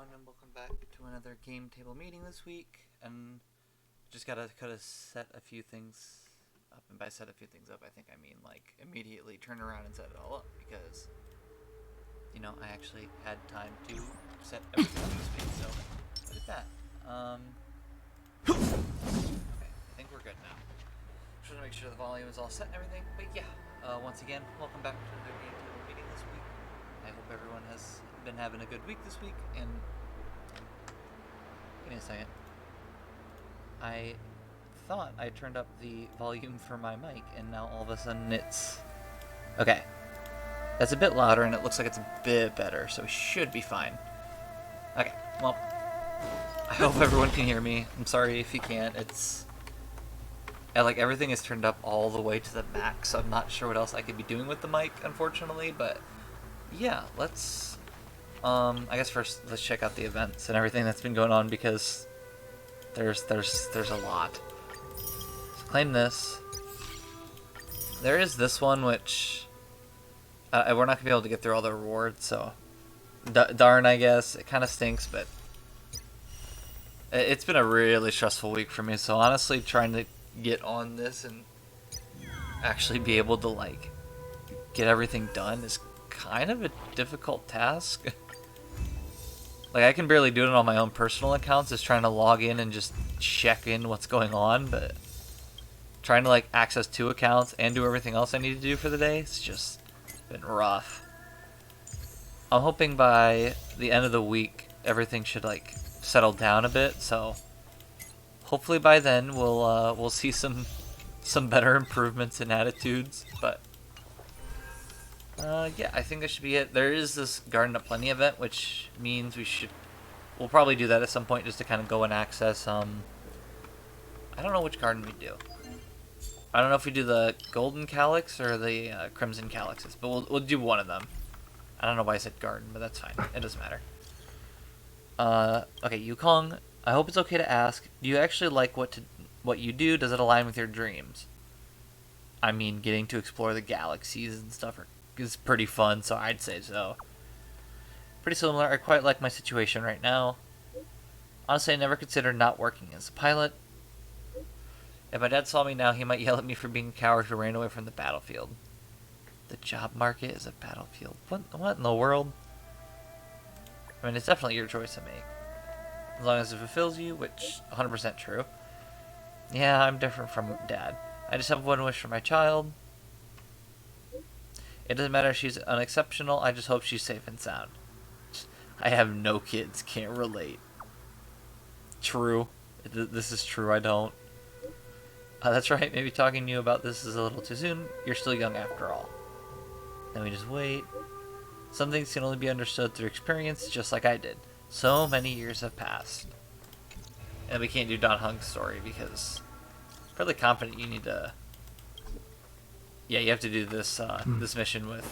everyone, and welcome back to another game table meeting this week. And just gotta set a few things up, and by set a few things up, I think I mean like immediately turn around and set it all up because I actually had time to set everything up this week. So look at that. Okay, I think we're good now. Just want to make sure the volume is all set and everything. But yeah, once again, welcome back to another game table meeting this week. I hope everyone has been having a good week this week, and give me a second. I thought I turned up the volume for my mic, and now all of a sudden it's... Okay. That's a bit louder, and it looks like it's a bit better, so we should be fine. Okay, well, I hope everyone can hear me. I'm sorry if you can't. It's... everything is turned up all the way to the max, so I'm not sure what else I could be doing with the mic, unfortunately, but... Yeah, let's... I guess first let's check out the events and everything that's been going on because there's a lot. So claim this. There is this one which we're not gonna be able to get through all the rewards, so darn, I guess it kind of stinks, but it's been a really stressful week for me. So honestly, trying to get on this and actually be able to get everything done is kind of a difficult task. I can barely do it on my own personal accounts, just trying to log in and just check in what's going on, but trying to access 2 accounts and do everything else I need to do for the day, it's just been rough. I'm hoping by the end of the week everything should settle down a bit, so hopefully by then we'll see some better improvements in attitudes, but yeah, I think that should be it. There is this Garden of Plenty event, which means we'll probably do that at some point just to kind of go and access, I don't know which garden we do. I don't know if we do the Golden Calyx or the Crimson Calyxes, but we'll do one of them. I don't know why I said garden, but that's fine. It doesn't matter. Okay, Yukong, I hope it's okay to ask, do you actually like what you do? Does it align with your dreams? I mean, getting to explore the galaxies and stuff is pretty fun, so I'd say so. Pretty similar. I quite like my situation right now. Honestly, I never considered not working as a pilot. If my dad saw me now, he might yell at me for being a coward who ran away from the battlefield. The job market is a battlefield. What in the world? I mean, it's definitely your choice to make. As long as it fulfills you, which 100% true. Yeah, I'm different from Dad. I just have one wish for my child. It doesn't matter if she's unexceptional, I just hope she's safe and sound. I have no kids, can't relate. True. This is true, I don't. That's right, maybe talking to you about this is a little too soon. You're still young after all. Then we just wait. Some things can only be understood through experience, just like I did. So many years have passed. And we can't do Don Hung's story because I'm fairly confident you need to... Yeah, you have to do this this mission with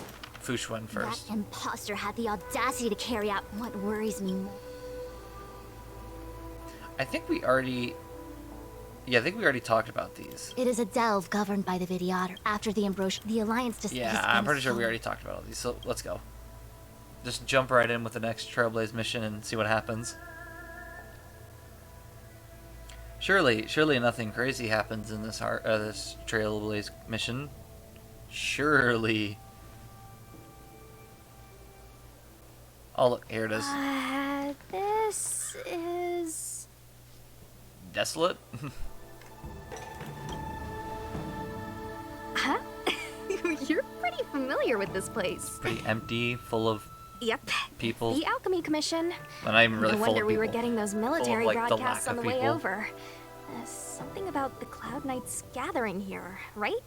Fushwen first. That imposter had the audacity to carry out what worries me more. I think we already talked about these. It is a delve governed by the Vidyadar. After the Ambrosia, the Alliance Yeah, I'm pretty sure we already talked about all these, so let's go. Just jump right in with the next Trailblaze mission and see what happens. Surely nothing crazy happens in this this Trailblaze mission. Surely. Oh, look, here it is. This is... Desolate? Huh? You're pretty familiar with this place. Pretty empty, full of people. The Alchemy Commission. And I'm really no full wonder of we were people. getting those military Full of, the broadcasts lack on of the way people. over. Something about the Cloud Knights gathering here, right?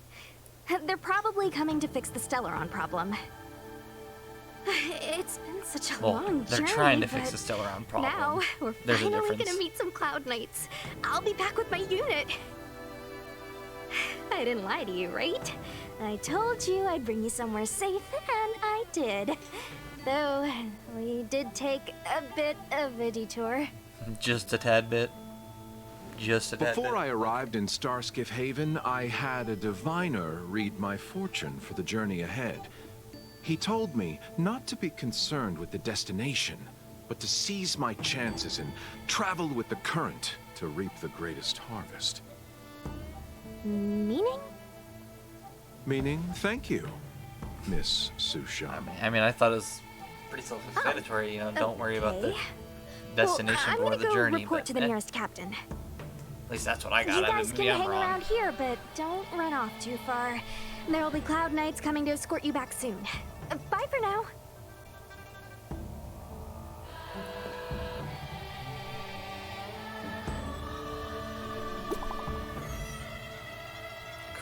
They're probably coming to fix the Stellaron problem. It's been such a long journey. They're trying to fix the Stellaron problem. Now we're There's a finally difference. gonna meet some Cloud Knights. I'll be back with my unit. I didn't lie to you, right? I told you I'd bring you somewhere safe, and I did. Though we did take a bit of a detour. Just a tad bit. Just a tad bit. Before I arrived in Starskiff Haven, I had a diviner read my fortune for the journey ahead. He told me not to be concerned with the destination, but to seize my chances and travel with the current to reap the greatest harvest. Meaning? Meaning, thank you, Miss Susha. I thought it was pretty self-explanatory. You know, don't worry about the Okay. destination well, or the I'm journey. gonna go report But to the nearest captain. at least that's what I got. You guys Maybe can I'm hang wrong. around here, but don't run off too far. There'll be Cloud Knights coming to escort you back soon. Bye for now.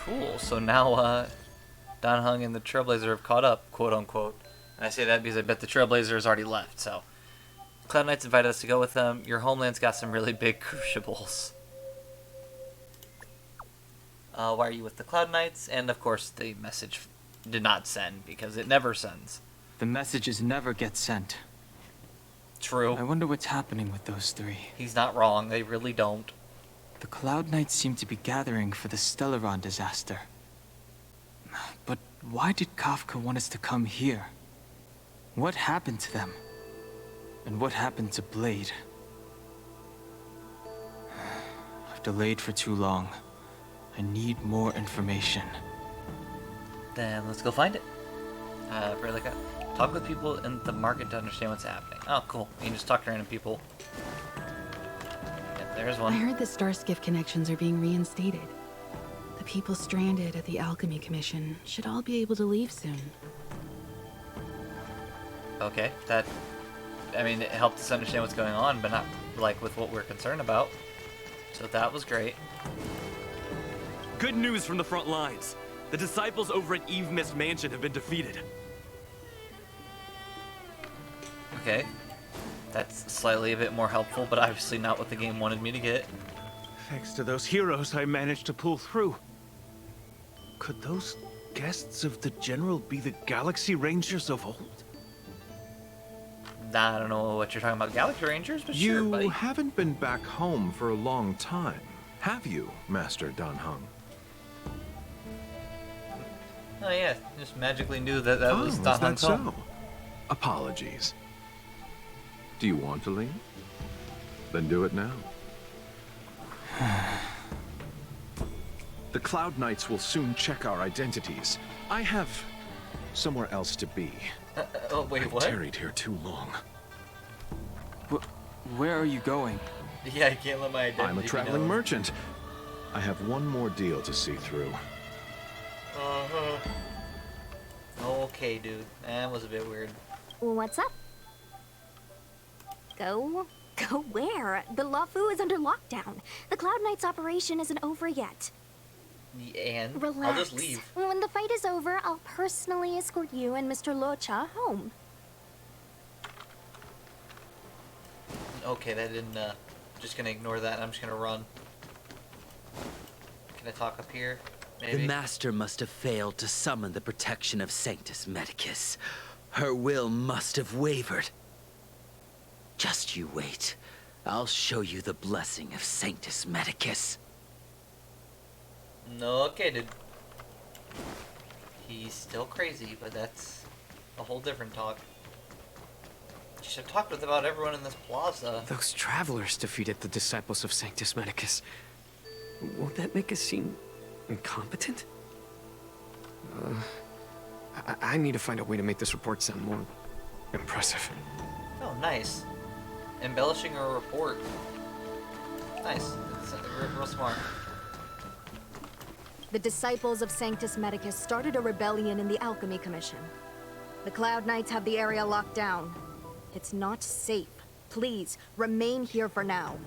Cool. So now, Dan Heng and the Trailblazer have caught up, quote unquote. And I say that because I bet the Trailblazer has already left. So, Cloud Knights invited us to go with them. Your homeland's got some really big crucibles. Why are you with the Cloud Knights? And of course, the message did not send because it never sends. The messages never get sent. True. I wonder what's happening with those three. He's not wrong. They really don't. The Cloud Knights seem to be gathering for the Stellaron disaster. But why did Kafka want us to come here? What happened to them? And what happened to Blade? I've delayed for too long. I need more information. Then let's go find it. Really, talk with people in the market to understand what's happening. Oh, cool. You can just talk to random people. Yep, there's one. I heard the Starskiff connections are being reinstated. The people stranded at the Alchemy Commission should all be able to leave soon. Okay, that... it helped us understand what's going on, but not, like, with what we're concerned about. So that was great. Good news from the front lines. The disciples over at Eve Mist Mansion have been defeated. Okay. That's slightly a bit more helpful, but obviously not what the game wanted me to get. Thanks to those heroes, I managed to pull through. Could those guests of the General be the Galaxy Rangers of old? I don't know what you're talking about, Galaxy Rangers, but sure, buddy. You haven't been back home for a long time, have you, Master Dan Heng? Oh yeah, just magically knew that that was is Dan that Heng's home. so? Apologies. Do you want to leave? Then do it now. The Cloud Knights will soon check our identities. I have somewhere else to be. Oh, wait, I've what? tarried here too long. Where are you going? Yeah, I can't let my identity I'm a be traveling known. merchant. I have one more deal to see through. Uh-huh. Okay, dude. That was a bit weird. What's up? Go? Go where? The Lafu is under lockdown. The Cloud Knights operation isn't over yet. And Relax. I'll just leave. When the fight is over, I'll personally escort you and Mr. Locha home. Okay, that didn't, just gonna ignore that. I'm just gonna run. Can I talk up here? Maybe? The Master must have failed to summon the protection of Sanctus Medicus. Her will must have wavered. Just you wait. I'll show you the blessing of Sanctus Medicus. No, okay, dude. He's still crazy, but that's a whole different talk. You should have talked with about everyone in this plaza. Those travelers defeated the disciples of Sanctus Medicus. Won't that make us seem incompetent? I need to find a way to make this report sound more impressive. Oh, nice. Embellishing a report. Nice. It's real smart. The disciples of Sanctus Medicus started a rebellion in the Alchemy Commission. The Cloud Knights have the area locked down. It's not safe. Please, remain here for now.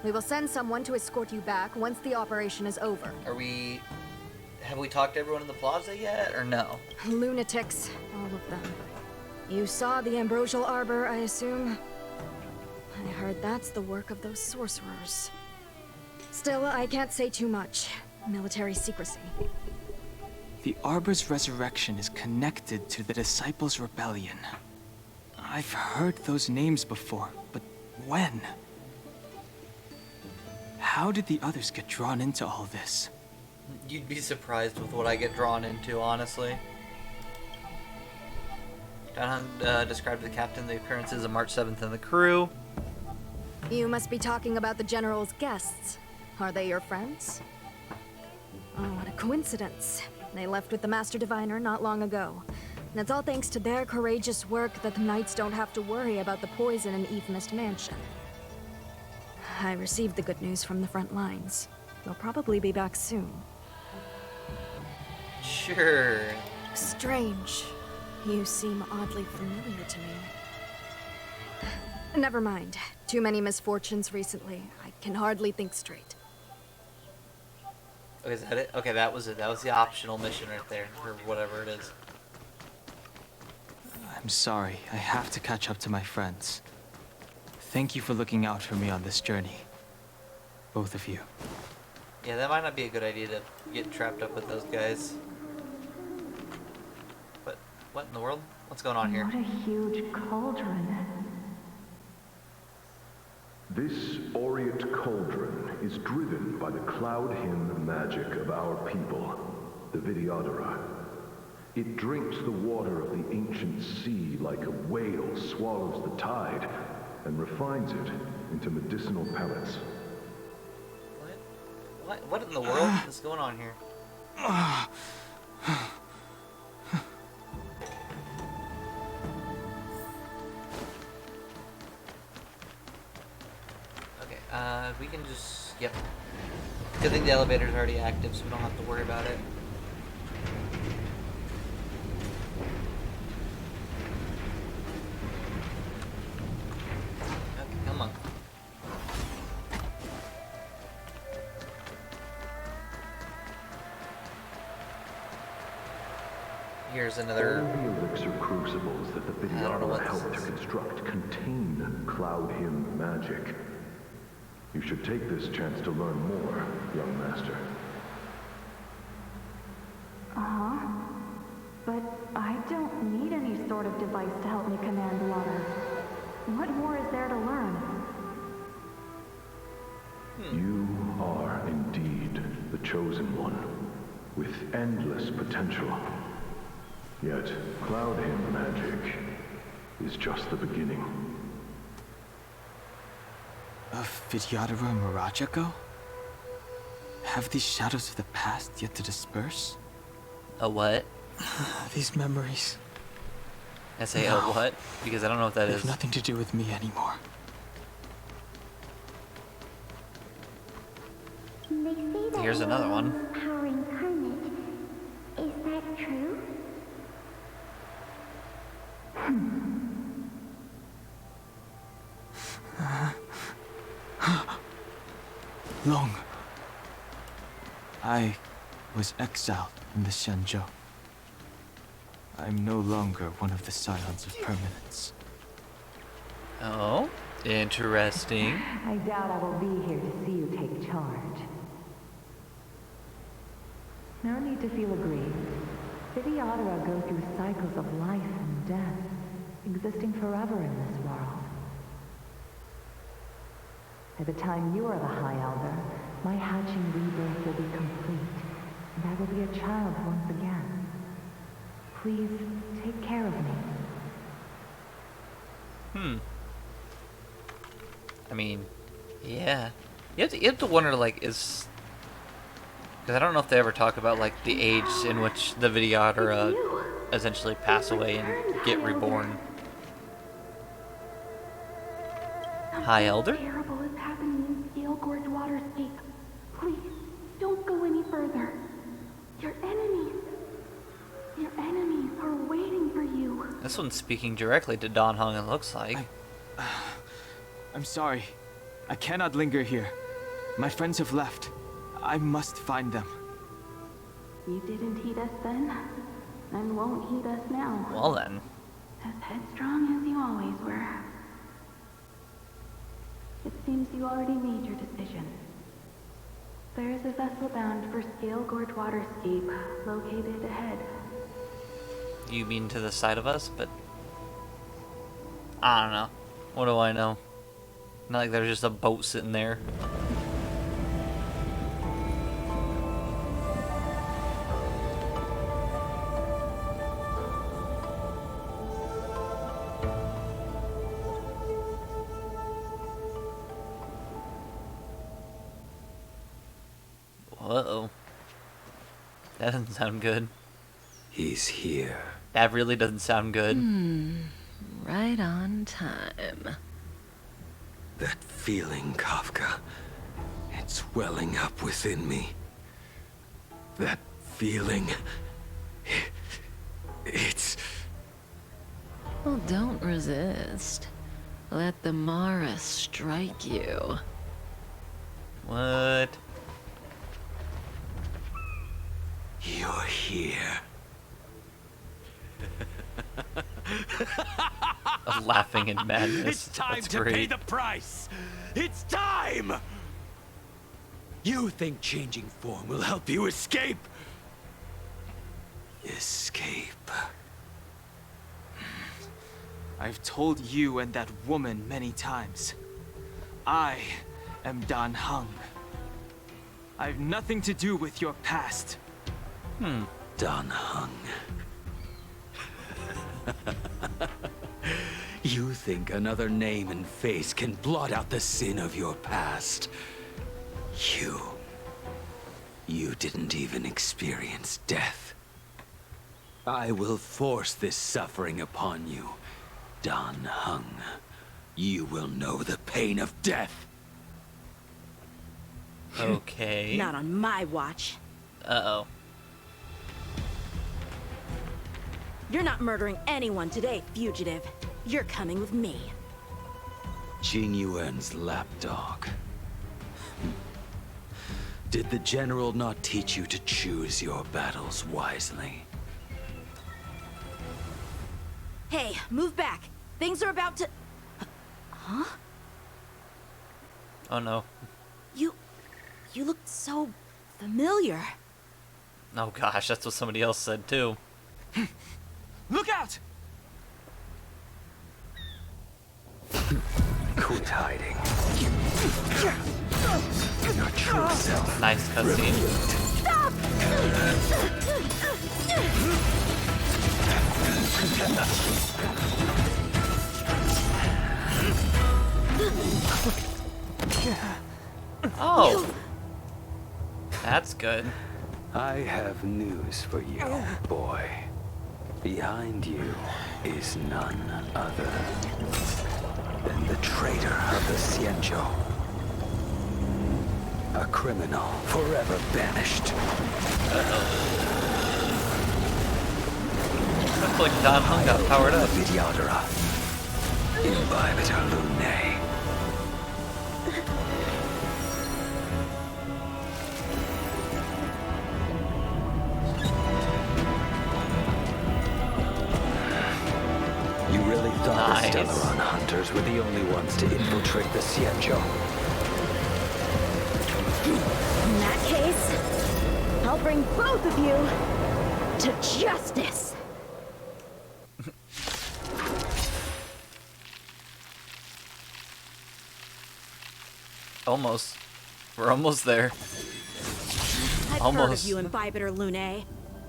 We will send someone to escort you back once the operation is over. Have we talked to everyone in the plaza yet, or no? Lunatics, all of them. You saw the Ambrosial Arbor, I assume? I heard that's the work of those sorcerers. Still, I can't say too much. Military secrecy. The Arbor's resurrection is connected to the Disciples' Rebellion. I've heard those names before, but when? How did the others get drawn into all this? You'd be surprised with what I get drawn into, honestly. Donhan described to the captain the occurrences of March 7th and the crew. You must be talking about the General's guests. Are they your friends? Oh, what a coincidence. They left with the Master Diviner not long ago. And it's all thanks to their courageous work that the Knights don't have to worry about the poison in Eve's Mansion. I received the good news from the front lines. They'll probably be back soon. Sure. Strange. You seem oddly familiar to me. Never mind. Too many misfortunes recently. I can hardly think straight. Okay, is that it? Okay, that was it. That was the optional mission right there, or whatever it is. I'm sorry. I have to catch up to my friends. Thank you for looking out for me on this journey. Both of you. Yeah, that might not be a good idea to get trapped up with those guys. But what in the world? What's going on here? What a huge cauldron. This aureate cauldron is driven by the cloud hymn magic of our people, the Vidyadhara. It drinks the water of the ancient sea like a whale swallows the tide, and refines it into medicinal pellets. What in the world is going on here? Okay, we can just, yep. Good thing the elevator's already active, so we don't have to worry about it. Okay, come on. Here's another... All the elixir crucibles that the Vidyadhara helped to construct contain cloud hymn magic. You should take this chance to learn more, young master. Uh-huh. But I don't need any sort of device to help me command water. What more is there to learn? You are indeed the chosen one, with endless potential. Yet, cloud hymn magic is just the beginning. Of Vidyadhara and Mirajago? Have these shadows of the past yet to disperse? A what? These memories. I say No. a what? Because I don't know what that They is. have nothing to do with me anymore. They say that Here's another one. power incarnate. Is that true? Long. I was exiled from the Shenzhou. I'm no longer one of the Scions of Permanence. Oh, interesting. I doubt I will be here to see you take charge. No need to feel aggrieved. Vidyadhara go through cycles of life and death, existing forever in this world. By the time you are the High Elder, my hatching rebirth will be complete, and I will be a child once again. Please, take care of me. I mean, yeah. You have to wonder, like, is... Because I don't know if they ever talk about, like, the age in which the Vidyadhara essentially pass away and get reborn. High Elder? Terrible is happening in Scale Gorge Waterscape. Please, don't go any further. Your enemies are waiting for you. This one's speaking directly to Don Hung, it looks like. I'm sorry. I cannot linger here. My friends have left. I must find them. You didn't heed us then, and won't heed us now. Well then. As headstrong as you always were. It seems you already made your decision. There is a vessel bound for Scale Gorge Waterscape, located ahead. You mean to the side of us, but... I don't know. What do I know? Not like there's just a boat sitting there. Uh-oh. That doesn't sound good. He's here. That really doesn't sound good. Right on time. That feeling, Kafka. It's welling up within me. That feeling. It's... Well, don't resist. Let the Mara strike you. What? You're here. Laughing in madness. It's time That's to great. pay the price. It's time. You think changing form will help you escape? Escape. I've told you and that woman many times. I am Dan Heng. I've nothing to do with your past. Dan Heng. You think another name and face can blot out the sin of your past? You didn't even experience death. I will force this suffering upon you, Dan Heng. You will know the pain of death. Okay. Not on my watch. Uh-oh. You're not murdering anyone today, fugitive. You're coming with me. Jin Yuan's lapdog. Did the general not teach you to choose your battles wisely? Hey, move back. Things are about to... Huh? Oh no. You looked so familiar. Oh gosh, that's what somebody else said too. Look out! Quit hiding. Your true self. Nice cutscene. Stop! Oh! That's good. I have news for you, boy. Behind you is none other than the traitor of the Xianzhou. A criminal forever banished. Looks like Dan Heng got powered up. Vidyadhara. Imbibitor Lunae. You really thought Nice. the Stellaron hunters were the only ones to infiltrate the Xianzhou? In that case, I'll bring both of you to justice. Almost. We're almost there. I've heard of Almost. you, Imbibitor Lunae.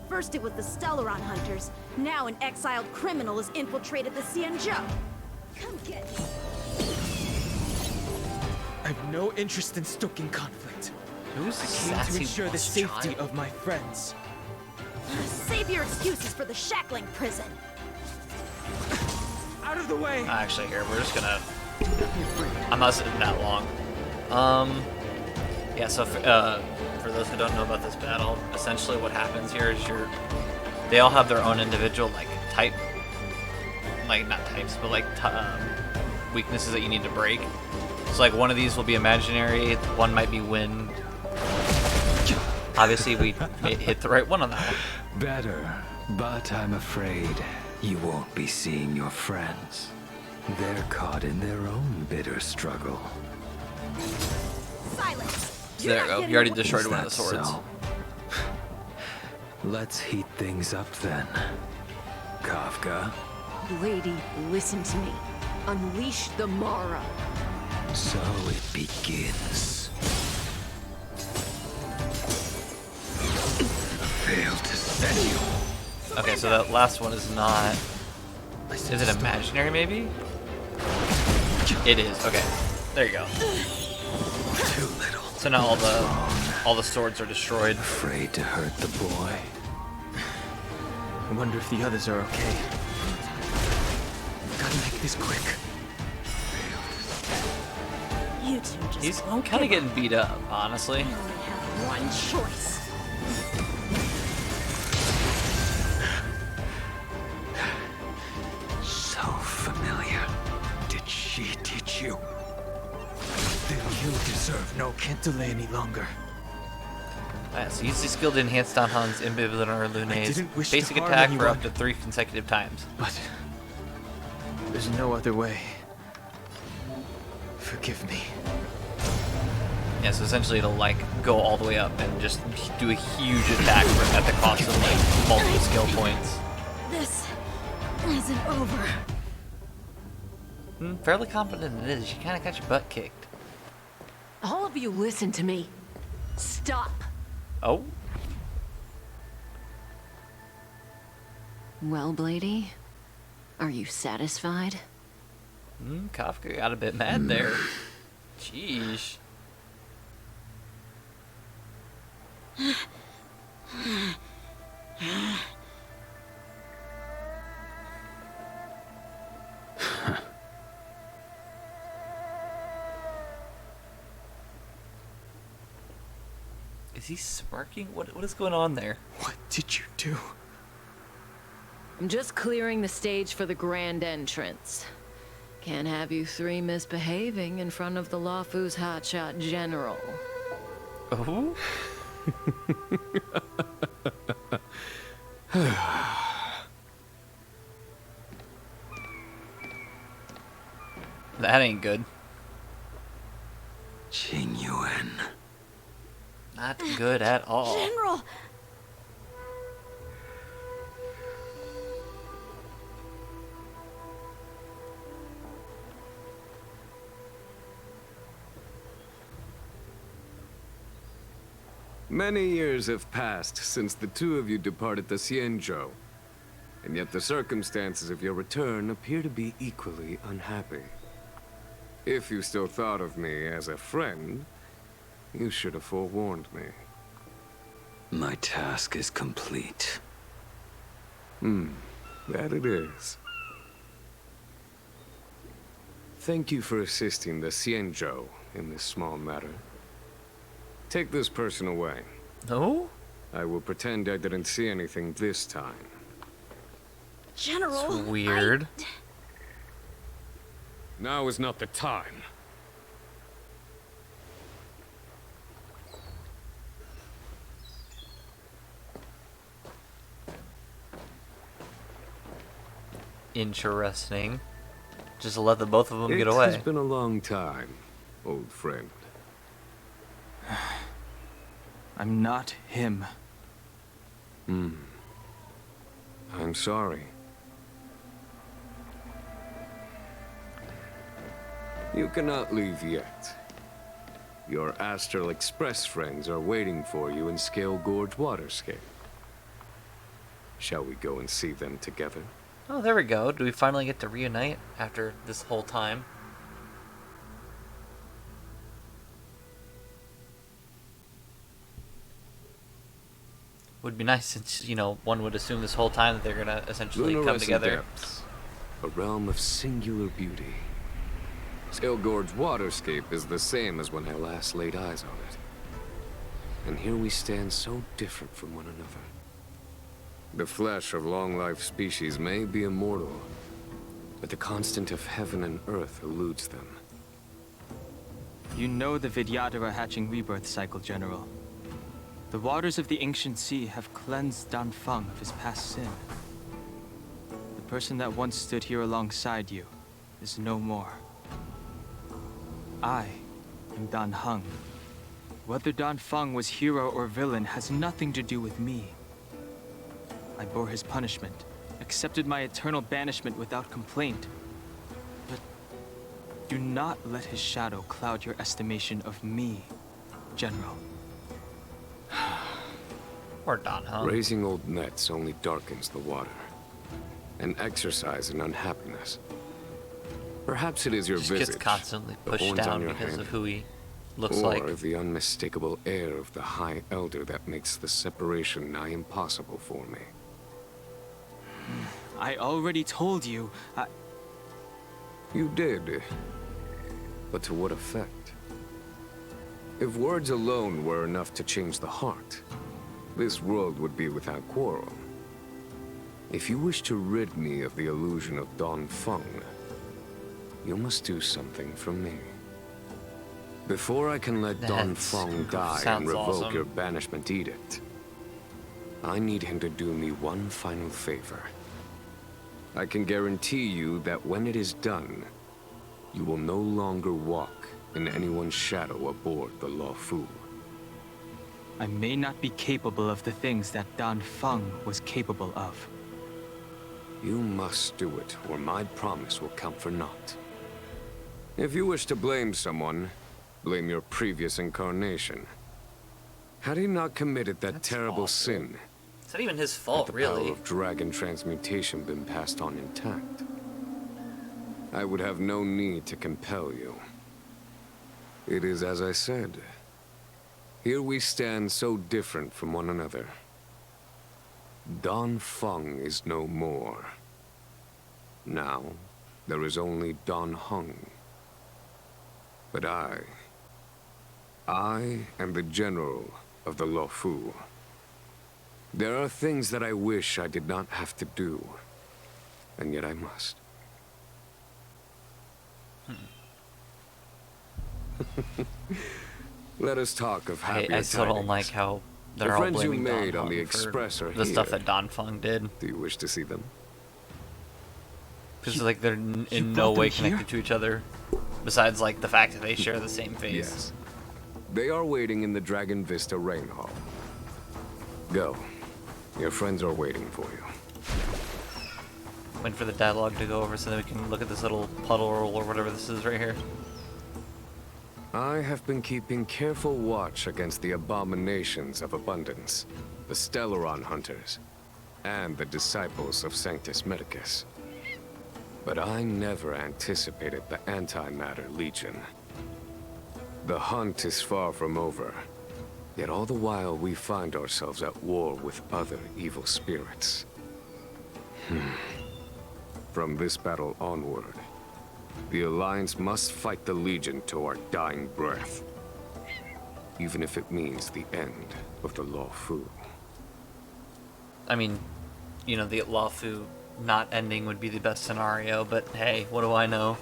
First it was the Stellaron hunters. Now an exiled criminal has infiltrated the Xianzhou. Come get me. I've no interest in stoking conflict. Who's I came to sassy ensure the lost safety child? of my friends. Save your excuses for the shackling prison. Out of the way! Actually, here, we're just gonna... I'm not sitting that long. Yeah, so for those who don't know about this battle, essentially what happens here is they all have their own individual, like, type, like, not types, but, like, weaknesses that you need to break. So, like, one of these will be imaginary, one might be wind. Obviously, we hit the right one on that one. Better, but I'm afraid you won't be seeing your friends. They're caught in their own bitter struggle. Silence. So there we go. You already destroyed one of the Is that swords. so? Let's heat things up then. Kafka. Lady, listen to me. Unleash the Mara. So it begins. Failed to send you. Okay, so that last one is not... Is it imaginary, maybe? It is. Okay. There you go. Too little. So now all the all the swords are destroyed. Afraid to hurt the boy. I wonder if the others are okay. Gotta make this quick. You two just He's won't kind of give getting beat up, honestly. up. You only have one choice. So familiar. Did she teach you? Then you deserve no Kentale any longer. Alright, so use the skill to enhance Dan Hong's Ambivalent Luna's didn't wish to basic harm attack for anyone. up to 3 consecutive times. But there's no other way. Forgive me. Yeah, so essentially it'll like go all the way up and just do a huge attack at the cost of like multiple skill points. This isn't over. Fairly confident it is. You kind of got your butt kicked. All of you listen to me. Stop. Oh? Well, Blady, are you satisfied? Kafka got a bit mad there. Jeez. Is he sparking? What is going on there? What did you do? I'm just clearing the stage for the grand entrance. Can't have you three misbehaving in front of the Lafu's hotshot general. Oh? That ain't good. Genuine. Not good at all. General! Many years have passed since the two of you departed the Xianzhou, and yet the circumstances of your return appear to be equally unhappy. If you still thought of me as a friend, you should have forewarned me. My task is complete. That it is. Thank you for assisting the Xianzhou in this small matter. Take this person away. No? I will pretend I didn't see anything this time. General! It's weird. Now is not the time. Interesting. Just let the both of them get It away. has been a long time, old friend. I'm not him. I'm sorry. You cannot leave yet. Your Astral Express friends are waiting for you in Scale Gorge Waterscape. Shall we go and see them together? Oh, there we go. Do we finally get to reunite after this whole time? Would be nice since, you know, one would assume this whole time that they're gonna essentially come Lunarescent together. Depths, a realm of singular beauty. Scale Gorge Waterscape is the same as when I last laid eyes on it. And here we stand so different from one another. The flesh of long-life species may be immortal, but the constant of heaven and earth eludes them. You know the Vidyadhara hatching rebirth cycle, General. The waters of the ancient sea have cleansed Danfeng of his past sin. The person that once stood here alongside you is no more. I am Danheng. Whether Danfeng was hero or villain has nothing to do with me. I bore his punishment, accepted my eternal banishment without complaint. But do not let his shadow cloud your estimation of me, General. Or Danheng. Raising old nets only darkens the water, an exercise in unhappiness. Perhaps it is your Just visage. gets constantly the pushed horns on down your because hand, of who he looks or like. the unmistakable air of the High Elder that makes the separation nigh impossible for me. I already told you, You did. But to what effect? If words alone were enough to change the heart, this world would be without quarrel. If you wish to rid me of the illusion of Don Feng, you must do something for me. Before I can let Don Feng die and revoke awesome. your banishment edict, I need him to do me one final favor. I can guarantee you that when it is done, you will no longer walk in anyone's shadow aboard the Luofu. I may not be capable of the things that Dan Feng was capable of. You must do it, or my promise will count for naught. If you wish to blame someone, blame your previous incarnation. Had he not committed that terrible sin, It's not even his fault, had the really. power of dragon transmutation been passed on intact, I would have no need to compel you. It is as I said. Here we stand so different from one another. Don Feng is no more. Now, there is only Don Hung. But I am the general of the Luofu. There are things that I wish I did not have to do, and yet I must. Let us talk of happier I still don't tidings. like how The they're all friends you blaming made Don on the Feng for Express are the stuff here. that Don Feng did. Do you wish to see them? Because like they're in brought no way them here? connected to each other, besides like the fact that they share the same face. Yes. They are waiting in the Dragon Vista Rain Hall. Go. Your friends are waiting for you. Waiting for the dialogue to go over so that we can look at this little puddle or whatever this is right here. I have been keeping careful watch against the abominations of abundance, the Stellaron hunters, and the disciples of Sanctus Medicus. But I never anticipated the Antimatter Legion. The hunt is far from over, yet all the while we find ourselves at war with other evil spirits. From this battle onward, the Alliance must fight the Legion to our dying breath, even if it means the end of the Luofu. I mean, you know, the Luofu not ending would be the best scenario, but hey, what do I know?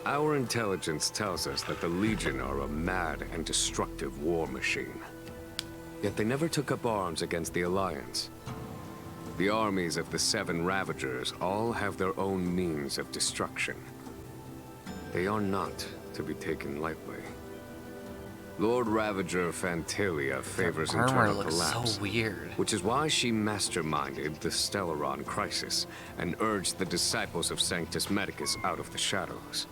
Our intelligence tells us that the Legion are a mad and destructive war machine. Yet they never took up arms against the Alliance. The armies of the Seven Ravagers all have their own means of destruction. They are not to be taken lightly. Lord Ravager Fantalia favors armor internal looks collapse, so weird. which is why she masterminded the Stellaron crisis and urged the disciples of Sanctus Medicus out of the shadows.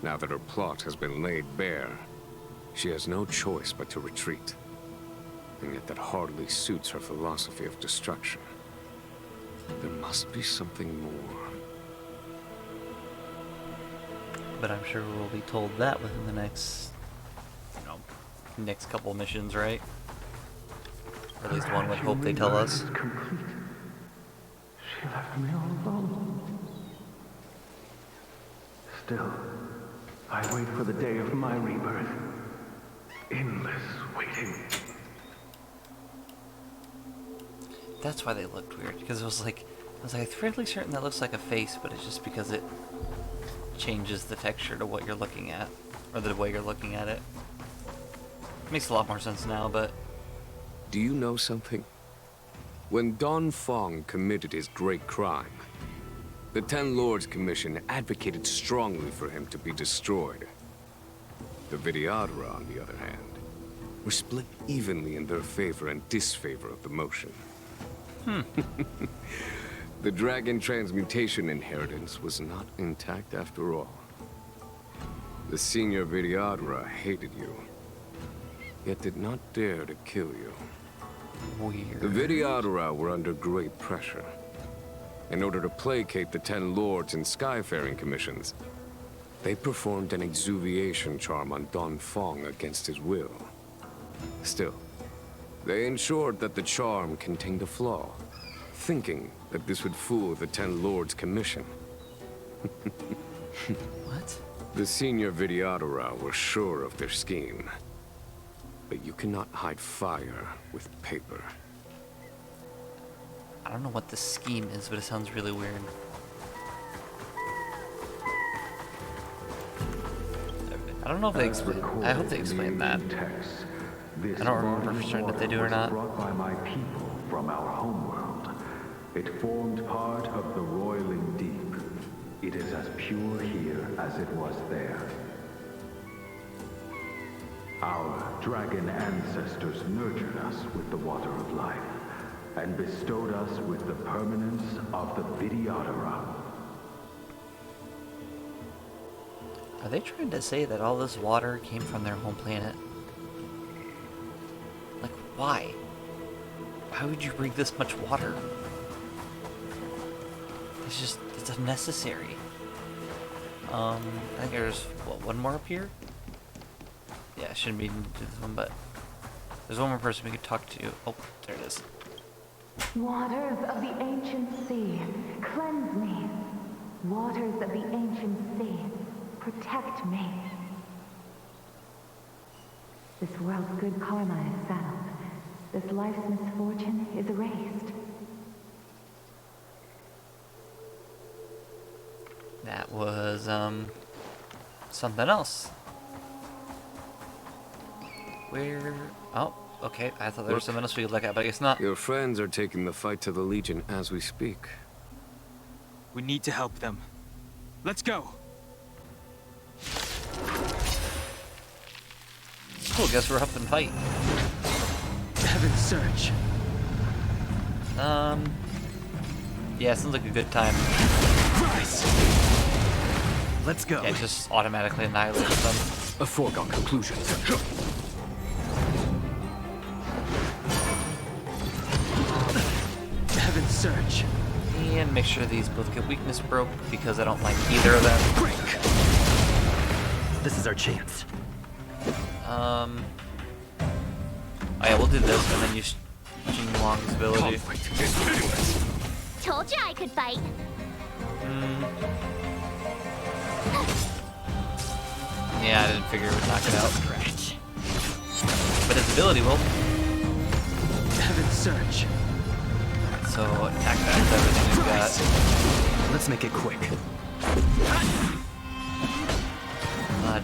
Now that her plot has been laid bare, she has no choice but to retreat. And yet that hardly suits her philosophy of destruction. There must be something more. But I'm sure we'll be told that within the next, next couple missions, right? Or at least one would hope they tell us. Complete. She left me all alone. Still, I wait for the day of my rebirth. Endless waiting. That's why they looked weird, because I was like fairly certain that looks like a face, but it's just because it changes the texture to what you're looking at, or the way you're looking at it. Makes a lot more sense now, but... Do you know something? When Don Feng committed his great crime, the Ten Lords Commission advocated strongly for him to be destroyed. The Vidyadhara, on the other hand, were split evenly in their favor and disfavor of the motion. The dragon transmutation inheritance was not intact after all. The senior Vidyadhara hated you, yet did not dare to kill you. Weird. The Vidyadhara were under great pressure. In order to placate the Ten Lords and Skyfaring Commissions, They performed an exuviation charm on Don Fong against his will. Still, they ensured that the charm contained a flaw, thinking that this would fool the Ten Lords' commission. What? The senior Videodora were sure of their scheme. But you cannot hide fire with paper. I don't know what the scheme is, but it sounds really weird. I don't know if they explain. I hope they explain that. I don't remember for certain if they do or not. Brought by my people from our homeworld. It formed part of the roiling deep. It is as pure here as it was there. Our dragon ancestors nurtured us with the water of life, and bestowed us with the permanence of the Videodora. Are they trying to say that all this water came from their home planet? Like, why? Why would you bring this much water? It's unnecessary. I think there's, what, one more up here? Yeah, shouldn't be needed to this one, but there's one more person we could talk to. Oh, there it is. Waters of the ancient sea, cleanse me. Waters of the ancient sea, protect me. This world's good karma is settled. This life's misfortune is erased. That was, something else. Where? Oh, okay. I thought there was something else we could look at, but I guess not. Your friends are taking the fight to the Legion as we speak. We need to help them. Let's go. Cool, guess we're helping fight. Heaven's Search. Yeah, sounds like a good time. Rise. Let's go. Yeah, just automatically annihilate them. A foregone conclusion. Heaven's Search. And make sure these both get weakness broke, because I don't like either of them. Break. This is our chance. Oh yeah, we'll do this, and then use Jing Wong's ability. Told you I could fight. Yeah, I didn't figure it would knock it out. But his ability will. Heaven's Search. So attack that with everything we've got. Let's make it quick.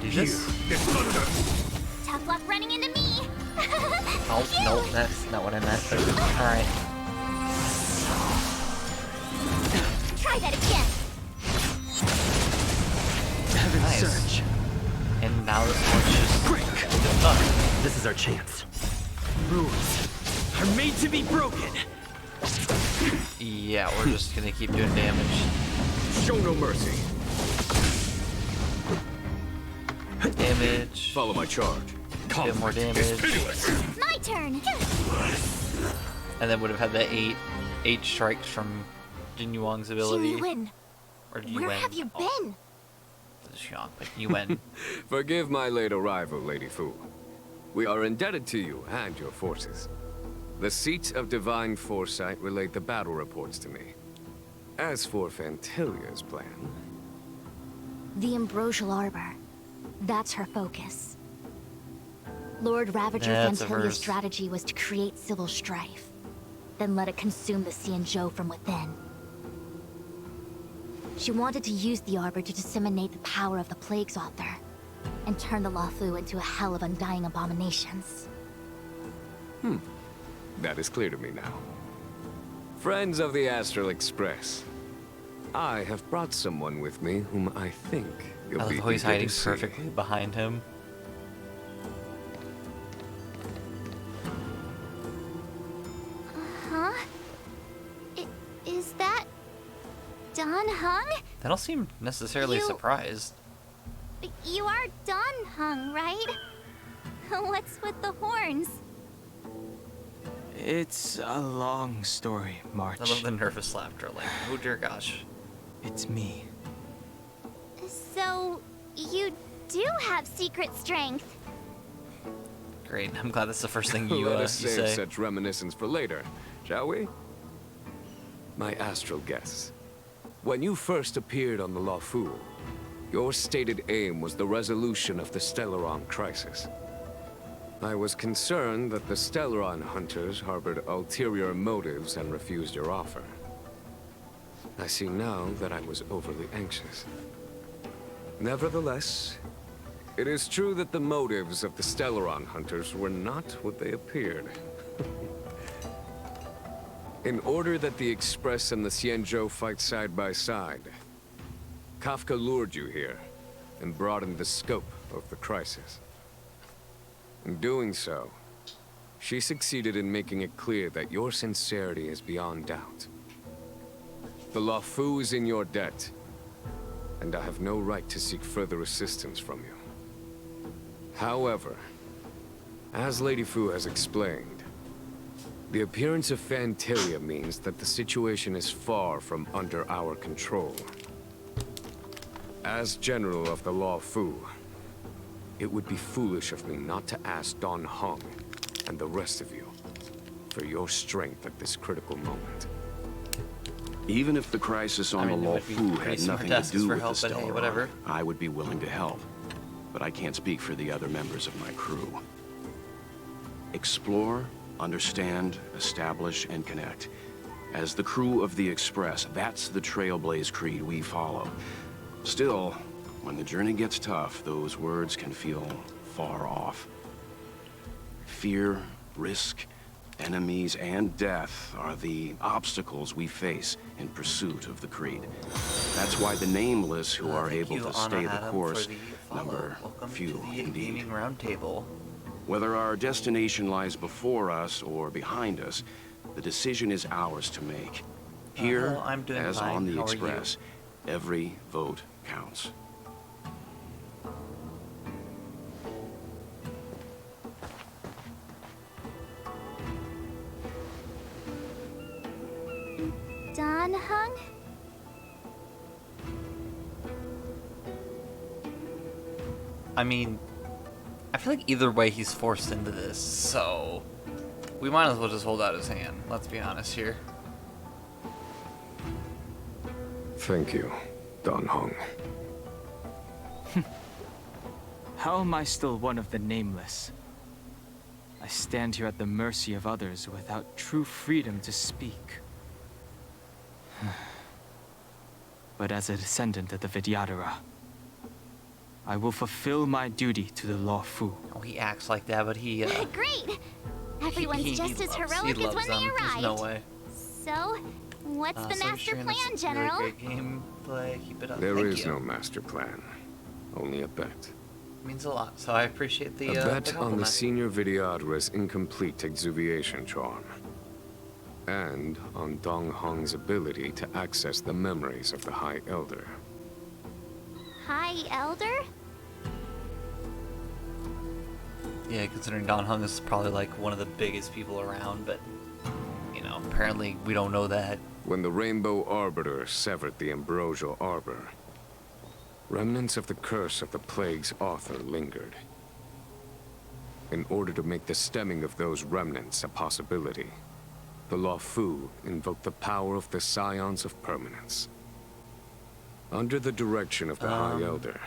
Do this. Tough luck running into me. Oh, no, that's not what I meant. Alright. Try that again. Heaven's Nice. Search. And now this one's just done. This is our chance. Rules are made to be broken. Yeah, we're just gonna keep doing damage. Show no mercy. Damage. Follow my charge. A bit more damage. My turn. And then would have had the eight strikes from Jin Yuang's ability. Yuan, Or Yuen. where have you been? Xiong, but Yuen. Forgive my late arrival, Lady Fu. We are indebted to you and your forces. The Seat of Divine Foresight relayed the battle reports to me. As for Fantilia's plan... The Ambrosial Arbor. That's her focus. Lord Ravager That's a Fantilia's verse. strategy was to create civil strife, then let it consume the Xianzhou from within. She wanted to use the Arbor to disseminate the power of the Plague's author, and turn the Luofu into a hell of undying abominations. That is clear to me now. Friends of the Astral Express, I have brought someone with me whom I think you'll I love be how he's eager to hiding see. perfectly behind him. Huh? Is that... Don Hung? They don't seem necessarily You- surprised. You are Don Hung, right? What's with the horns? It's a long story, March. I love the nervous laughter, like, oh dear gosh. It's me. So, you do have secret strength. Great. I'm glad that's the first thing Let you us save say. such reminiscence for later, shall we? My astral guests. When you first appeared on the Lawfu, your stated aim was the resolution of the Stellaron crisis. I was concerned that the Stellaron hunters harbored ulterior motives and refused your offer. I see now that I was overly anxious. Nevertheless, it is true that the motives of the Stellaron hunters were not what they appeared. In order that the Express and the Xianzhou fight side by side, Kafka lured you here and broadened the scope of the crisis. In doing so, she succeeded in making it clear that your sincerity is beyond doubt. The Lawfu is in your debt, and I have no right to seek further assistance from you. However, as Lady Fu has explained, the appearance of Phantilia means that the situation is far from under our control. As General of the Lawfu, it would be foolish of me not to ask Don Hong and the rest of you for your strength at this critical moment. Even if the crisis on the Lawfu had nothing to do with the Stellaron, I would be willing to help. But I can't speak for the other members of my crew. Explore, understand, establish, and connect. As the crew of the Express, that's the Trailblaze creed we follow. Still, when the journey gets tough, those words can feel far off. Fear, risk, enemies, and death are the obstacles we face in pursuit of the creed. That's why the nameless who are able to stay the course number few indeed. Gaming Roundtable. Whether our destination lies before us or behind us, the decision is ours to make. Here, I'm doing as fine. on the How are Express, every vote counts. Don Hung? I mean, I feel like either way he's forced into this, so we might as well just hold out his hand. Let's be honest here. Thank you, Don Hong. How am I still one of the nameless? I stand here at the mercy of others without true freedom to speak. But as a descendant of the Vidyadhara, I will fulfill my duty to the Lawfu. Oh, he acts like that, but he, Great! Everyone's just as heroic as when they arrived. There's no way. So, what's the master plan, General? Really great gameplay. Keep it up. There is no master plan, only a bet. Means a lot, so I appreciate the A bet the on the compliment. senior Vidyadhara's incomplete exuviation charm. And on Dong Hong's ability to access the memories of the High Elder. High Elder? Yeah, considering Don Hung is probably like one of the biggest people around, but you know, apparently we don't know that. When the Rainbow Arbiter severed the Ambrosial Arbor, remnants of the curse of the plague's author lingered. In order to make the stemming of those remnants a possibility, the Lawfu invoked the power of the Scions of Permanence. Under the direction of the High Elder,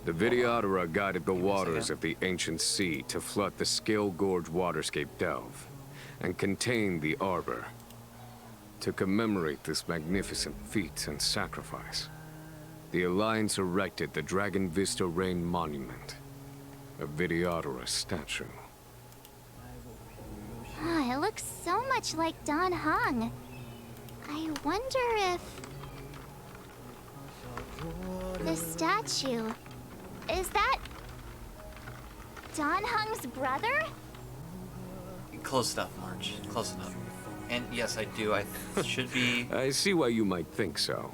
the Vidyadhara guided the waters of the ancient sea to flood the Scale Gorge waterscape delve and contain the Arbor. To commemorate this magnificent feat and sacrifice, the Alliance erected the Dragon Vista Rain Monument, a Vidyadhara statue. Oh, it looks so much like Don Hung. I wonder if... the statue... is that... Don Hung's brother? Close enough, March. Close enough. And yes, I do. I should be... I see why you might think so.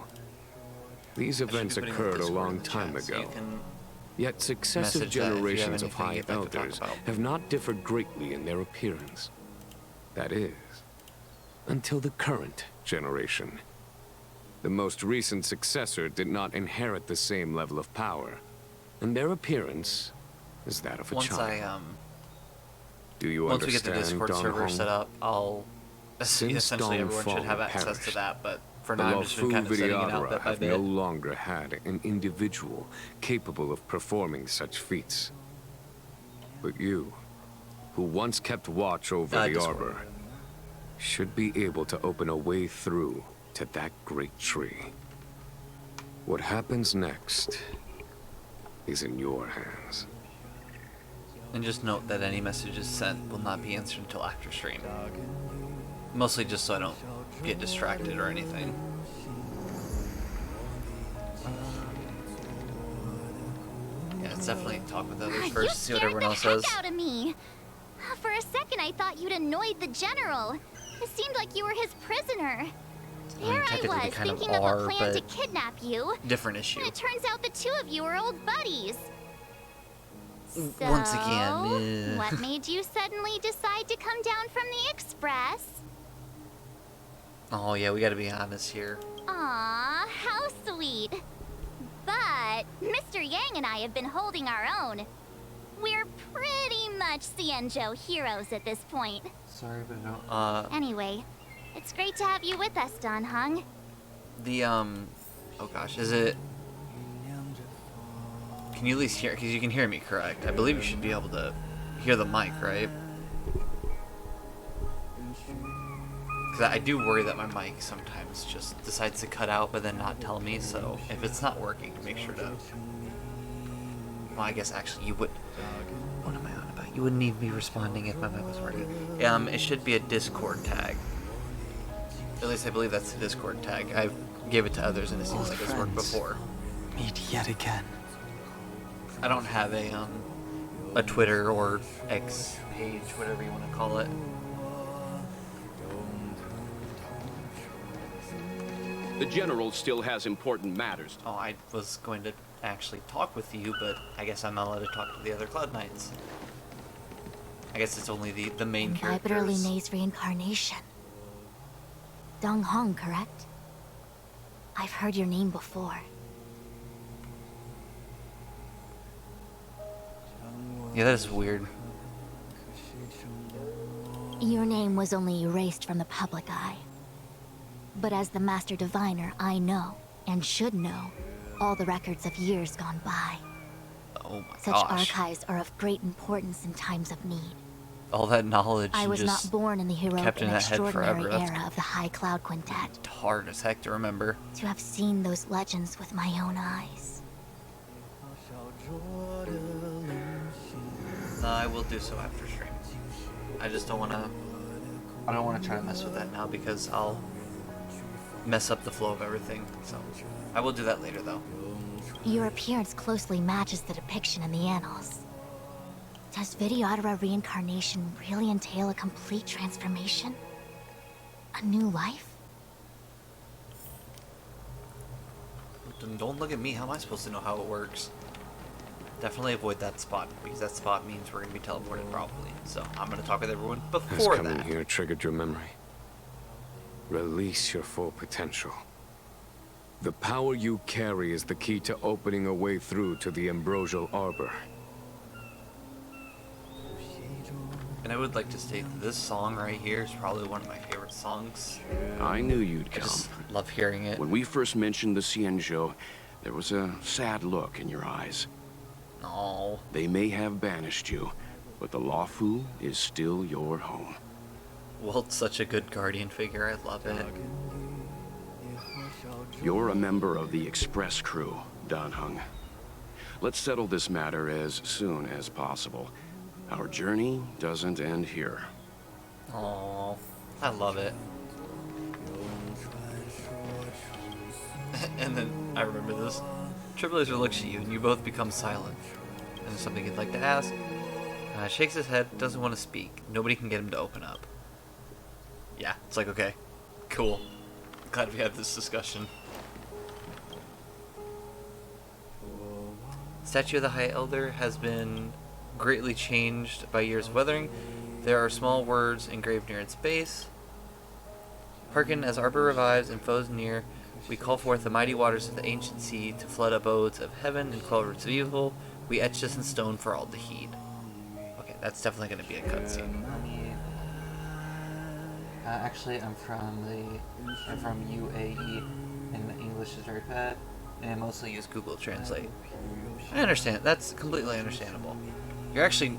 These events occurred a long time ago. Yet successive generations of High Elders have not differed greatly in their appearance. That is, until the current generation. The most recent successor did not inherit the same level of power, and their appearance is that of a Once child. Do you once we get understand, the Discord Don server Hong? set up, I'll essentially everyone should have access to that. But for now, I'm just been kind of setting it out bit by have bit. no longer had an individual capable of performing such feats. But you, who once kept watch over the arbor, should be able to open a way through to that great tree. What happens next is in your hands. And just note that any messages sent will not be answered until after stream. Mostly just so I don't get distracted or anything. Yeah, it's definitely talk with others first, see what everyone else says. Out of me. For a second, I thought you'd annoyed the general. It seemed like you were his prisoner. There I was, thinking of a plan to kidnap you. Different issue. And it turns out the two of you are old buddies. So, once again, what made you suddenly decide to come down from the Express? Oh yeah, we gotta be honest here. Aw, how sweet. But Mr. Yang and I have been holding our own. We're pretty much Xianzhou heroes at this point. Sorry, but no. Anyway, it's great to have you with us, Don Hung. The oh gosh, is it? Can you at least hear? Because you can hear me, correct? I believe you should be able to hear the mic, right? Because I do worry that my mic sometimes just decides to cut out, but then not tell me. So if it's not working, make sure to. Well, I guess actually you would. What am I on about? You wouldn't need me responding if my mic was working. It should be a Discord tag. At least I believe that's the Discord tag. I gave it to others, and it seems like it's worked before. Meet yet again. I don't have a Twitter or X page, whatever you want to call it. The General still has important matters. Oh, I was going to actually talk with you, but I guess I'm not allowed to talk to the other Cloud Knights. I guess it's only the main characters. Bipedal Linne's reincarnation. Dong Hong, correct? I've heard your name before. Yeah, that is weird. Your name was only erased from the public eye. But as the Master Diviner, I know, and should know, all the records of years gone by. Oh my Such gosh. archives are of great importance in times of need. All that knowledge I was just not born in the heroic kept in and that head extraordinary forever. That's era of the High Cloud Quintet. hard as heck to remember. To have seen those legends with my own eyes. I will do so after stream. I just don't want to. I don't want to try to mess with that now because I'll mess up the flow of everything. So I will do that later, though. Your appearance closely matches the depiction in the annals. Does Videodora reincarnation really entail a complete transformation? A new life? Don't look at me. How am I supposed to know how it works? Definitely avoid that spot, because that spot means we're going to be teleported probably. So I'm going to talk with everyone Has before coming that. here triggered your memory. Release your full potential. The power you carry is the key to opening a way through to the Ambrosial Arbor. And I would like to state that this song right here is probably one of my favorite songs. I knew you'd come. I just love hearing it. When we first mentioned the Xianzhou, there was a sad look in your eyes. No. They may have banished you, but the Lawfu is still your home. Walt's such a good guardian figure. I love it. You're a member of the Express crew, Don Hung. Let's settle this matter as soon as possible. Our journey doesn't end here. Oh, I love it. And then I remember this. Trailblazer looks at you, and you both become silent. And there's something he'd like to ask. Shakes his head, doesn't want to speak. Nobody can get him to open up. Yeah, it's like, okay, cool. Glad we had this discussion. Statue of the High Elder has been greatly changed by years of weathering. There are small words engraved near its base. Hearken as Arbor revives and foes near. We call forth the mighty waters of the ancient sea to flood abodes of heaven and quell roots of evil. We etch this in stone for all to heed. Okay, that's definitely going to be a cutscene. Actually, I'm from UAE, and English is very bad, and I mostly use Google Translate. I understand. That's completely understandable. You're actually,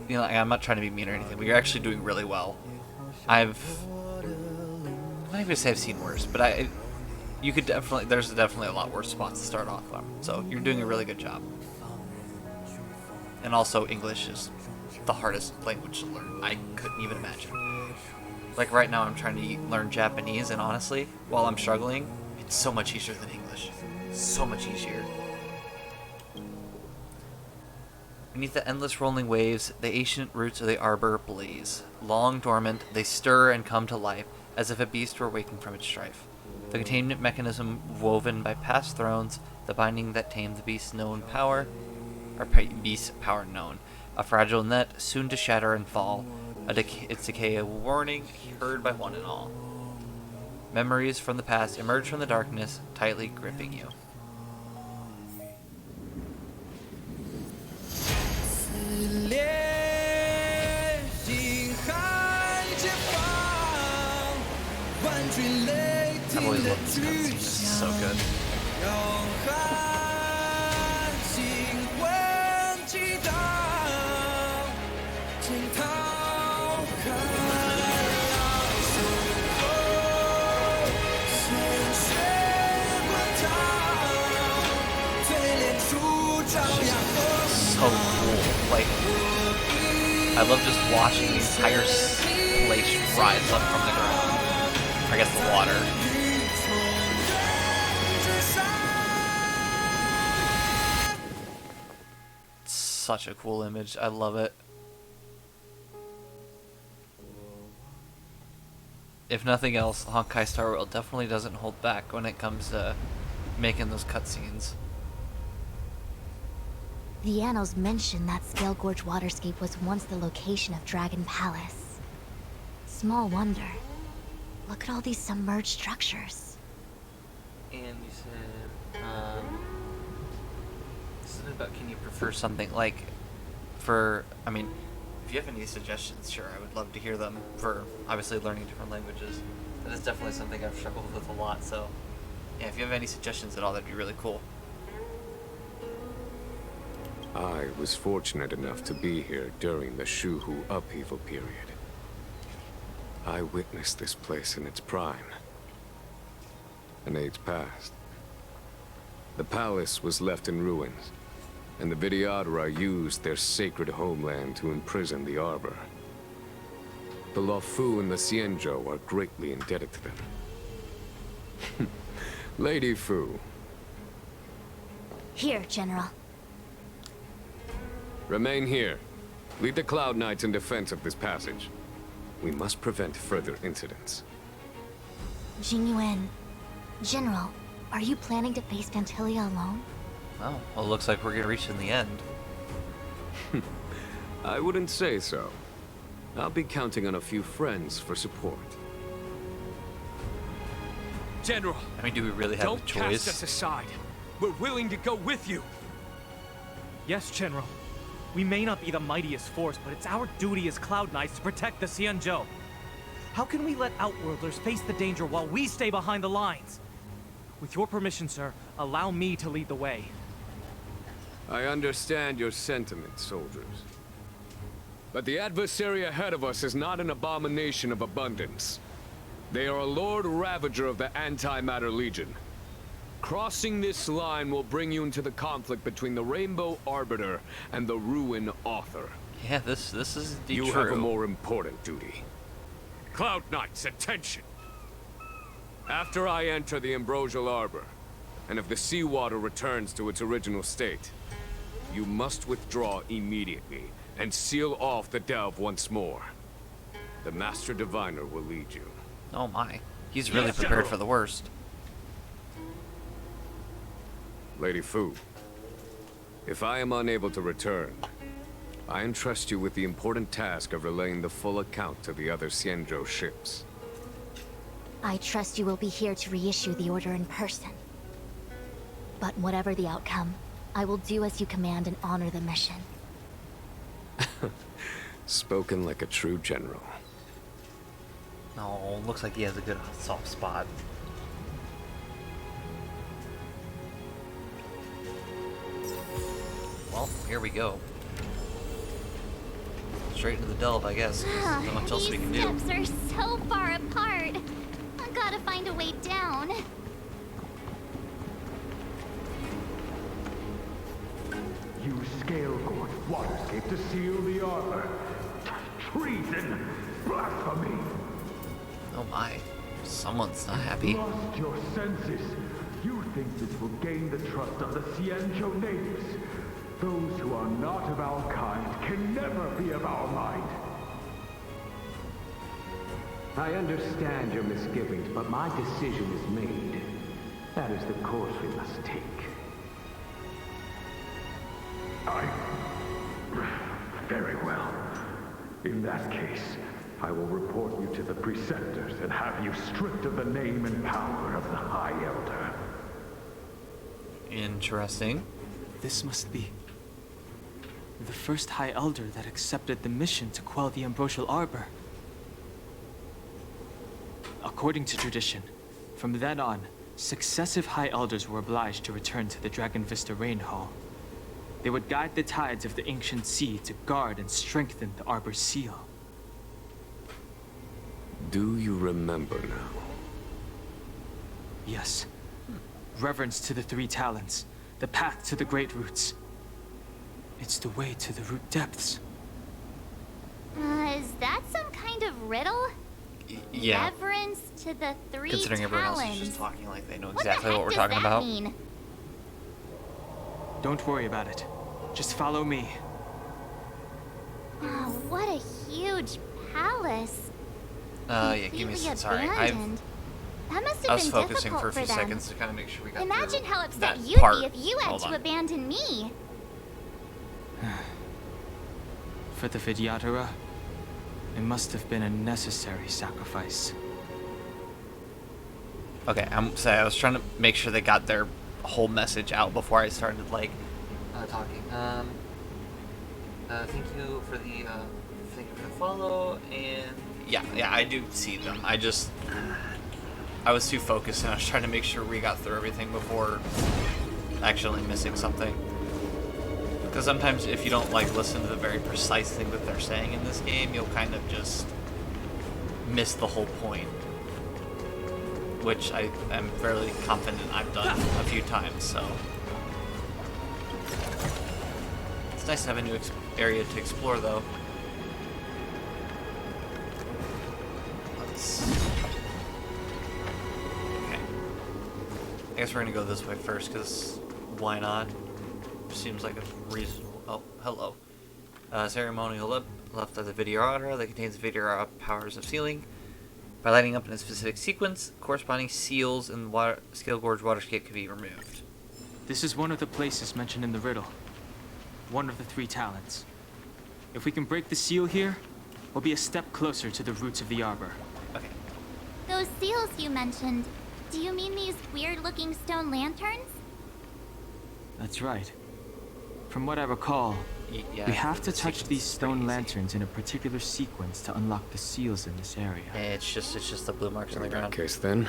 you know, I'm not trying to be mean or anything, but you're actually doing really well. I'm not even gonna say I've seen worse, but you could definitely, there's definitely a lot worse spots to start off on. So you're doing a really good job. And also, English is the hardest language to learn. I couldn't even imagine. Like right now, I'm trying to learn Japanese, and honestly, while I'm struggling, it's so much easier than English. So much easier. Beneath the endless rolling waves, the ancient roots of the arbor blaze. Long dormant, they stir and come to life, as if a beast were waking from its strife. The containment mechanism woven by past thrones, the binding that tamed the beast's known power, or beast's power known. A fragile net, soon to shatter and fall. Its decay a warning, heard by one and all. Memories from the past emerge from the darkness, tightly gripping you. I've always loved this cutscene. This is so good. So cool. Like, I love just watching the entire place rise up from the ground. I guess the water. It's such a cool image. I love it. If nothing else, Honkai Star Rail definitely doesn't hold back when it comes to making those cutscenes. The annals mention that Scale Gorge waterscape was once the location of Dragon Palace. Small wonder. Look at all these submerged structures. And you said, something about, can you prefer something like, I mean, if you have any suggestions, sure, I would love to hear them for, obviously, learning different languages. That is definitely something I've struggled with a lot, so, yeah, if you have any suggestions at all, that'd be really cool. I was fortunate enough to be here during the Shuhu upheaval period. I witnessed this place in its prime. An age passed. The palace was left in ruins, and the Vidyadhara used their sacred homeland to imprison the Arbor. The Luofu and the Xianzhou are greatly indebted to them. Lady Fu. Here, General. Remain here. Lead the Cloud Knights in defense of this passage. We must prevent further incidents. Jingyuan. General, are you planning to face Vantilia alone? Oh, well, it looks like we're gonna reach in the end. I wouldn't say so. I'll be counting on a few friends for support. General, I mean, do we really have a choice? Don't cast us aside. We're willing to go with you. Yes, General. We may not be the mightiest force, but it's our duty as Cloud Knights to protect the Xianzhou. How can we let Outworlders face the danger while we stay behind the lines? With your permission, sir, allow me to lead the way. I understand your sentiments, soldiers. But the adversary ahead of us is not an abomination of abundance. They are a Lord Ravager of the Antimatter Legion. Crossing this line will bring you into the conflict between the Rainbow Arbiter and the Ruin Author. Yeah, this is the You have a more important duty. Cloud Knights, attention! After I enter the Ambrosial Arbor, and if the seawater returns to its original state, you must withdraw immediately and seal off the delve once more. The Master Diviner will lead you. Oh my. He's really prepared for the worst. Lady Fu, if I am unable to return, I entrust you with the important task of relaying the full account to the other Xianzhou ships. I trust you will be here to reissue the order in person. But whatever the outcome, I will do as you command and honor the mission. Spoken like a true general. Oh, looks like he has a good soft spot. Well, here we go. Straight into the delve, I guess. There's not much else we can do. These steps are so far apart. I gotta find a way down. Use scale gorge waterscape to seal the armor. Treason! Blasphemy! Oh my. Someone's not happy. Lost your senses. You think this will gain the trust of the Cienjo natives. Those who are not of our kind can never be of our mind. I understand your misgivings, but my decision is made. That is the course we must take. Very well. In that case, I will report you to the preceptors and have you stripped of the name and power of the High Elder. Interesting. This must be the first High Elder that accepted the mission to quell the Ambrosial Arbor. According to tradition, from then on, successive High Elders were obliged to return to the Dragon Vista Rain Hall. They would guide the tides of the ancient sea to guard and strengthen the Arbor's seal. Do you remember now? Yes. Reverence to the three talents, the path to the great roots. It's the way to the root depths. Is that some kind of riddle? Yeah. Reverence to the three Considering everyone else is talents. just talking like they know What the exactly heck what we're does talking that about. mean? Don't worry about it. Just follow me. Oh, what a huge palace. Yeah, give me Completely some. Sorry, abandoned. That must I have was been focusing difficult for a few them. seconds to kind of make sure we got Imagine through how upset that you'd part. be if you had Hold to on. abandon me. For the Vidyadhara, it must have been a necessary sacrifice. Okay, I was trying to make sure they got their whole message out before I started like talking. Thank you for the follow, and yeah, I do see them. I was too focused and I was trying to make sure we got through everything before actually missing something. Because sometimes if you don't like listen to the very precise thing that they're saying in this game, you'll kind of just miss the whole point. Which I am fairly confident I've done a few times, so. It's nice to have a new area to explore, though. Okay. I guess we're gonna go this way first, because why not? Seems like a reasonable. Oh, hello. Ceremonial left of the Vidyadhara that contains the Vidyadhara powers of sealing. By lighting up in a specific sequence, corresponding seals in the Scale Gorge waterscape can be removed. This is one of the places mentioned in the riddle. One of the three talents. If we can break the seal here, we'll be a step closer to the roots of the arbor. Okay. Those seals you mentioned, do you mean these weird-looking stone lanterns? That's right. From what I recall, yeah, we have to touch these stone lanterns in a particular sequence to unlock the seals in this area. It's just the blue marks on the ground. In that case, then,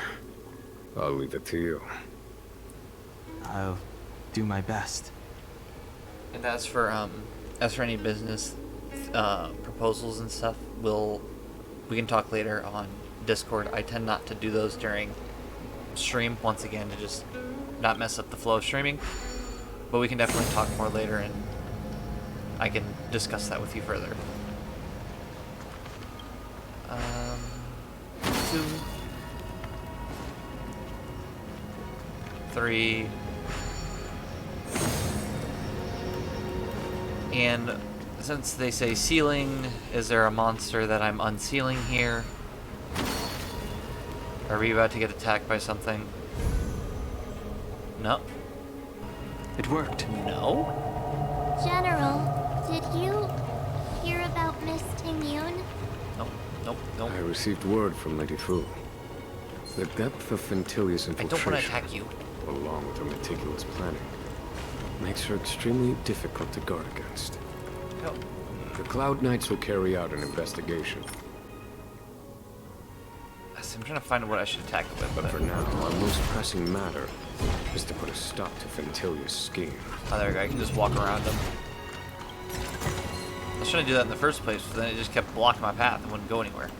I'll leave it to you. I'll do my best. And as for any business proposals and stuff, we can talk later on Discord. I tend not to do those during stream, once again, to just not mess up the flow of streaming. But we can definitely talk more later, and I can discuss that with you further. 2, 3, and since they say sealing, is there a monster that I'm unsealing here? Are we about to get attacked by something? No. It worked. No? General, did you hear about Miss Tingyun? Nope. I received word from Lady Fu. The depth of Fentilia's I don't want to infiltration, attack you. along with her meticulous planning, makes her extremely difficult to guard against. No. The Cloud Knights will carry out an investigation. I'm trying to find what I should attack it with. But for now, our most pressing matter is to put a stop to Fentilia's scheme. Oh, there we go. I can just walk around them. I was trying to do that in the first place, but then it just kept blocking my path and wouldn't go anywhere.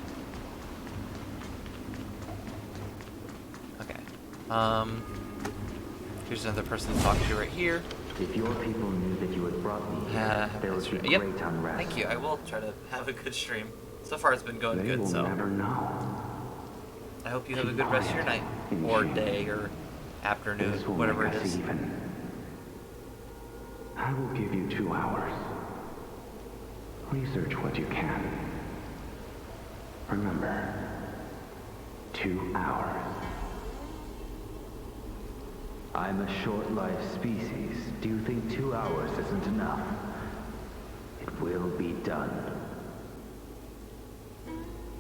Okay. Here's another person to talk to right here. If your people knew that you had brought me here, there would be Yep. great unrest. Thank you. I will try to have a good stream. So far, it's been going They good, will so never know. I hope you have a good rest of your night, or day, or afternoon, This will whatever make it us is. even. I will give you 2 hours. Research what you can. Remember, 2 hours. I'm a short-lived species. Do you think 2 hours isn't enough? It will be done.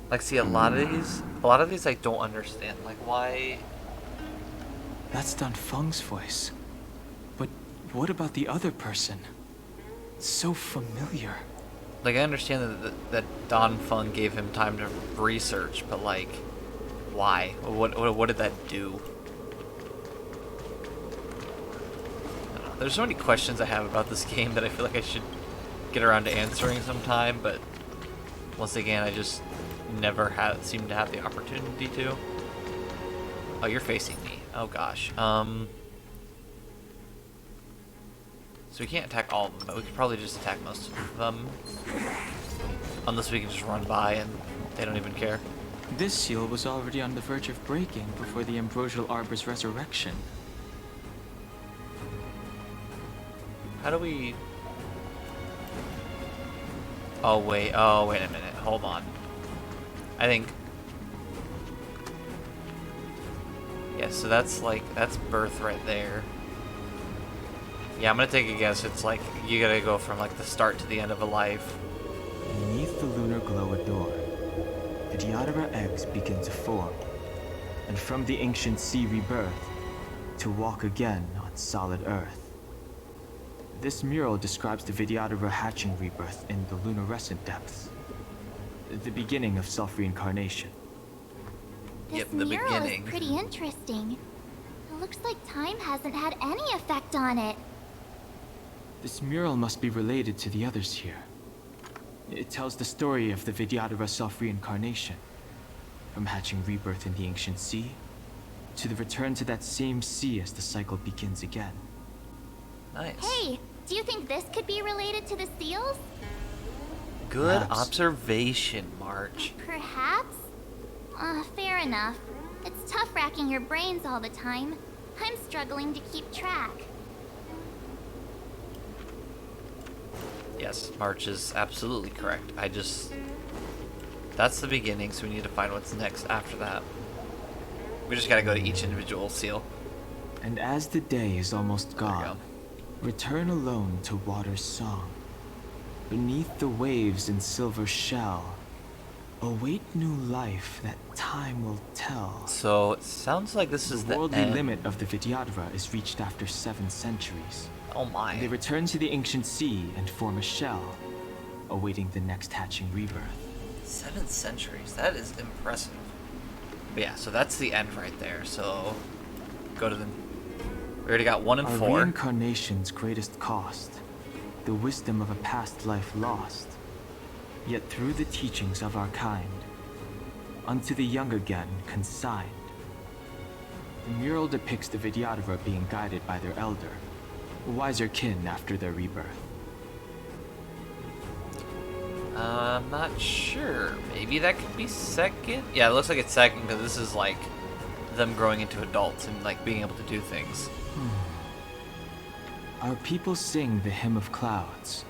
Like, see, a lot of these I don't understand. Like, why? That's Don Feng's voice. But what about the other person? It's so familiar. Like, I understand that Don Feng gave him time to research, but like, why? What did that do? I don't know. There's so many questions I have about this game that I feel like I should get around to answering sometime, but once again, I just never seem to have the opportunity to. Oh, you're facing me. Oh gosh. So we can't attack all of them, but we could probably just attack most of them. Unless we can just run by and they don't even care. This seal was already on the verge of breaking before the Ambrosial Arbor's resurrection. How do we... Oh wait a minute. Hold on. I think... Yeah, so that's birth right there. Yeah, I'm gonna take a guess. It's like, you gotta go from like the start to the end of a life. Beneath the lunar glow at dawn, the Diodora eggs begin to form, and from the ancient sea rebirth, to walk again on solid Earth. This mural describes the Vidyadhara hatching rebirth in the lunarescent depths, the beginning of self-reincarnation. This Yep, the mural beginning. is pretty interesting. It looks like time hasn't had any effect on it. This mural must be related to the others here. It tells the story of the Vidyadhara self-reincarnation, from hatching rebirth in the ancient sea, to the return to that same sea as the cycle begins again. Nice. Hey, do you think this could be related to the seals? Good Perhaps. observation, March. Perhaps? Fair enough. It's tough racking your brains all the time. I'm struggling to keep track. Yes, March is absolutely correct. That's the beginning, so we need to find what's next after that. We just gotta go to each individual seal. And as the day is almost gone, return alone to water's song. Beneath the waves in silver shell, await new life that time will tell. So, it sounds like this is the worldly end. limit of the Vidyadhara is reached after 7 centuries. Oh my. They return to the ancient sea and form a shell, awaiting the next hatching rebirth. 7 centuries. That is impressive. But yeah, so that's the end right there. So, go to the... We already got 1 and Our 4. reincarnation's greatest cost, the wisdom of a past life lost. Yet through the teachings of our kind, unto the young again consigned. The mural depicts the Vidyadhara being guided by their elder, wiser kin after their rebirth. I'm not sure. Maybe that could be second? Yeah, it looks like it's second because this is like them growing into adults and like being able to do things. Our people sing the hymn of clouds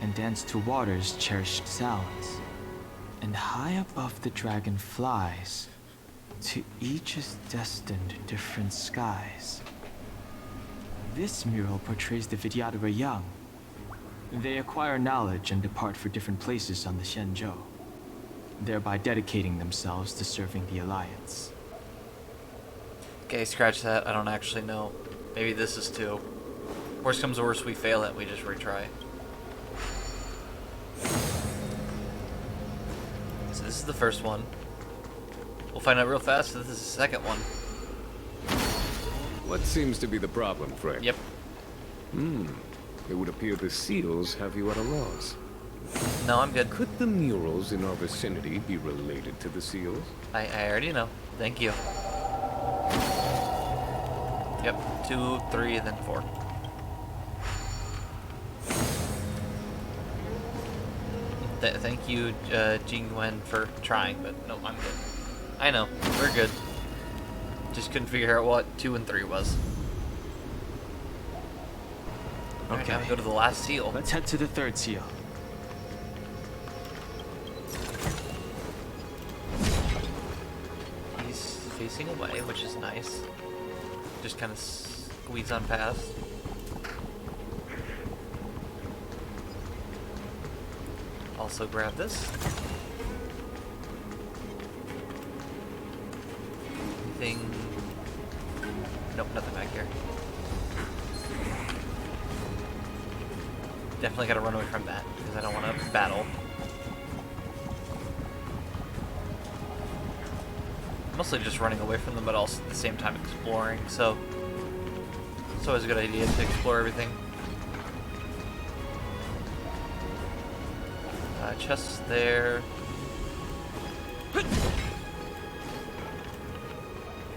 and dance to water's cherished sounds. And high above the dragon flies, to each is destined different skies. This mural portrays the Vidyadhara young. They acquire knowledge and depart for different places on the Shenzhou, thereby dedicating themselves to serving the Alliance. Okay, scratch that. I don't actually know. Maybe this is 2. Worst comes to worst, we fail it, we just retry. So this is the first one. We'll find out real fast if this is the second one. What seems to be the problem, Frank? Yep. It would appear the seals have you at a loss. No, I'm good. Could the murals in our vicinity be related to the seals? I already know. Thank you. Yep, 2, 3, and then 4. Thank you, Jing Wen, for trying, but no, I'm good. I know, we're good. Just couldn't figure out what 2 and 3 was. Okay. Alright, now we go to the last seal. Let's head to the 3rd seal. He's facing away, which is nice. Just kind of squeeze on past. Also grab this. Anything? Nope, nothing back here. Definitely gotta run away from that, because I don't want to battle. Mostly just running away from them, but also at the same time exploring, so it's always a good idea to explore everything. Chests there.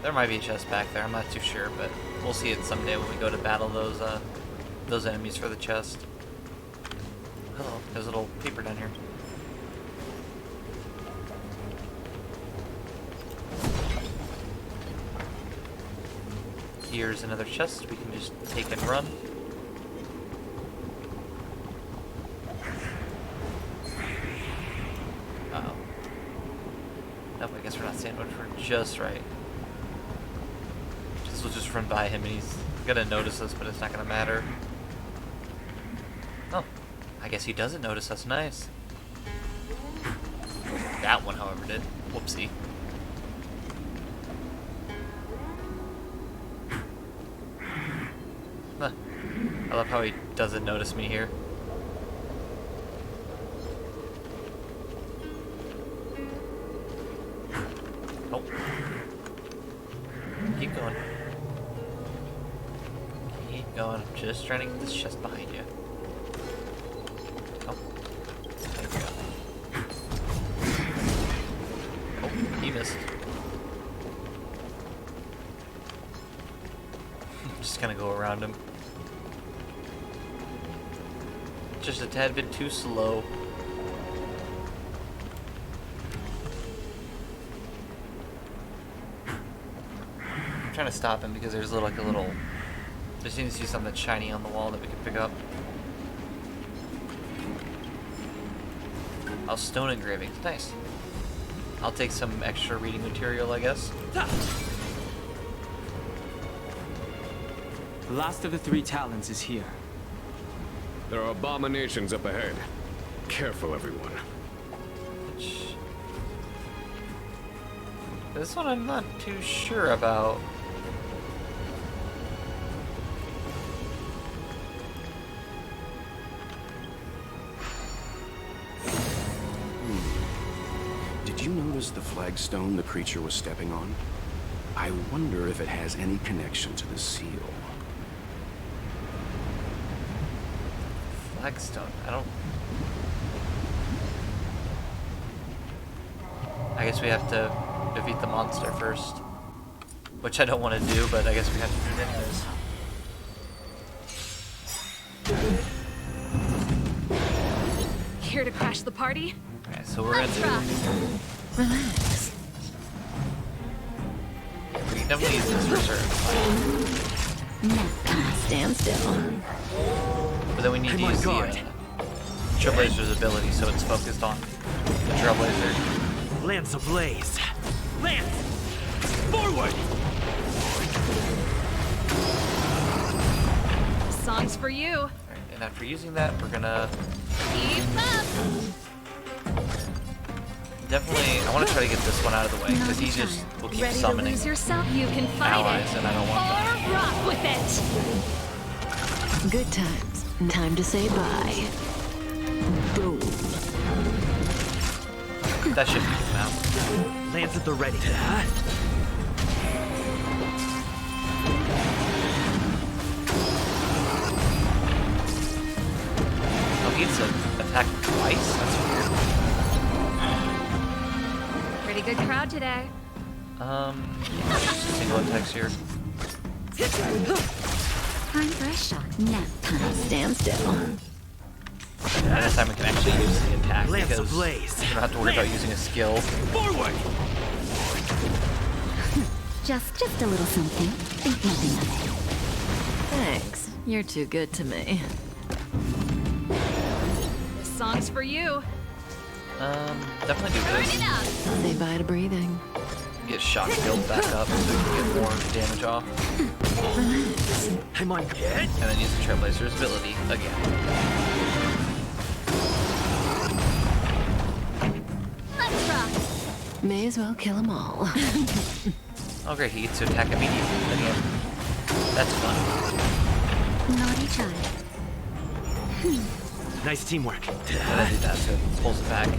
There might be a chest back there, I'm not too sure, but we'll see it someday when we go to battle those enemies for the chest. Hello, there's a little paper down here. Here's another chest we can just take and run. Uh-oh. Nope, I guess we're not sandwiched. We're just right. We'll just run by him and he's gonna notice us, but it's not gonna matter. Oh, I guess he doesn't notice us. Nice. That one, however, did. Whoopsie. Huh. I love how he doesn't notice me here. Oh. Keep going. Keep going. I'm just trying to get this chest behind you. Oh. There we go. Oh, he missed. Just gonna go around him. Just a tad bit too slow. I'm trying to stop him because there's like a little. There seems to be something shiny on the wall that we can pick up. Oh, stone engravings. Nice. I'll take some extra reading material, I guess. The last of the 3 talons is here. There are abominations up ahead. Careful, everyone. This one I'm not too sure about. Did you notice the flagstone the creature was stepping on? I wonder if it has any connection to the seal. Flagstone. I guess we have to defeat the monster first. Which I don't want to do, but I guess we have to do it anyways. Here to crash the party? Okay, so we're gonna Relax. we can definitely use this for certain. No, stand still. But then we need to use the Trailblazer's ability, so it's focused on the Trailblazer. Lance ablaze! Lance! Forward! Song's for you. Alright, and after using that, we're gonna Keep up! definitely. I want to try to get this one out of the way because he just will keep Ready to summoning lose yourself? You can fight allies, it. and I don't want that. Or rock with it. Good times. Time to say bye. Boom. That should be him out. Lance at the ready. Oh, he gets to attack twice? That's weird. Pretty good crowd today. Single attacks here. Time for a shot. Nap time. Stand still. And this time we can actually use the attack Lance because ablaze. we don't have to worry about using a skill. Forward! Just a little something. Think nothing of it. Thanks. You're too good to me. This song's for you. Definitely do Turn this. it up. Say bye to breathing. Get shock build back up so we can get more damage off. I'm on. And then use the Trailblazer's ability again. Let's rock. May as well kill them all. Oh great, he gets to attack immediately again. That's fun. Naughty child. Nice teamwork. And I do that, so it pulls it back.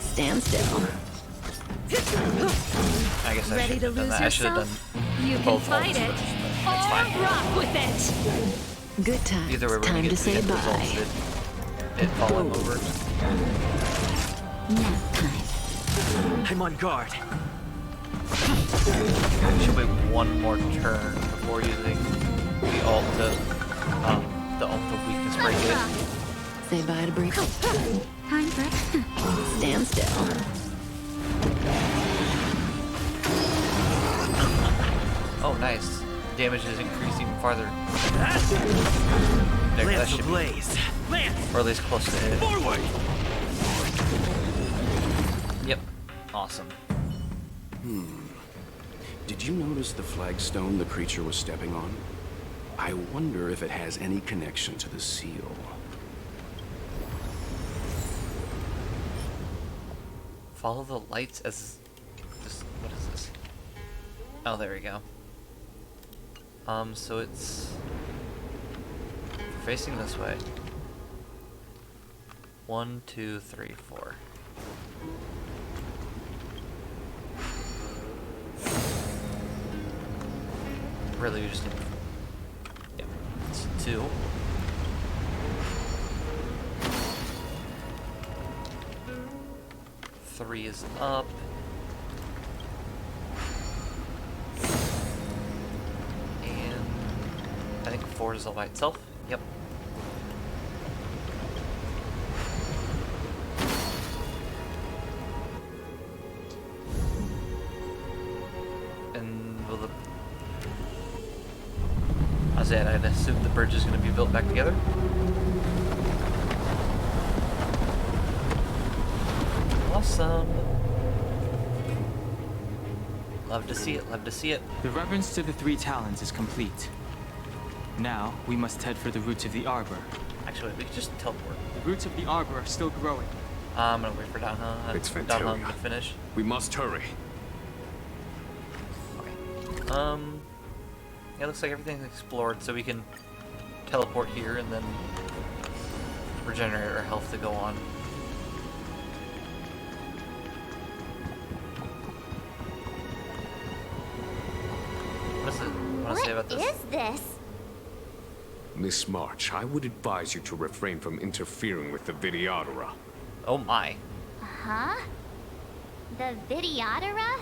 Stand still. I guess I Ready should to have done lose that. I should have yourself? done You can both fight ults, it. but that's fine. Or rock with it. Good times. Either way, we're gonna Time get to the say end bye. results. It fall him over. Nap time. I'm on guard. Should wait one more turn before using the ult to weakness break it. Say bye to breathing. Time for Stand still. Oh, nice. Damage is increased even farther. There, that Lance should be, ablaze. Lance! or at least close to it. Forward! Yep. Awesome. Did you notice the flagstone the creature was stepping on? I wonder if it has any connection to the seal. Follow the lights as this. What is this? Oh, there we go. So it's facing this way. 1, 2, 3, 4. Really, we just need. Yeah, it's 2. Three is up. And I think 4 is all by itself. Yep. And will the... I said I'd assume the bridge is going to be built back together. Awesome. Love to see it, love to see it. The reverence to the three talons is complete. Now, we must head for the roots of the arbor. Actually, we can just teleport. The roots of the arbor are still growing. I'm gonna wait for Downhung. It's Downhung to finish. We must hurry. Yeah, it looks like everything's explored, so we can teleport here and then regenerate our health to go on. What is it? What to say about this? What is this? Miss March, I would advise you to refrain from interfering with the Videodora. Oh my. Huh? The Videodora?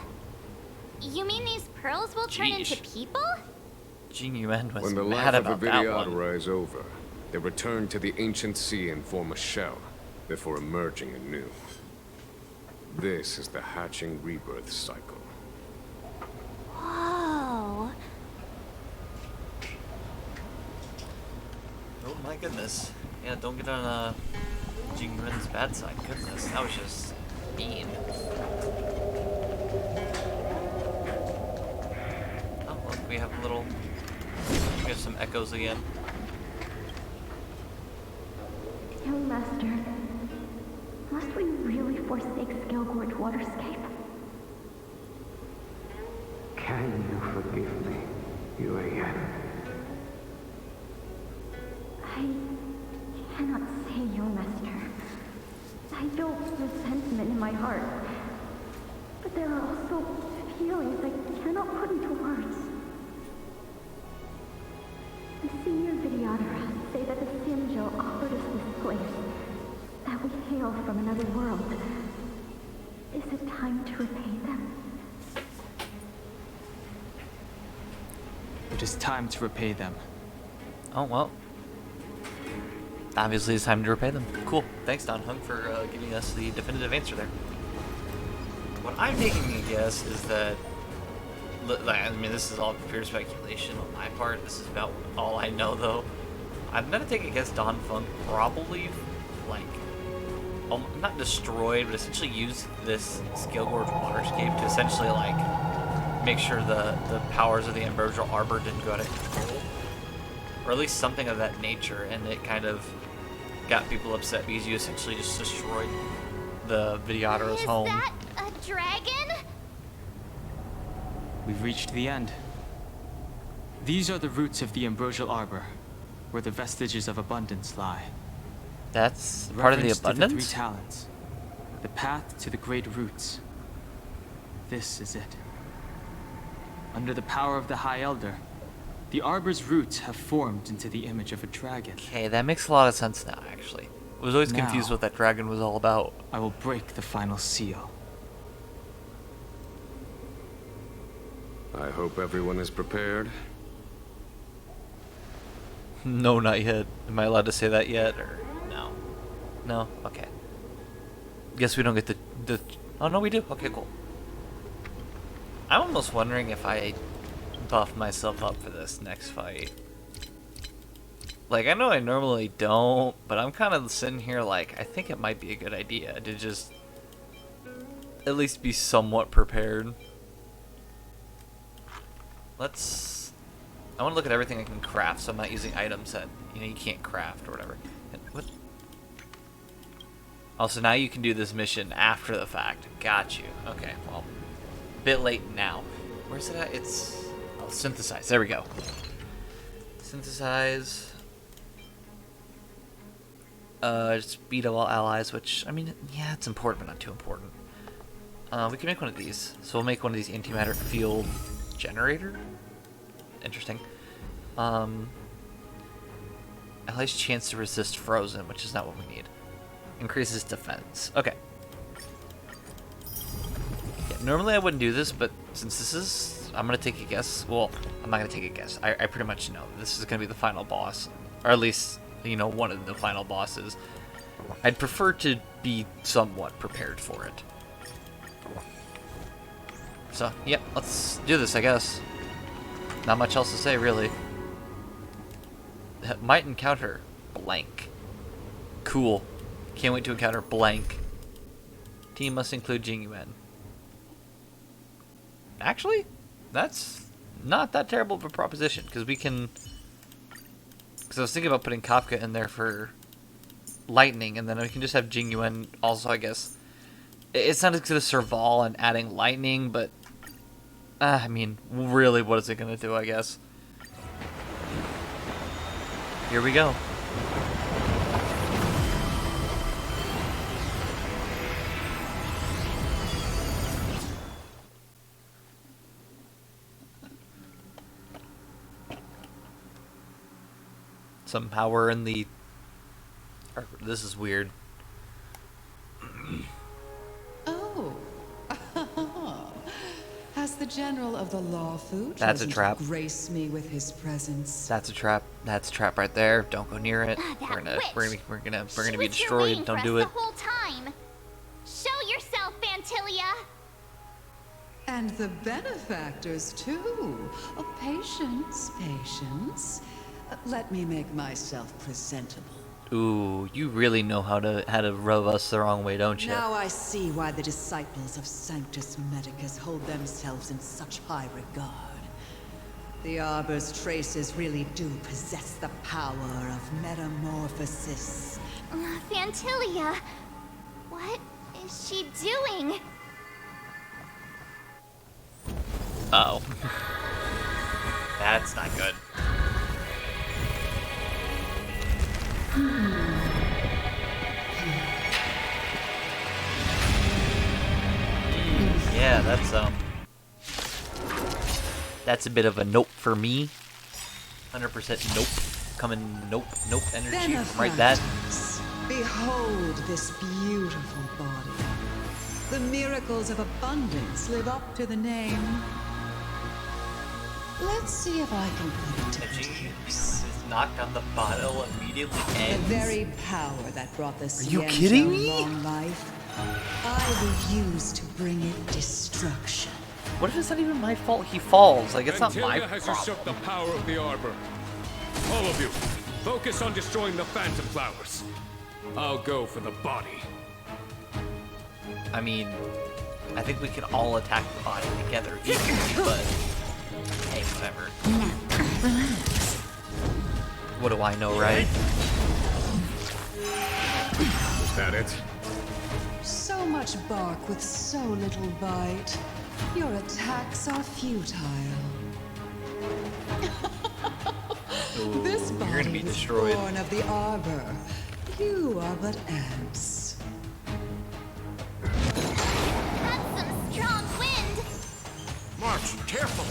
You mean these pearls will turn into Jeesh. people? Jing Yuan was When the mad life of about the that one. Videodora is over, they return to the ancient sea and form a shell, before emerging anew. This is the hatching rebirth cycle. Whoa. Oh my goodness. Yeah, don't get on Jing Yuan's bad side. Goodness, that was just mean. Oh, look, we have a little... We have some echoes again. Master. Must we really forsake Scale-Gorge Waterscape? Can you forgive me, Yuan? I cannot say, Your Master. I feel resentment in my heart. But there are also feelings I cannot put into words. The senior videographers say that the Xianzhou offered us this place, that we hail from another world. Is it time to repay them? It is time to repay them. Oh, well. Obviously, it's time to repay them. Cool. Thanks, Don Hung, for giving us the definitive answer there. What I'm taking a guess is that... I mean, this is all pure speculation on my part. This is about all I know, though. I'm gonna take a guess Don Funk probably, like... not destroyed, but essentially used this Scale-Gorge Waterscape to essentially, like... make sure the powers of the Ambrosial Arbor didn't go out of control. Or at least something of that nature, and it kind of got people upset because you essentially just destroyed the Videotero's home. Is that a dragon? We've reached the end. These are the roots of the Ambrosial Arbor, where the vestiges of abundance lie. That's part of the Reference to abundance? the 3 talents. The path to the great roots. This is it. Under the power of the High Elder, the Arbor's roots have formed into the image of a dragon. Okay, that makes a lot of sense now, actually. I was always confused what that dragon was all about. I will break the final seal. I hope everyone is prepared. No, not yet. Am I allowed to say that yet, or no? No? Okay. Guess we don't get the... Oh, no, we do. Okay, cool. I'm almost wondering if I buff myself up for this next fight. Like, I know I normally don't, but I'm kind of sitting here like, I think it might be a good idea to just at least be somewhat prepared. I want to look at everything I can craft, so I'm not using items that, you can't craft or whatever. And what? Also, now you can do this mission after the fact. Got you. Okay, well, a bit late now. Where's it at? It's... Oh, synthesize. There we go. Synthesize. Speed of all allies, which, I mean, yeah, it's important, but not too important. We can make one of these. So we'll make one of these antimatter field generator. Interesting. Allies chance to resist frozen, which is not what we need. Increases defense. Okay. Yeah, normally I wouldn't do this, but since this is... I'm going to take a guess. Well, I'm not going to take a guess. I pretty much know. This is going to be the final boss. Or at least, one of the final bosses. I'd prefer to be somewhat prepared for it. So, yep, let's do this, I guess. Not much else to say, really. Might encounter blank. Cool. Can't wait to encounter blank. Team must include Jingyuan. Actually, that's not that terrible of a proposition, because we can... Because I was thinking about putting Kafka in there for lightning, and then we can just have Jingyuan also, I guess. It's not as good as Serval and adding lightning, but... I mean, really, what is it going to do, I guess? Here we go. Some power in the... This is weird. Oh. Has the General of the Lawfu That's a chosen trap. to grace me with his presence? That's a trap. That's a trap right there. Don't go near it. We're gonna be destroyed. Don't do it. The whole time. Show yourself, Fantilia. And the benefactors, too. Oh, patience, patience. Let me make myself presentable. Ooh, you really know how to rub us the wrong way, don't you? Now I see why the disciples of Sanctus Medicus hold themselves in such high regard. The Arbor's traces really do possess the power of metamorphosis, Phantilia! What is she doing? Uh-oh. That's not good. Yeah, that's a bit of a nope for me. 100% nope. Coming nope energy from right that. Behold this beautiful body. The miracles of abundance live up to the name. Let's see if I can put it to good use. Knocked on the bottle immediately ends. The very power that brought the you kidding me? long life, I will use to bring it destruction. What if it's not even my fault he falls? Like, it's not my Phantilia has problem. usurped the power of the Arbor. All of you, focus on destroying the Phantom Flowers. I'll go for the body. I mean, I think we can all attack the body together equally, but hey, whatever. What do I know, right? Is that it? So much bark with so little bite. Your attacks are futile. Ooh, This you're gonna body be was destroyed. born of the Arbor. You are but ants. That's some strong wind! March, careful!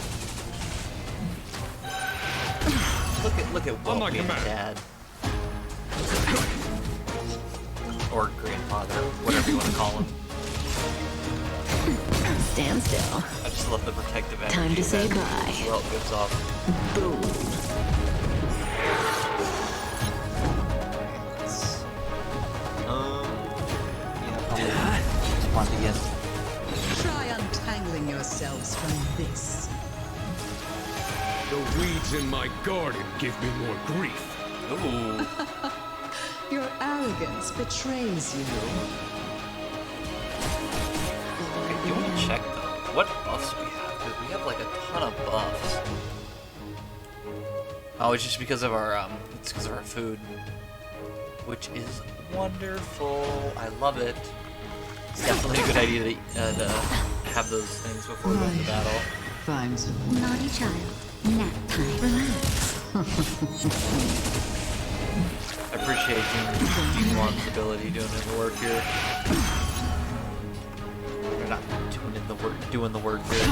Look at Walt being dad. Or grandfather, whatever you want to call him. Stand still. I just love the protective energy. Time to say that bye. Walt gives off. Boom. Yeah, probably respond again. Try untangling yourselves from this. The weeds in my garden give me more grief. Ooh. Your arrogance betrays you. I do want to check though. What buffs we have? Because we have like a ton of buffs. Oh, it's just because of our it's because of our food, which is wonderful. I love it. It's definitely a good idea to have those things before we go into battle. Finds Naughty child. Nap time. Relax. I appreciate Demon's ability doing the work here. They're not doing the work here.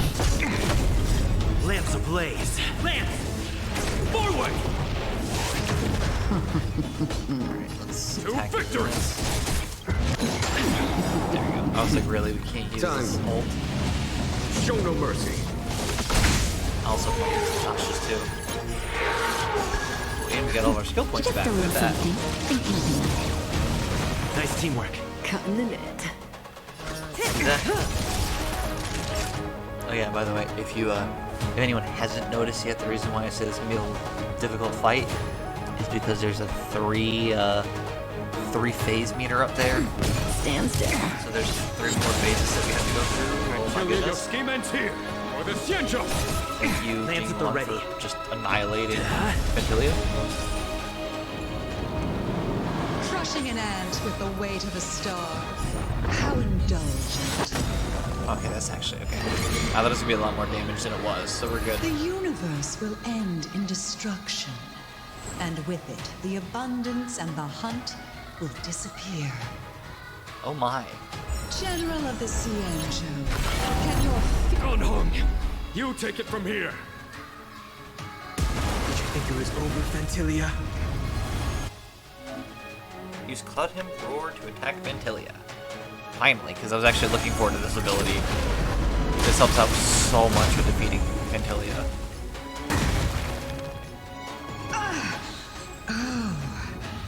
Lamps ablaze. Lamps! Forward! Let's To attack victory! There we go. I was like, really? We can't use this ult? Show no mercy. I also want to use Tasha's too. And we got all of our skill points back with that. Nice teamwork. Cutting the net. Oh yeah, by the way, if anyone hasn't noticed yet, the reason why I say this is gonna be a difficult fight is because there's a three phase meter up there. Stand still. So there's 3 more phases that we have to go through. Oh my Phantilia, your goodness. scheme ends here. For the Xianzhou! Thank you, Lamps at the Digimon, ready. for just annihilating Phantilia. crushing an ant with the weight of a star. How indulgent. Okay, that's actually okay. I thought it was gonna be a lot more damage than it was, so we're good. The universe will end in destruction. And with it, the abundance and the hunt will disappear. Oh my. General of the Xianzhou, can your... Unhung! You take it from here! Did you think it was over, Phantilia? Use Cloud Hymn Roar to attack Phantilia. Finally, because I was actually looking forward to this ability. This helps out so much with defeating Phantilia. Oh,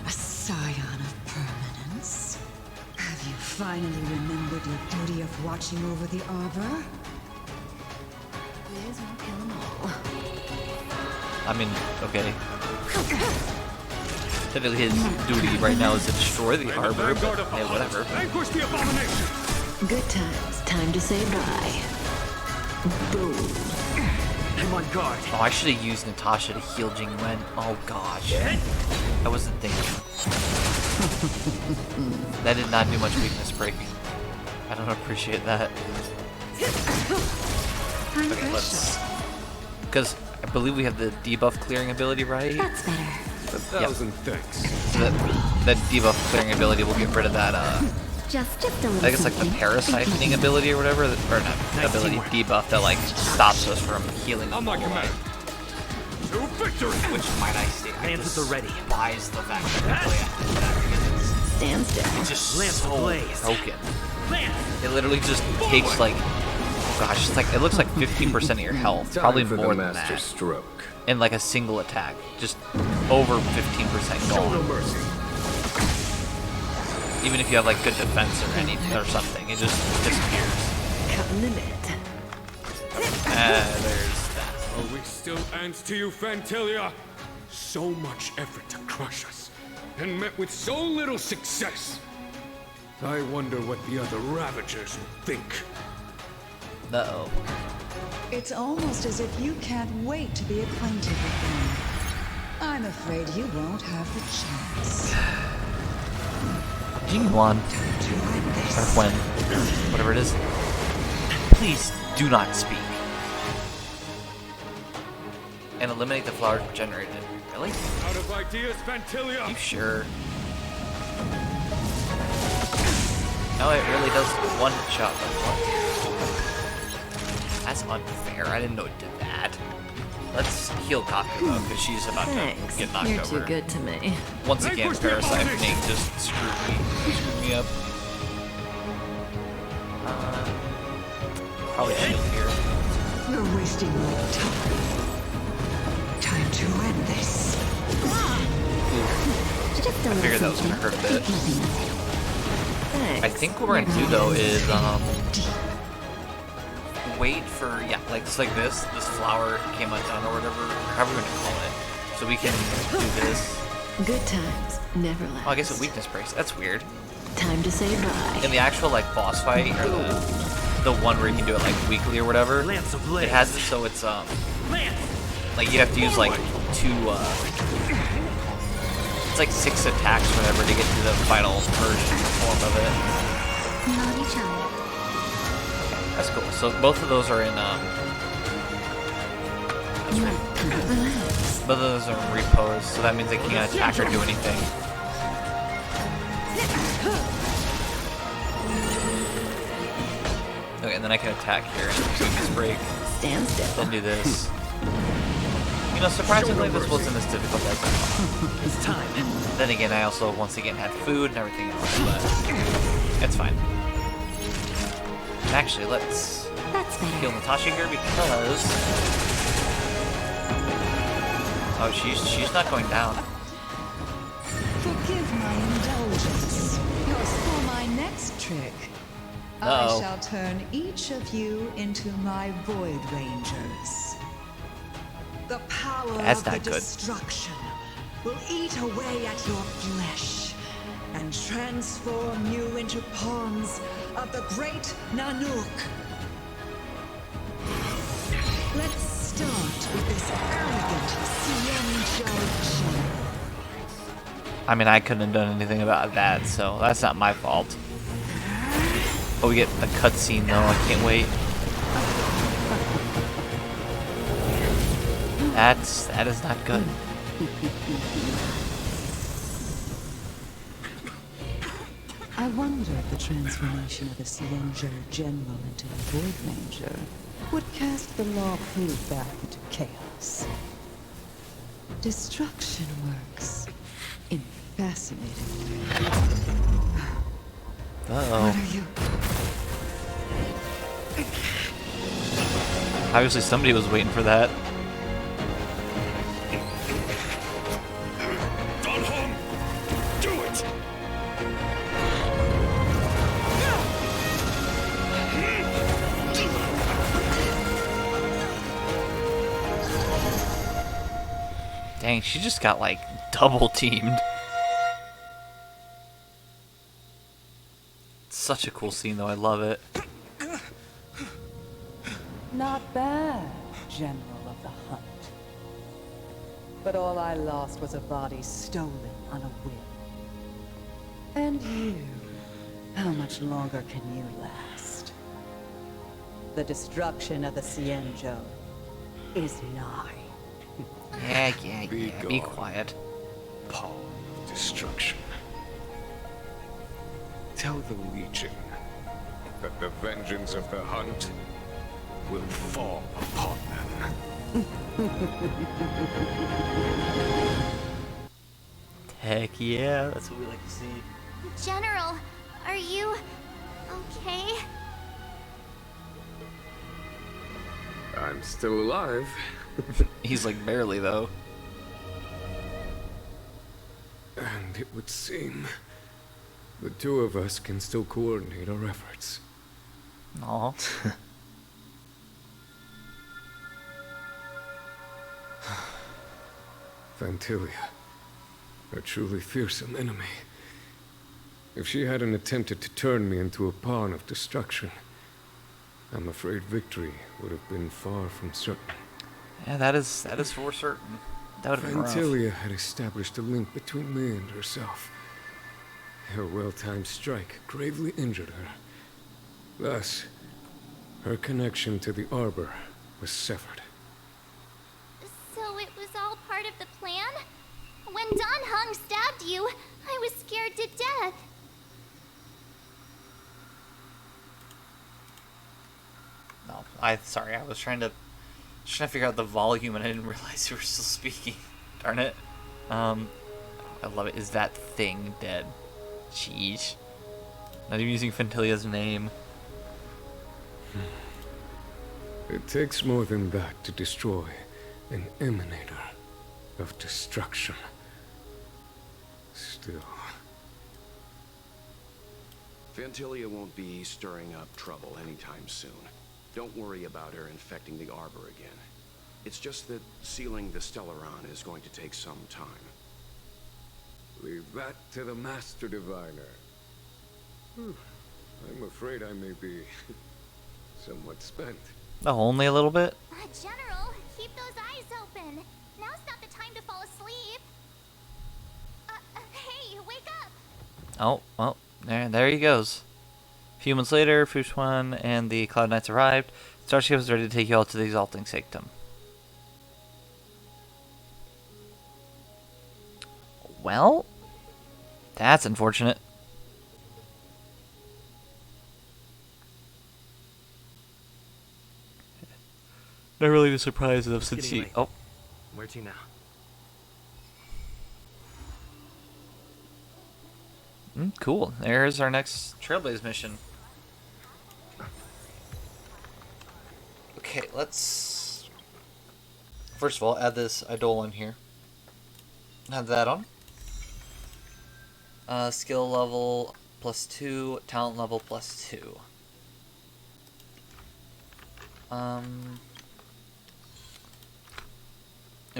a scion of permanence. Have you finally remembered your duty of watching over the Arbor? Liz will kill them all. I mean, okay. Typically his duty right now is to destroy the Arbor, but hey, whatever. Vanquish the abomination! Good times. Time to say bye. Boom. I'm on guard. Oh, I should have used Natasha to heal Jingwen. Oh gosh. I wasn't thinking. That did not do much weakness break. I don't appreciate that. Okay, let's... Because I believe we have the debuff clearing ability, right? That's better. 1,000 thanks. So that debuff clearing ability will get rid of that, Just a little I think it's like the parasiphoning ability or whatever, or not, ability debuff that like stops us from healing them all the way. To victory! Which, might I say, Lances are ready. buys the fact that we play after that because Stand still. it's just Lance so Blaze. broken. Lance. It literally just takes like, oh gosh, it's like it looks like 15% of your health, probably Time for more the than master that, stroke. in like a single attack, just over 15% Show no gone. mercy. Even if you have like good defense or anything or something, it just disappears. Cutting the net. There's that. Are we still ants to you, Fantilia? So much effort to crush us, and met with so little success. I wonder what the other Ravagers will think. Uh-oh. It's almost as if you can't wait to be acquainted with them. I'm afraid you won't have the chance. Jinguan, or when, whatever it is, please do not speak. And eliminate the flowers generated. Really? Out of ideas, Fantilia! You sure? No, it really does one shot. What? That's unfair. I didn't know it did that. Let's heal Kaku though, because she's about Thanks. to get knocked You're over. too good to me. Once again, parasiphoning just screwed me up. Probably shield here. You're wasting my time. Time to end this. I figured that was gonna hurt a bit. I think what we're gonna do though is wait for like just like this flower came undone or whatever, however we're gonna call it. So we can do this. Good times never last. Oh, I guess a weakness brace. That's weird. Time to say bye. In the actual like boss fight or the one where you can do it like weekly or whatever, it has it so it's like you have to use like two it's like 6 attacks or whatever to get to the final version form of it. That's cool. So both of those are in both of those are in repose, so that means they can't attack or do anything. Okay, and then I can attack here and do this break. Stand still. Then do this. You know, surprisingly, this wasn't as difficult as I thought. It's time. Then again, I also once again had food and everything else, but it's fine. Actually, let's kill Natasha here because she's not going down. Forgive my indulgence. For my next trick, Uh-oh. I shall turn each of you into my Void Rangers. The power That's of not the good. destruction will eat away at your flesh and transform you into pawns of the great Nanook. Let's start with this arrogant Xianzhou. I mean, I couldn't have done anything about that, so that's not my fault. Oh, we get a cutscene though. I can't wait. That is not good. I wonder if the transformation of a Xianzhou general into a Void Ranger would cast the law food back into chaos. Destruction works in fascinating ways. Uh-oh. What are you? Obviously somebody was waiting for that. Do it! Dang, she just got like double teamed. Such a cool scene though, I love it. Not bad, General of the Hunt. But all I lost was a body stolen on a whim. And you, how much longer can you last? The destruction of the Xianzhou is nigh. Yeah, Be be gone. quiet. Pawn of destruction. Tell the Legion that the vengeance of the hunt will fall upon them. Heck yeah, that's what we like to see. General, are you okay? I'm still alive. He's like barely though. And it would seem the two of us can still coordinate our efforts. Aw. Fantilia, a truly fearsome enemy. If she hadn't attempted to turn me into a pawn of destruction, I'm afraid victory would have been far from certain. Yeah, that is for certain. That would have been rough. Fantilia had established a link between me and herself. Her well-timed strike gravely injured her. Thus, her connection to the Arbor was severed. So it was all part of the plan? When Don Hung stabbed you, I was scared to death. No, sorry, I was trying to figure out the volume and I didn't realize you were still speaking. Darn it. I love it. Is that thing dead? Jeez. Not even using Fantilia's name. It takes more than that to destroy an emanator of destruction. Still. Fantilia won't be stirring up trouble anytime soon. Don't worry about her infecting the Arbor again. It's just that sealing the Stellaron is going to take some time. Leave that to the Master Diviner. I'm afraid I may be somewhat spent. Oh, only a little bit? General, keep those eyes open. Now's not the time to fall asleep. Hey, wake up! Oh, well, there he goes. A few months later, Fuchuan and the Cloud Knights arrived. Starship was ready to take you all to the Exalting Sanctum. Well, that's unfortunate. Not really a surprise though, since he. Oh, Where to now? Cool. There's our next Trailblaze mission. Okay, let's first of all add this Eidolon here. Add that on. Skill level +2, talent level +2. No,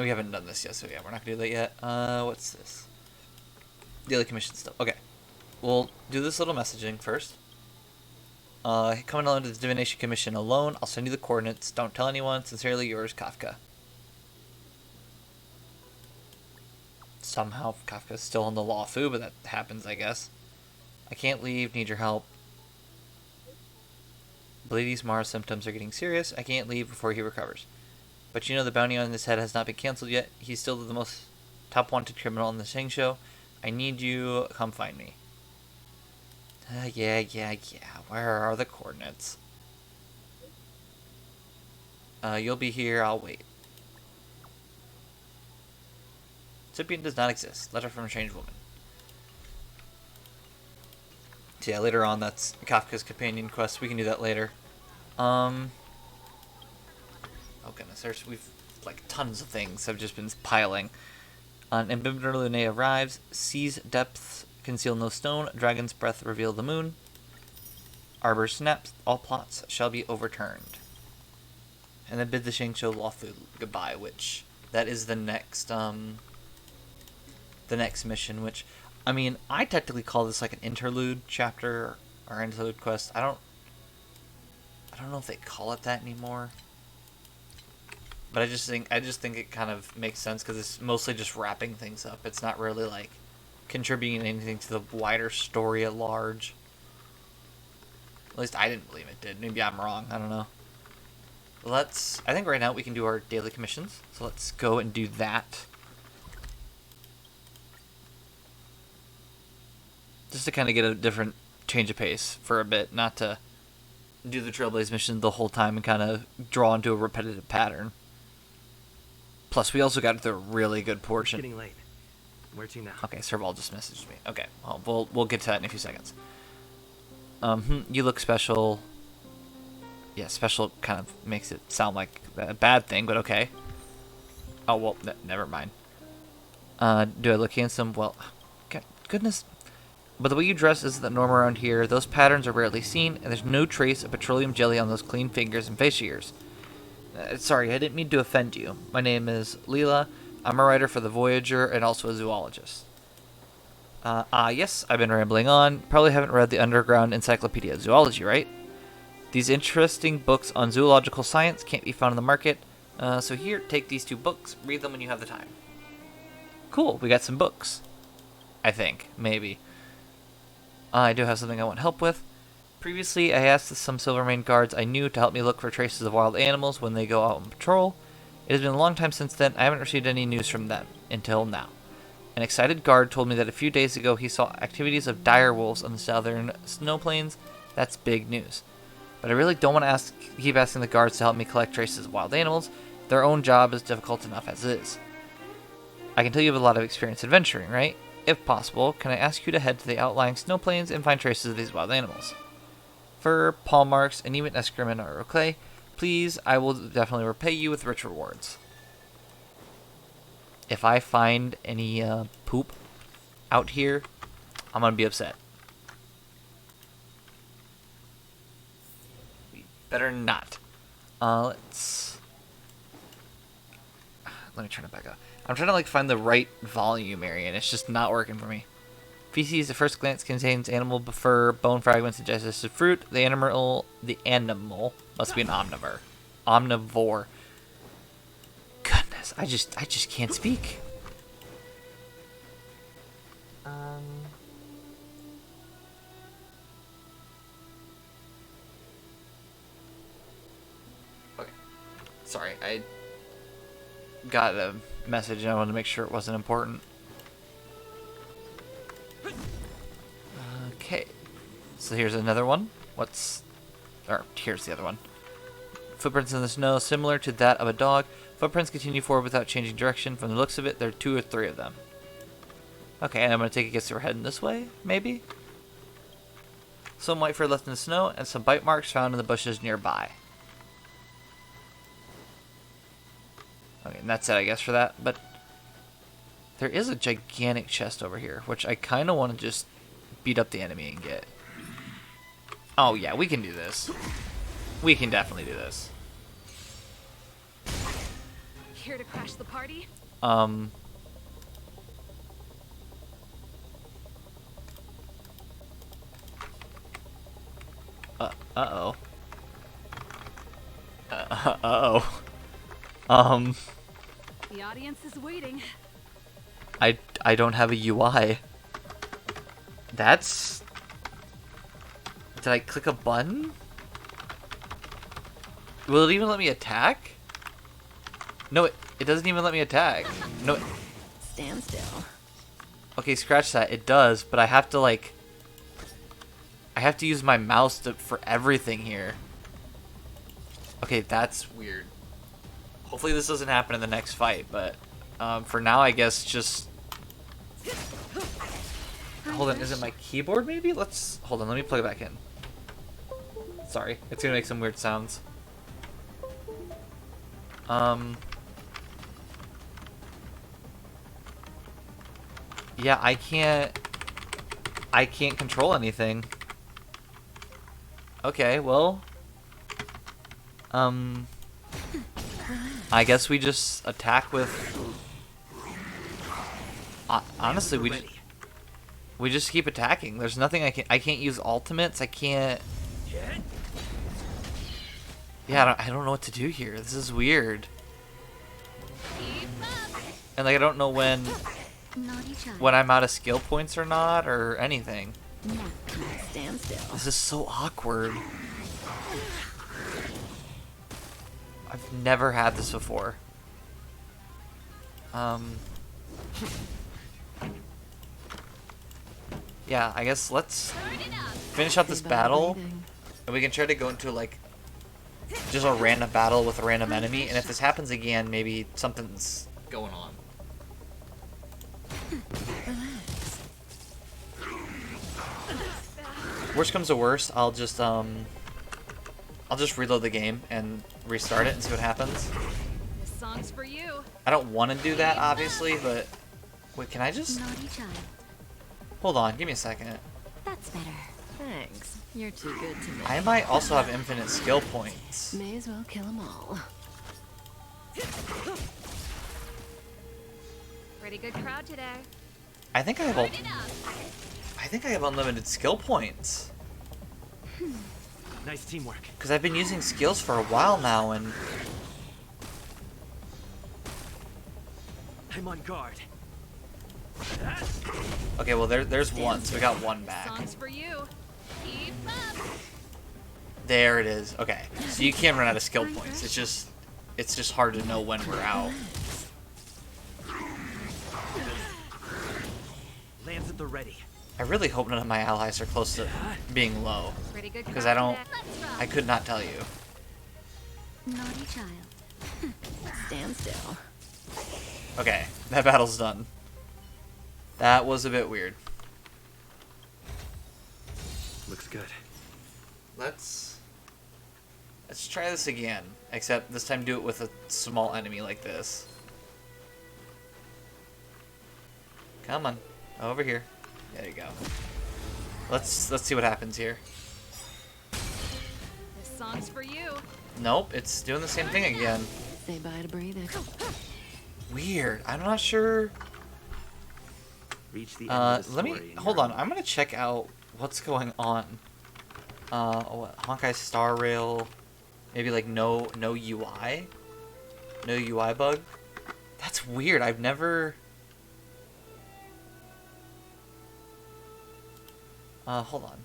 we haven't done this yet, so yeah, we're not gonna do that yet. What's this? Daily commission stuff. Okay. We'll do this little messaging first. Coming along to the Divination Commission alone. I'll send you the coordinates. Don't tell anyone. Sincerely yours, Kafka. Somehow Kafka's still on the Lawfu, but that happens, I guess. I can't leave. Need your help. Blady's Mars symptoms are getting serious. I can't leave before he recovers. But you know the bounty on his head has not been cancelled yet. He's still the most top wanted criminal in the Shang-Show. I need you. Come find me. Yeah. Where are the coordinates? You'll be here. I'll wait. Recipient does not exist. Letter from a strange woman. So yeah, later on, that's Kafka's companion quest. We can do that later. Oh goodness, we've like tons of things have just been piling. An Embimmer Lunae arrives. Seas depths conceal no stone. Dragon's breath reveal the moon. Arbor snaps. All plots shall be overturned. And then bid the Shang-Chi Lawfu goodbye, which that is the next mission, which I mean, I technically call this like an interlude chapter or interlude quest. I don't know if they call it that anymore. But I just think it kind of makes sense because it's mostly just wrapping things up. It's not really like contributing anything to the wider story at large. At least I didn't believe it did. Maybe I'm wrong. I don't know. I think right now we can do our daily commissions. So let's go and do that. Just to kind of get a different change of pace for a bit. Not to do the Trailblaze mission the whole time and kind of draw into a repetitive pattern. Plus, we also got the really good portion. It's getting late. Where to now? Okay, Serval just messaged me. Okay, well, we'll get to that in a few seconds. You look special. Yeah, special kind of makes it sound like a bad thing, but okay. Oh, well, never mind. Do I look handsome? Well, goodness. But the way you dress isn't the norm around here. Those patterns are rarely seen, and there's no trace of petroleum jelly on those clean fingers and face of yours. Sorry, I didn't mean to offend you. My name is Leela. I'm a writer for The Voyager and also a zoologist. Yes, I've been rambling on. Probably haven't read the Underground Encyclopedia of Zoology, right? These interesting books on zoological science can't be found on the market. So here, take these 2 books. Read them when you have the time. Cool, we got some books. I think, maybe. I do have something I want help with. Previously, I asked some Silvermane guards I knew to help me look for traces of wild animals when they go out on patrol. It has been a long time since then. I haven't received any news from them until now. An excited guard told me that a few days ago he saw activities of dire wolves on the southern snow plains. That's big news. But I really don't want to keep asking the guards to help me collect traces of wild animals. Their own job is difficult enough as is. I can tell you have a lot of experience adventuring, right? If possible, can I ask you to head to the outlying snow plains and find traces of these wild animals? Fur, paw marks, and even excrement are okay. Please, I will definitely repay you with rich rewards. If I find any poop out here, I'm gonna be upset. We better not. Let me turn it back up. I'm trying to find the right volume area, and it's just not working for me. Feces at first glance contains animal fur, bone fragments, and digested fruit. The animal must be an omnivore. Omnivore. Goodness, I just can't speak. Okay. Sorry, I got a message and I wanted to make sure it wasn't important. Okay. So here's another one. Here's the other one. Footprints in the snow, similar to that of a dog. Footprints continue forward without changing direction. From the looks of it, there are 2 or 3 of them. Okay, and I'm going to take a guess we're heading this way, maybe? Some white fur left in the snow, and some bite marks found in the bushes nearby. Okay, and that's it, I guess, for that. But there is a gigantic chest over here, which I kind of want to just beat up the enemy and get. Oh, yeah, we can do this. We can definitely do this. Here to crash the party? Uh-oh. The audience is waiting. I don't have a UI. Did I click a button? Will it even let me attack? No, it doesn't even let me attack. No. Stand still. Okay, scratch that. It does, but I have to I have to use my mouse for everything here. Okay, that's weird. Hopefully this doesn't happen in the next fight, but for now, I guess just... Hold on, is it my keyboard maybe? Hold on, let me plug it back in. Sorry, it's gonna make some weird sounds. Yeah, I can't control anything. Okay, well, I guess we just attack with. Honestly, we just keep attacking. There's nothing I can't use ultimates. I can't. Yeah, I don't know what to do here. This is weird. And I don't know when Naughty child. when I'm out of skill points or not, or anything. No, stand still. This is so awkward. I've never had this before. Yeah, I guess let's finish up this battle, and we can try to go into like just a random battle with a random enemy, and if this happens again, maybe something's going on. Worst comes to worst, I'll just reload the game and restart it and see what happens. This song's for you. I don't want to do that, obviously, but wait, can I just Naughty child. hold on? Give me a second. That's better. Thanks. You're too good to me. I might also have infinite skill points. May as well kill them all. Pretty good crowd today. I think I have unlimited skill points. Nice teamwork. Because I've been using skills for a while now, and I'm on guard. okay, well there's one, so we got one back. Song's for you. Keep up. There it is. Okay, so you can't run out of skill points. It's just hard to know when we're out. Lands at the ready. I really hope none of my allies are close to being low, Pretty good because crowd I could not tell you. Naughty child. Stand still. Okay, that battle's done. That was a bit weird. Looks good. Let's try this again, except this time do it with a small enemy like this. Come on, over here. There you go. Let's see what happens here. This song's for you. Nope, it's doing the same thing again. Say bye to breathing. Weird. I'm not sure. Reach the end of the Let me story in hold your on. own I'm gonna check out what's going on. Honkai Star Rail. Maybe like no UI. No UI bug. That's weird. I've never. Hold on.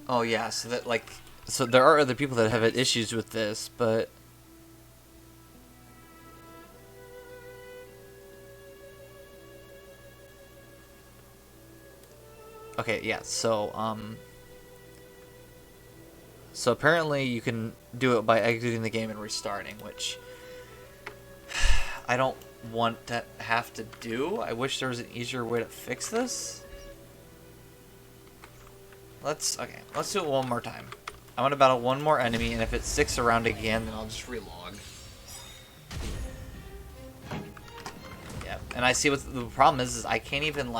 Oh yeah, so that so there are other people that have had issues with this, but okay, yeah, so apparently you can do it by exiting the game and restarting, which I don't want to have to do. I wish there was an easier way to fix this. Let's do it one more time. I'm gonna battle one more enemy, and if it sticks around again, then I'll just relog. Yeah, and I see what the problem is I can't even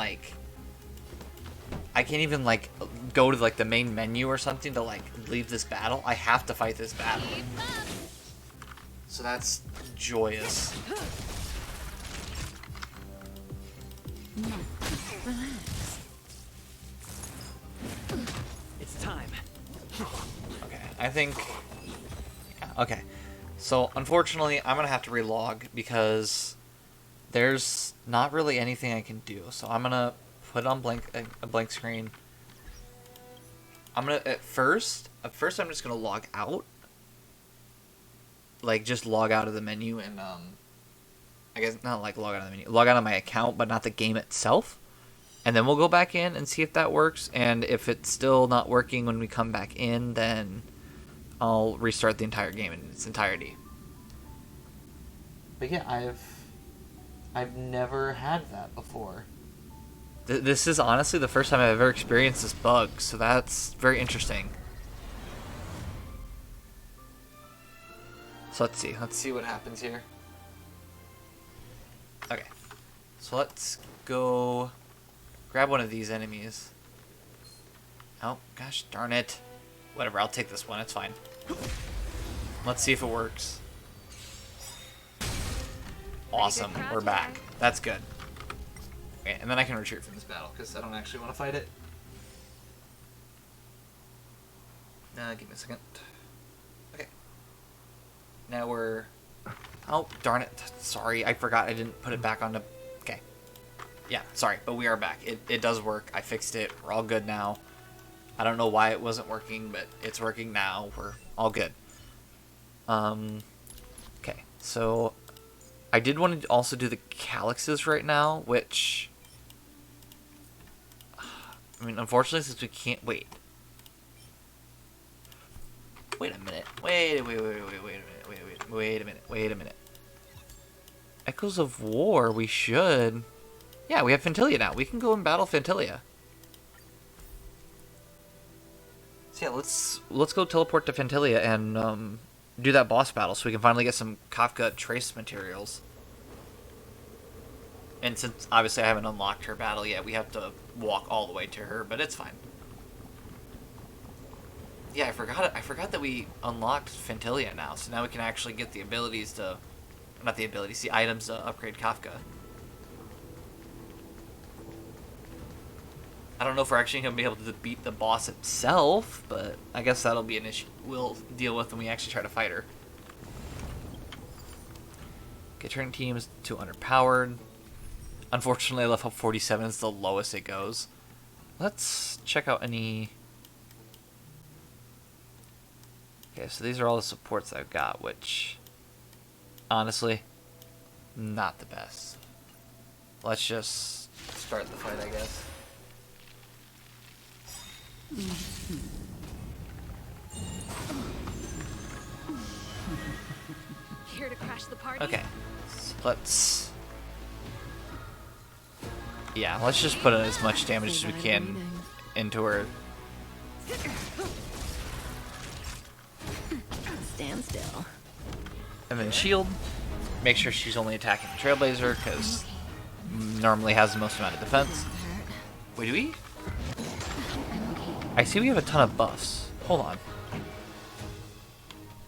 go to like the main menu or something to like leave this battle. I have to fight this battle. So that's joyous. It's time. Okay, I think. Yeah, okay, so unfortunately, I'm gonna have to relog because there's not really anything I can do. So I'm gonna put on a blank screen. I'm gonna at first I'm just gonna log out. Like just log out of the menu and I guess not like log out of the menu. Log out of my account, but not the game itself. And then we'll go back in and see if that works. And if it's still not working when we come back in, then I'll restart the entire game in its entirety. But yeah, I've never had that before. This is honestly the first time I've ever experienced this bug, so that's very interesting. So let's see what happens here. Okay, so let's go grab one of these enemies. Oh, gosh darn it. Whatever, I'll take this one, it's fine. Let's see if it works. Awesome, we're back. That's good. Okay, and then I can retreat from this battle, because I don't actually want to fight it. Give me a second. Okay. Now we're... Oh, darn it. Sorry, I forgot I didn't put it back on the... Okay. Yeah, sorry, but we are back. It does work. I fixed it. We're all good now. I don't know why it wasn't working, but it's working now. We're all good. Okay, so... I did want to also do the calyxes right now, which... I mean, unfortunately, since we can't... Wait. Wait a minute. Wait a minute. Echoes of War, we should... Yeah, we have Fantilia now. We can go and battle Fantilia. So yeah, let's go teleport to Fantilia and do that boss battle so we can finally get some Kafka trace materials. And since obviously I haven't unlocked her battle yet, we have to walk all the way to her, but it's fine. Yeah, I forgot that we unlocked Fantilia now, so now we can actually get the abilities to... Not the abilities, the items to upgrade Kafka. I don't know if we're actually going to be able to beat the boss itself, but I guess that'll be an issue we'll deal with when we actually try to fight her. Okay, turning team is too underpowered. Unfortunately, level 47 is the lowest it goes. Let's check out any... Okay, so these are all the supports I've got, which... Honestly, not the best. Let's just start the fight, I guess. Here to crash the party? Okay, so let's... Yeah, let's just put in as much damage as we can into her. Stand still. And then shield. Make sure she's only attacking the Trailblazer, because normally has the most amount of defense. Wait, do we? I see we have a ton of buffs. Hold on.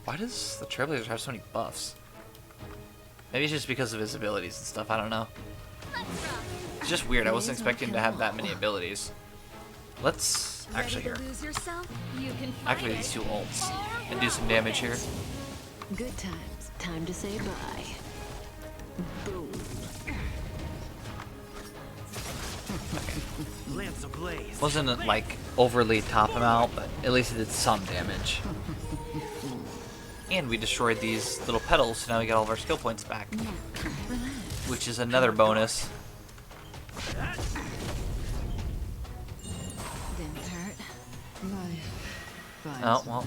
Why does the Trailblazer have so many buffs? Maybe it's just because of his abilities and stuff, I don't know. It's just weird, I wasn't expecting to have that many abilities. Let's actually here. Activate these two ults and do some damage here. Good times. Time to say bye. Boom. Lance ablaze. Wasn't like overly top him out, but at least it did some damage. And we destroyed these little petals, so now we get all of our skill points back. Which is another bonus. Didn't hurt. Oh, well.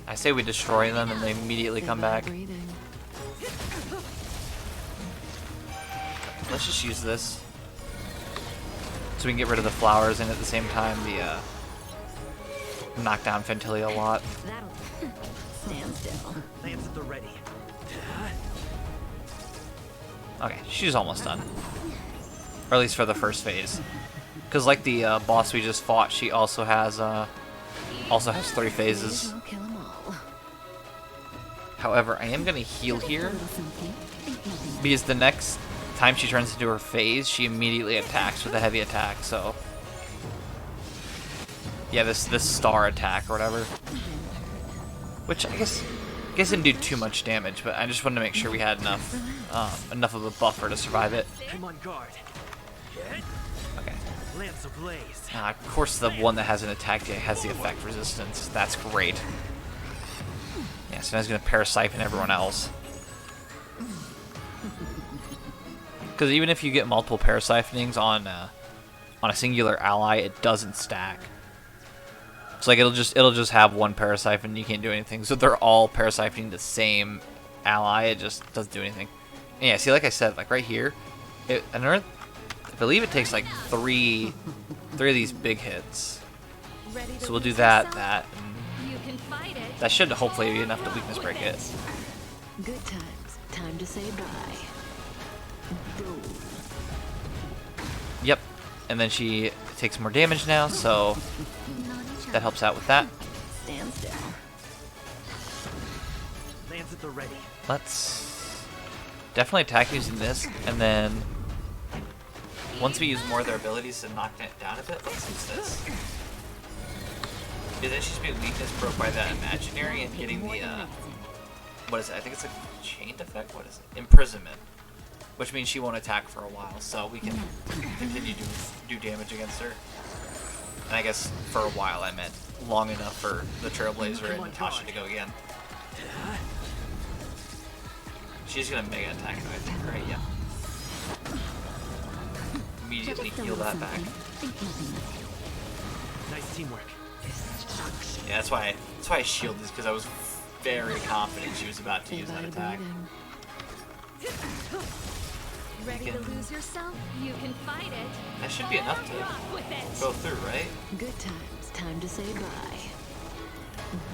I say we destroy them and they immediately come back. Let's just use this. So we can get rid of the flowers and at the same time the knock down Fantilia a lot. Stand still. Lance at the ready. Okay, she's almost done. Or at least for the first phase. Because like the boss we just fought, she also has 3 phases. However, I am going to heal here. Because the next time she turns into her phase, she immediately attacks with a heavy attack, so... Yeah, this star attack or whatever. Which I guess didn't do too much damage, but I just wanted to make sure we had enough of a buffer to survive it. I'm on guard. Okay. Lance ablaze. Of course the one that hasn't attacked yet has the effect resistance. That's great. Yeah, so now he's going to parasiphon everyone else. Because even if you get multiple parasiphonings on a singular ally, it doesn't stack. So like it'll just have one parasiphon, you can't do anything. So they're all parasiphoning the same ally, it just doesn't do anything. And yeah, see, like I said, like right here, I believe it takes like three of these big hits. So we'll do that, and that should hopefully be enough to weakness break it. Good times. Time to say bye. Boom. Yep, and then she takes more damage now, so that helps out with that. Stand still. Lance at the ready. Let's definitely attack using this, and then once we use more of their abilities to knock it down a bit, let's use this. Isn't she's being weakness broke by that imaginary and getting the, what is it? I think it's a chained effect? What is it? Imprisonment. Which means she won't attack for a while, so we can continue to do damage against her. And I guess for a while I meant long enough for the Trailblazer and Natasha to go again. She's gonna mega attack him, I think, right? Yeah. Immediately heal that back. Nice teamwork. Yeah, that's why I shielded this, because I was very confident she was about to use that attack. Ready to lose yourself? You can fight it. That should be enough to go through, right? Good times. Time to say bye.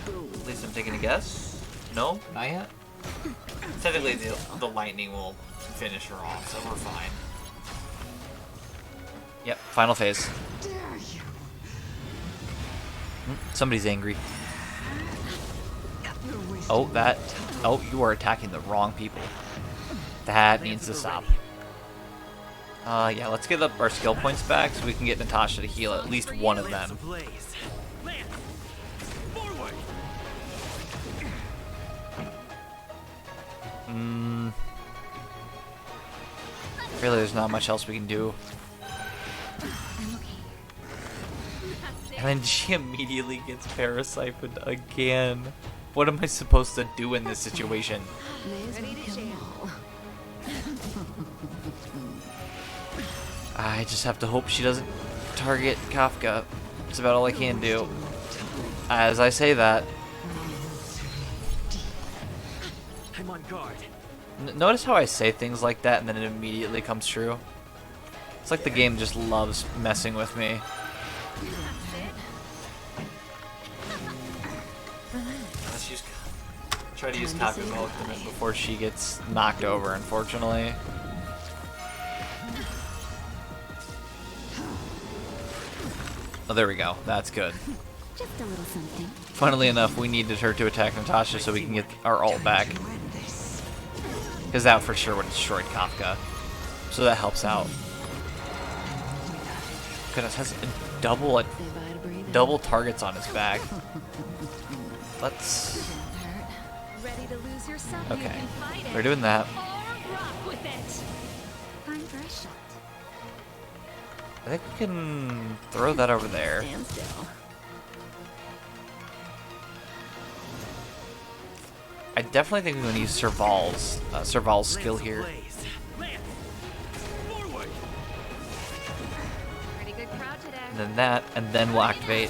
Boom. At least I'm taking a guess. No, not yet. Technically, the lightning will finish her off, so we're fine. Yep, final phase. Somebody's angry. Oh, that. Oh, you are attacking the wrong people. That needs to stop. Yeah, let's get up our skill points back so we can get Natasha to heal at least one of them. Really, there's not much else we can do. And then she immediately gets parasiphoned again. What am I supposed to do in this situation? I just have to hope she doesn't target Kafka. It's about all I can do. As I say that, I'm on guard. notice how I say things like that and then it immediately comes true? It's like the game just loves messing with me. Let's try to use Kafka's ultimate before she gets knocked over, unfortunately. Oh, there we go. That's good. Just a little something. Funnily enough, we needed her to attack Natasha so we can get our ult back. Because that for sure would have destroyed Kafka. So that helps out. Goodness, has double targets on his back. Let's... Okay, we're doing that. I think we can throw that over there. I definitely think we're going to use Serval's skill here. And then that, and then we'll activate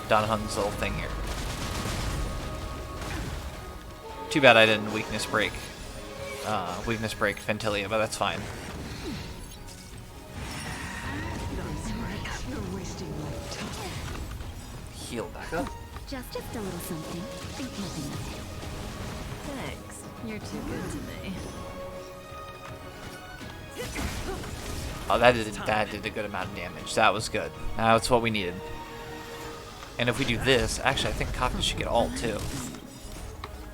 Dan Heng's little thing here. Too bad I didn't weakness break Fentilia, but that's fine. Heal back up. Just a little something. Think nothing of it. Thanks. You're too good to me. Oh, that did a good amount of damage. That was good. That's what we needed. And if we do this, actually, I think Kafka should get ult too.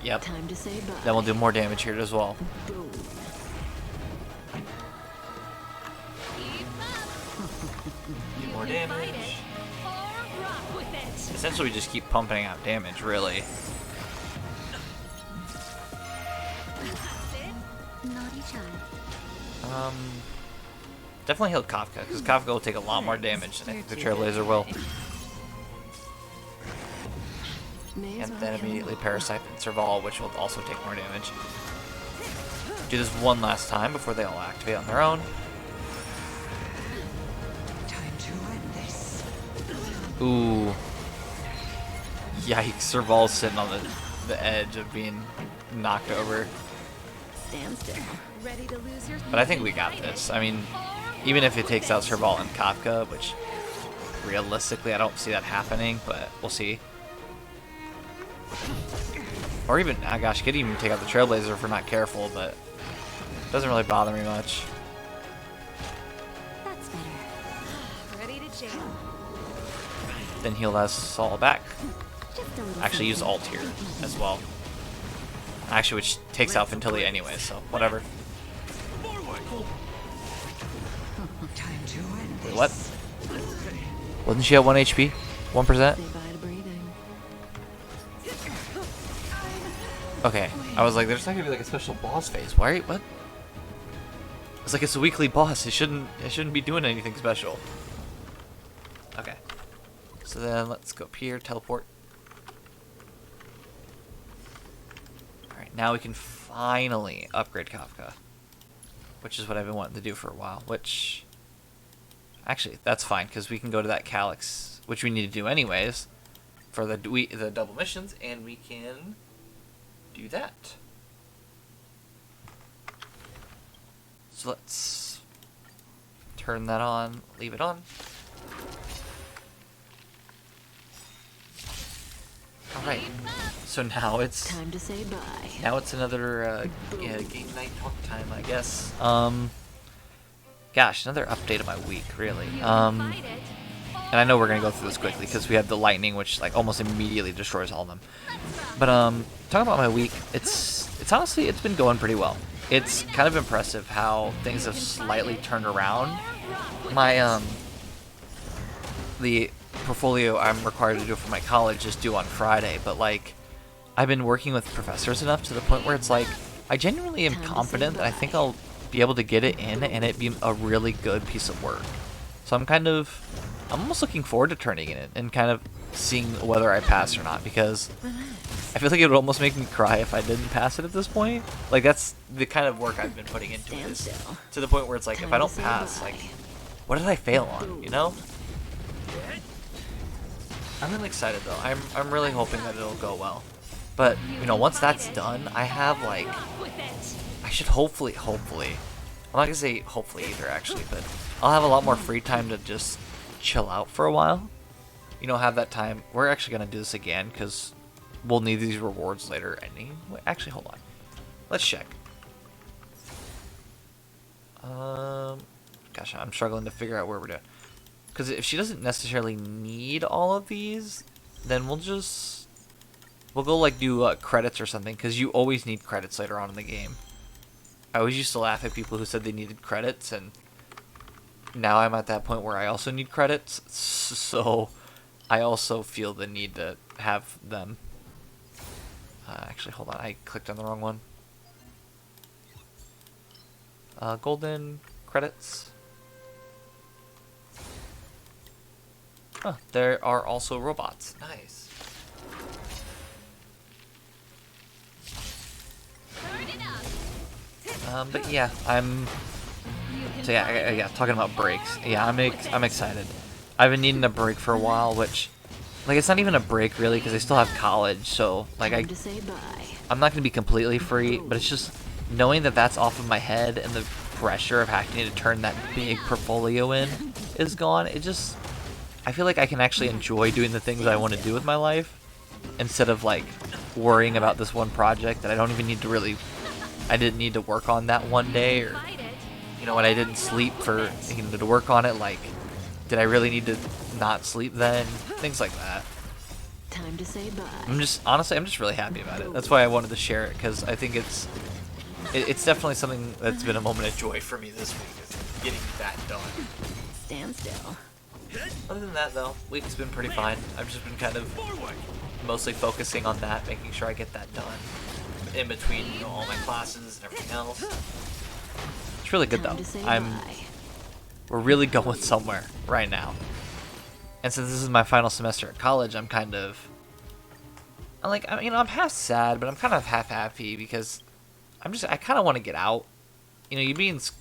Yep. Time to say bye. Then we'll do more damage here as well. Need more damage. Essentially, we just keep pumping out damage, really. Naughty child. Definitely heal Kafka, because Kafka will take a lot more damage than I think the Trailblazer will. And then immediately Parasite and Serval, which will also take more damage. Do this one last time before they all activate on their own. Time to end this. Ooh. Yikes, Serval's sitting on the edge of being knocked over. Stand still. Ready to lose your... But I think we got this. I mean, even if it takes out Serval and Kafka, which realistically I don't see that happening, but we'll see. Or even, oh gosh, could even take out the Trailblazer if we're not careful, but it doesn't really bother me much. That's better. Ready to jam. Then heal us all back. Just a little Actually, use something. ult here as well. Actually, which takes out Fentilia anyway, so whatever. Time to end Wait, what? Wasn't she at 1 HP? 1%? Say bye to breathing. Okay, I was like, there's not gonna be like a special boss phase. Why? What? It's like it's a weekly boss. It shouldn't be doing anything special. Okay. So then let's go up here, teleport. Alright, now we can finally upgrade Kafka. Which is what I've been wanting to do for a while. Which, actually, that's fine, because we can go to that Calyx, which we need to do anyways, for the double missions, and we can do that. So let's turn that on, leave it on. Alright, so now it's time to say bye. Now it's another game night talk time, I guess. Gosh, another update of my week, really. And I know we're gonna go through this quickly because we have the lightning, which like almost immediately destroys all of them. But talking about my week, it's honestly it's been going pretty well. It's kind of impressive how things have slightly turned around. My the portfolio I'm required to do for my college is due on Friday, but like I've been working with professors enough to the point where it's like I genuinely am confident that I think I'll be able to get it in and it be a really good piece of work. So I'm almost looking forward to turning it in and kind of seeing whether I pass or not, because I feel like it would almost make me cry if I didn't pass it at this point. Like that's the kind of work I've been putting into it, to the point where it's like if I don't pass, like what did I fail on, you know? I'm really excited though. I'm really hoping that it'll go well. But, you know, once that's done, I have like I should hopefully I'm not gonna say hopefully either actually, but I'll have a lot more free time to just chill out for a while. You know, have that time. We're actually gonna do this again because we'll need these rewards later anyway. Actually, hold on. Let's check. Gosh, I'm struggling to figure out where we're doing. Because if she doesn't necessarily need all of these, then we'll go like do credits or something, because you always need credits later on in the game. I always used to laugh at people who said they needed credits, and now I'm at that point where I also need credits, so I also feel the need to have them. Actually, hold on, I clicked on the wrong one. Golden credits. Huh, there are also robots. Nice. But yeah, talking about breaks. Yeah, I'm excited. I've been needing a break for a while, which, like, it's not even a break really, because I still have college. So, like, I'm not gonna be completely free, but it's just knowing that that's off of my head and the pressure of having to turn that big portfolio in is gone. I feel like I can actually enjoy doing the things I want to do with my life instead of like worrying about this one project that I don't even need to I didn't need to work on that one day, or you know, when I didn't sleep for to work on it, like did I really need to not sleep then? Things like that. Time to say bye. I'm just really happy about it. That's why I wanted to share it, because I think it's definitely something that's been a moment of joy for me this week, is getting that done. Stand still. Other than that, though, week's been pretty fine. I've just been kind of mostly focusing on that, making sure I get that done in between, you know, all my classes and everything else. It's really good, though. We're really going somewhere right now. And since this is my final semester at college, I'm half sad, but I'm kind of half happy, because I kind of want to get out. You know,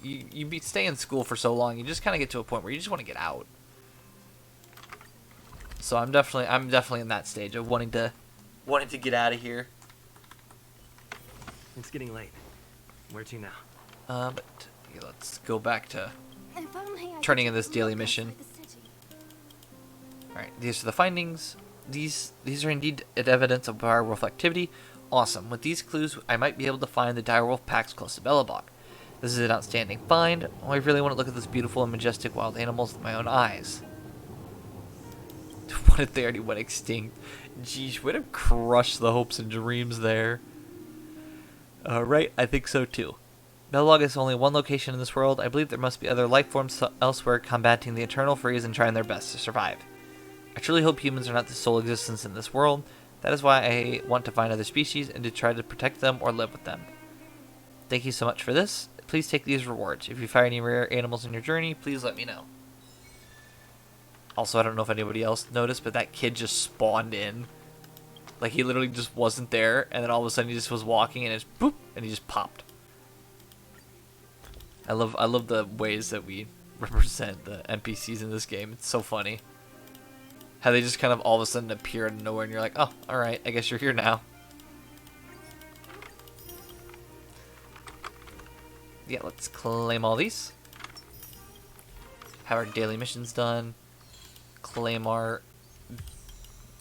you stay in school for so long, you just kind of get to a point where you just want to get out. So I'm definitely in that stage of wanting to get out of here. It's getting late. Where to now? But yeah, let's go back to turning in this daily mission. All right, these are the findings. These are indeed evidence of direwolf activity. Awesome. With these clues, I might be able to find the direwolf packs close to Belobog. This is an outstanding find. Oh, I really want to look at this beautiful and majestic wild animals with my own eyes. What if they already went extinct? Geez, would have crushed the hopes and dreams there. Right, I think so too. Belobog is only one location in this world. I believe there must be other life forms elsewhere combating the eternal freeze and trying their best to survive. I truly hope humans are not the sole existence in this world. That is why I want to find other species and to try to protect them or live with them. Thank you so much for this. Please take these rewards. If you find any rare animals in your journey, please let me know. Also, I don't know if anybody else noticed, but that kid just spawned in. Like, he literally just wasn't there, and then all of a sudden he just was walking, and it's boop, and he just popped. I love the ways that we represent the NPCs in this game. It's so funny. How they just kind of all of a sudden appear out of nowhere, and you're like, oh, alright, I guess you're here now. Yeah, let's claim all these. Have our daily missions done. Claim our,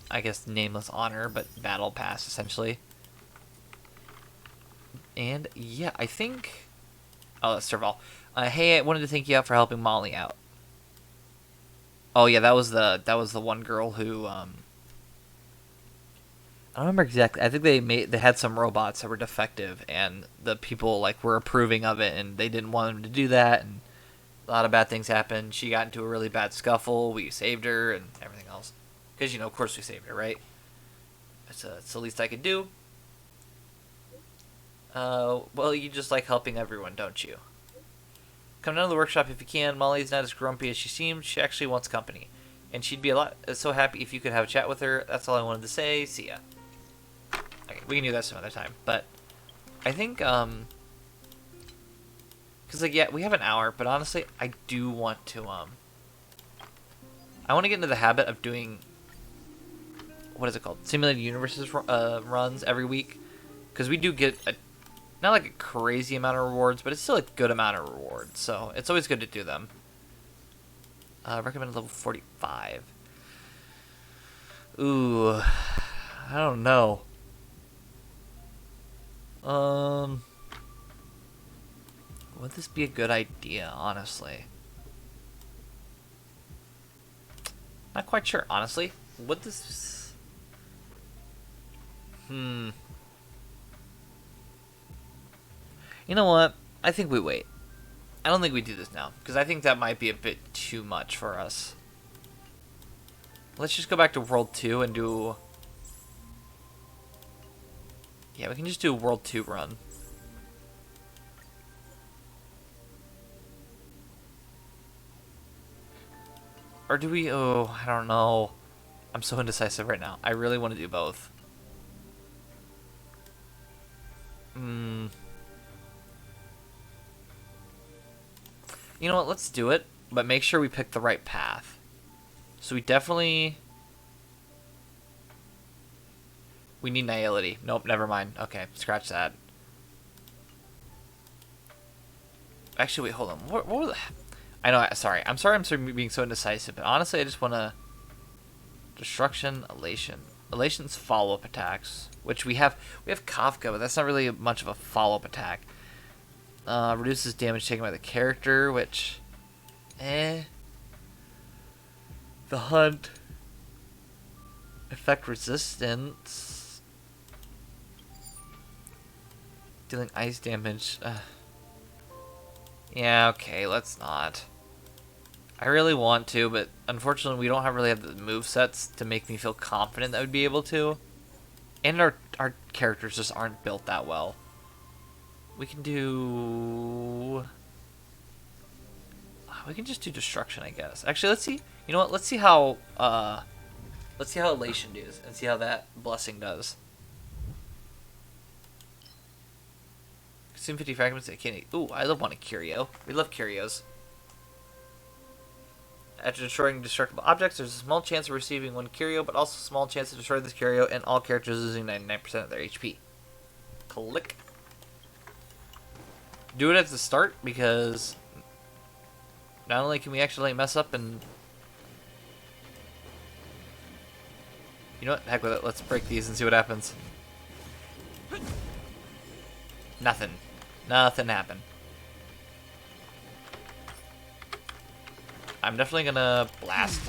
I guess, nameless honor, but battle pass, essentially. And, yeah, I think... Oh, that's Serval. Hey, I wanted to thank you out for helping Molly out. Oh, yeah, that was the one girl who, I don't remember exactly. I think they had some robots that were defective, and the people, like, were approving of it, and they didn't want them to do that, and a lot of bad things happened. She got into a really bad scuffle. We saved her and everything else. Because, you know, of course we saved her, right? It's the least I could do. Well, you just like helping everyone, don't you? Come down to the workshop if you can. Molly's not as grumpy as she seems. She actually wants company. And she'd be so happy if you could have a chat with her. That's all I wanted to say. See ya. Okay, we can do that some other time. But I think, because, like, yeah, we have an hour, but honestly, I do want to, I want to get into the habit of doing, what is it called? Simulated Universes runs every week. Because we do get, not like a crazy amount of rewards, but it's still a good amount of rewards. So, it's always good to do them. Recommended level 45. Ooh, I don't know. Would this be a good idea, honestly? Not quite sure, honestly. Would this... You know what? I think we wait. I don't think we do this now, because I think that might be a bit too much for us. Let's just go back to World 2 and do... Yeah, we can just do a World 2 run. Or do we... Oh, I don't know. I'm so indecisive right now. I really want to do both. You know what? Let's do it, but make sure we pick the right path. So we definitely... We need nihility. Nope, never mind. Okay, scratch that. Actually, wait, hold on. What were the... I know, sorry. I'm sorry being so indecisive, but honestly, I just want to... Destruction, Elation. Elation's follow-up attacks, which we have Kafka, but that's not really much of a follow-up attack. Reduces damage taken by the character, which... The Hunt. Effect resistance. Dealing ice damage. Yeah, okay, let's not. I really want to, but unfortunately we don't really have the movesets to make me feel confident that we'd be able to. And our characters just aren't built that well. We can do... We can just do destruction, I guess. Actually, let's see. You know what? Let's see how Elation does, and see how that blessing does. Consume 50 fragments. I can't. Ooh, I love one of Curio. We love Curios. After destroying destructible objects, there's a small chance of receiving one Curio, but also a small chance to destroy this Curio, and all characters losing 99% of their HP. Click. Do it at the start, because not only can we actually mess up and... You know what? Heck with it. Let's break these and see what happens. Nothing. Nothing happened. I'm definitely gonna blast.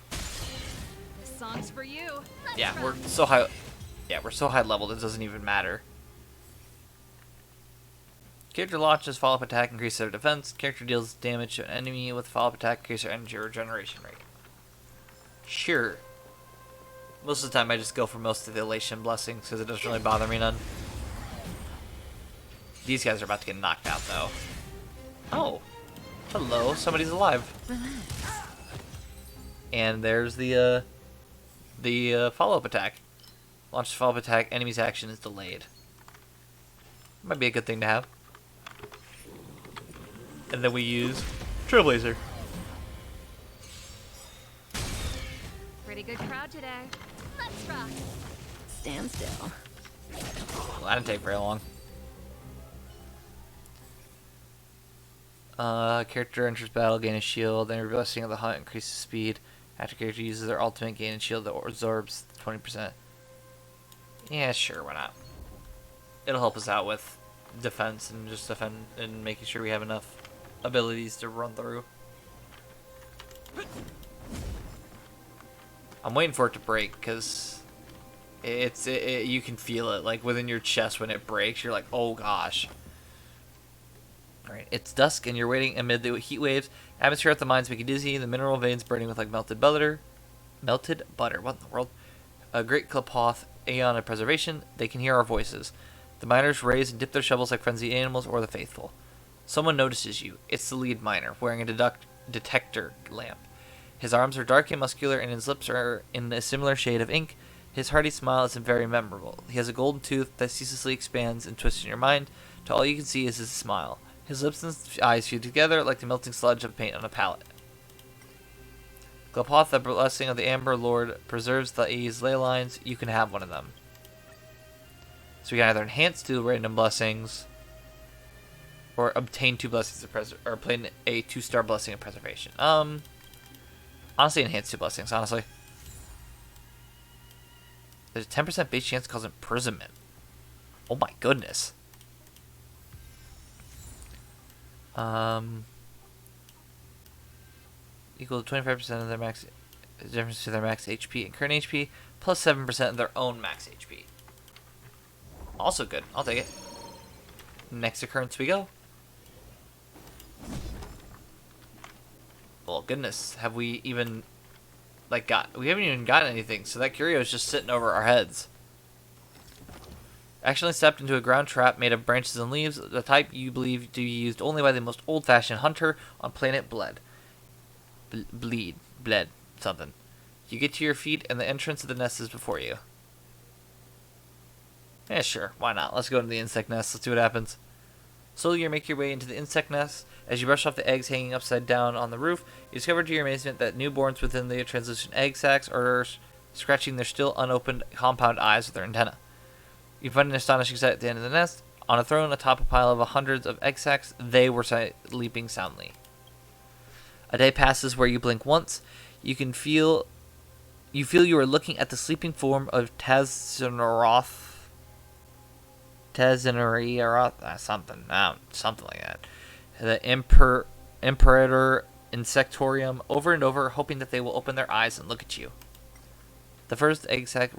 This song's for you. Yeah, we're so high. Yeah, we're so high leveled it doesn't even matter. Character launches follow-up attack, increases their defense. Character deals damage to an enemy with follow-up attack, increases their energy regeneration rate. Sure. Most of the time I just go for most of the elation blessings because it doesn't really bother me none. These guys are about to get knocked out though. Oh. Hello, somebody's alive. And there's the follow-up attack. Launch the follow-up attack, enemy's action is delayed. Might be a good thing to have. And then we use Trailblazer. Pretty good crowd today. Let's rock. Stand still. Well, that didn't take very long. Character enters battle, gain a shield, then blessing of the hunt increases speed. After character uses their ultimate, gain a shield that absorbs 20%. Yeah, sure, why not? It'll help us out with defense and just defend and making sure we have enough abilities to run through. I'm waiting for it to break because you can feel it like within your chest when it breaks. You're like, oh gosh. Alright, it's dusk and you're waiting amid the heat waves. Atmosphere at the mines make you dizzy. The mineral veins burning with like melted butter. Melted butter. What in the world? A great Klapoth, Aeon of Preservation. They can hear our voices. The miners raise and dip their shovels like frenzied animals or the faithful. Someone notices you. It's the lead miner, wearing a detector lamp. His arms are dark and muscular, and his lips are in a similar shade of ink. His hearty smile is very memorable. He has a golden tooth that ceaselessly expands and twists in your mind, till all you can see is his smile. His lips and eyes fuse together like the melting sludge of paint on a palette. Klapoth, the blessing of the Amber Lord, preserves the A's ley lines. You can have one of them. So we can either enhance 2 random blessings, or obtain 2 blessings of or obtain a 2-star blessing of preservation. Honestly, enhance 2 blessings. Honestly, there's a 10% base chance to cause imprisonment. Oh my goodness. Equal to 25% of their max, difference to their max HP and current HP, plus 7% of their own max HP. Also good. I'll take it. Next occurrence we go. Well, goodness, have we even we haven't even gotten anything, so that curio is just sitting over our heads. Accidentally stepped into a ground trap made of branches and leaves, the type you believe to be used only by the most old-fashioned hunter on planet Bled. Bled, something. You get to your feet, and the entrance of the nest is before you. Yeah, sure, why not? Let's go into the insect nest, let's see what happens. Slowly you make your way into the insect nest. As you brush off the eggs hanging upside down on the roof, you discover to your amazement that newborns within the translucent egg sacs are scratching their still unopened compound eyes with their antennae. You find an astonishing sight at the end of the nest. On a throne atop a pile of hundreds of egg sacs, they were sleeping soundly. A day passes where you blink once. You feel you are looking at the sleeping form of Tazinaroth. Something like that. The Imperator Insectorium, over and over, hoping that they will open their eyes and look at you. The first egg sac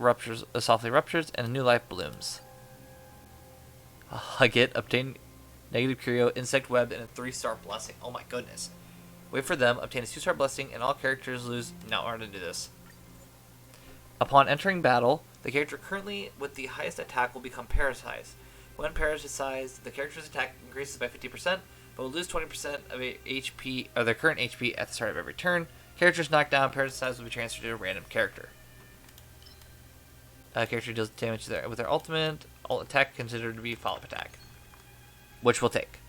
softly ruptures, and a new life blooms. Obtain negative curio, insect web, and a 3-star blessing. Oh my goodness. Wait for them, obtain a 2-star blessing, and all characters lose... No, we're going to do this. Upon entering battle, the character currently with the highest attack will become parasitized. When parasitized, the character's attack increases by 50%, but will lose 20% of HP or their current HP at the start of every turn. Characters knocked down, parasitized will be transferred to a random character. Character deals damage with their ultimate attack considered to be follow-up attack, which we'll take.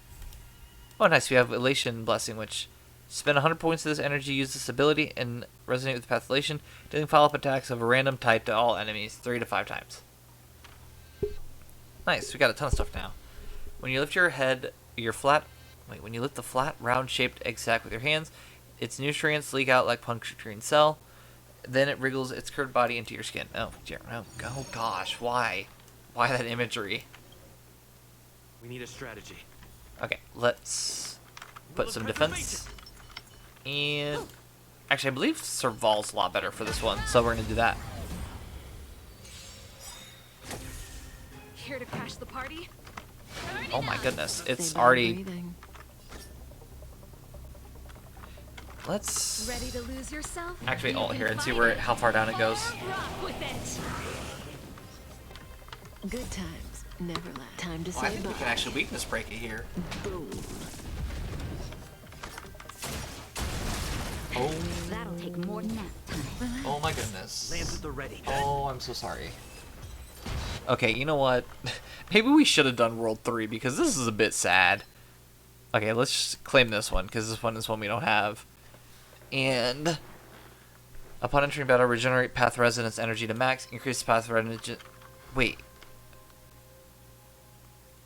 Oh, nice. We have Elation Blessing, which spend 100 points of this energy, use this ability, and resonate with the path of Elation, dealing follow-up attacks of a random type to all enemies 3 to 5 times. Nice. We got a ton of stuff now. When you lift your head, when you lift the flat, round-shaped egg sac with your hands, its nutrients leak out like puncturing cell. Then it wriggles its curved body into your skin. Oh, dear. Oh gosh. Why? Why that imagery? We need a strategy. Okay, let's put some defense. And actually, I believe Serval's a lot better for this one, so we're going to do that. Here to crash the party? Oh my goodness, it's already... Let's Ready to lose yourself? activate You alt can here and see fight how far down it goes. Rock with it. Good times never last. Time to Oh, I say think we bye. can actually weakness break it here. Boom. Oh. That'll take more nap time. Oh my goodness. Lands at the ready. Oh, I'm so sorry. Okay, you know what? Maybe we should have done World 3 because this is a bit sad. Okay, let's just claim this one because this one is one we don't have. And upon entering battle, regenerate path resonance energy to max. Increase path resonance. Wait.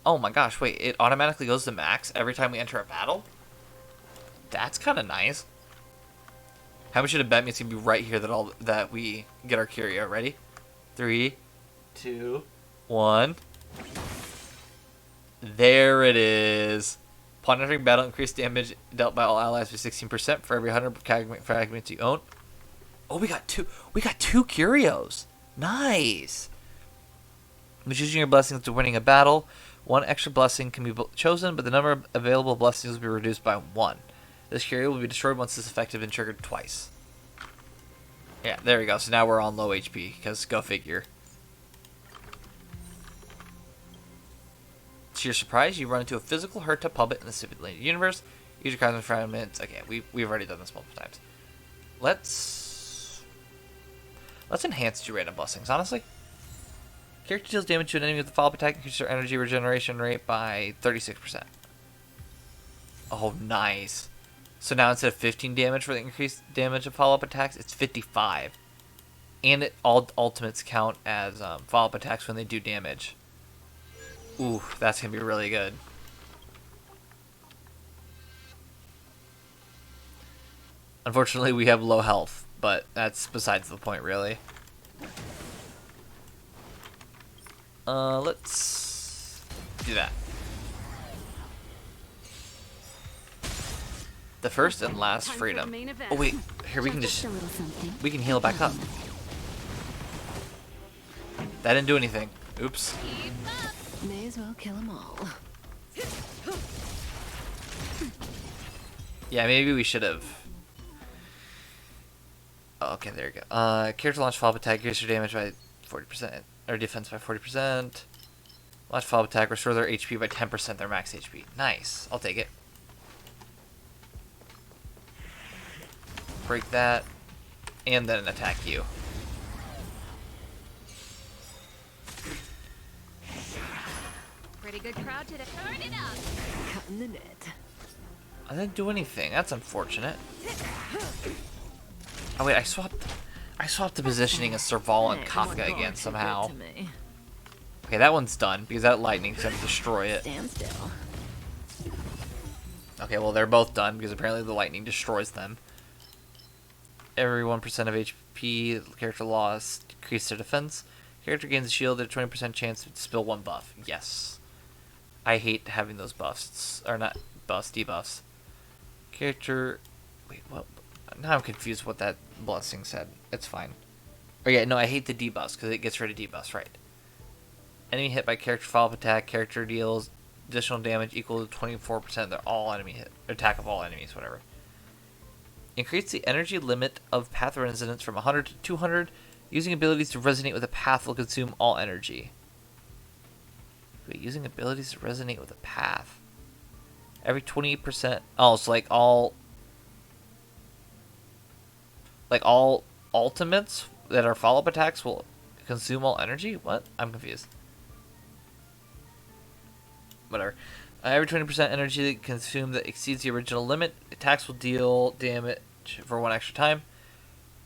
Oh my gosh, wait. It automatically goes to max every time we enter a battle? That's kind of nice. How much should have bet me it's going to be right here that we get our Curio? Ready? 3, 2, 1. There it is. Upon entering battle, increase damage dealt by all allies by 16% for every 100 fragments you own. Oh, we got two. We got 2 Curios. Nice. When choosing your blessings to winning a battle, 1 extra blessing can be chosen, but the number of available blessings will be reduced by 1. This Curio will be destroyed once it's effective and triggered twice. Yeah, there we go. So now we're on low HP, because go figure. To your surprise, you run into a physical hurt to puppet in the simulated universe. Use your cosmic fragments. Okay, we've already done this multiple times. Let's enhance 2 random blessings, honestly. Character deals damage to an enemy with a follow-up attack, increases their energy regeneration rate by 36%. Oh, nice. So now instead of 15 damage for the increased damage of follow-up attacks, it's 55. And all ultimates count as follow-up attacks when they do damage. Ooh, that's going to be really good. Unfortunately, we have low health, but that's besides the point, really. Let's do that. The first and last freedom. Oh wait, here we can just we can heal back up. That didn't do anything. Oops. May as well kill them all. Yeah, maybe we should have. Oh, okay, there you go. Character launch follow-up attack, increase your damage by 40%, or defense by 40%. Launch follow-up attack, restore their HP by 10%, their max HP. Nice, I'll take it. Break that, and then attack you. Pretty good crowd today. Turn it up. Cutting the net. I didn't do anything. That's unfortunate. Oh wait, I swapped the positioning of Serval and Kafka again somehow. Okay, that one's done because that lightning's gonna destroy it. Stand still. Okay, well they're both done because apparently the lightning destroys them. Every 1% of HP, character loss, decrease their defense. Character gains a shield at a 20% chance to spill 1 buff. Yes. I hate having those buffs. Or not buffs, debuffs. Character... Wait, what? Now I'm confused what that blessing said. It's fine. Oh yeah, no, I hate the debuffs because it gets rid of debuffs, right. Enemy hit by character follow-up attack. Character deals additional damage equal to 24% of their all enemy hit. Attack of all enemies, whatever. Increase the energy limit of path resonance from 100 to 200. Using abilities to resonate with a path will consume all energy. Wait, using abilities to resonate with a path. Every 28%. Oh, so like all ultimates that are follow-up attacks will consume all energy? What? I'm confused. Whatever. Every 20% energy consumed that exceeds the original limit, attacks will deal damage for 1 extra time.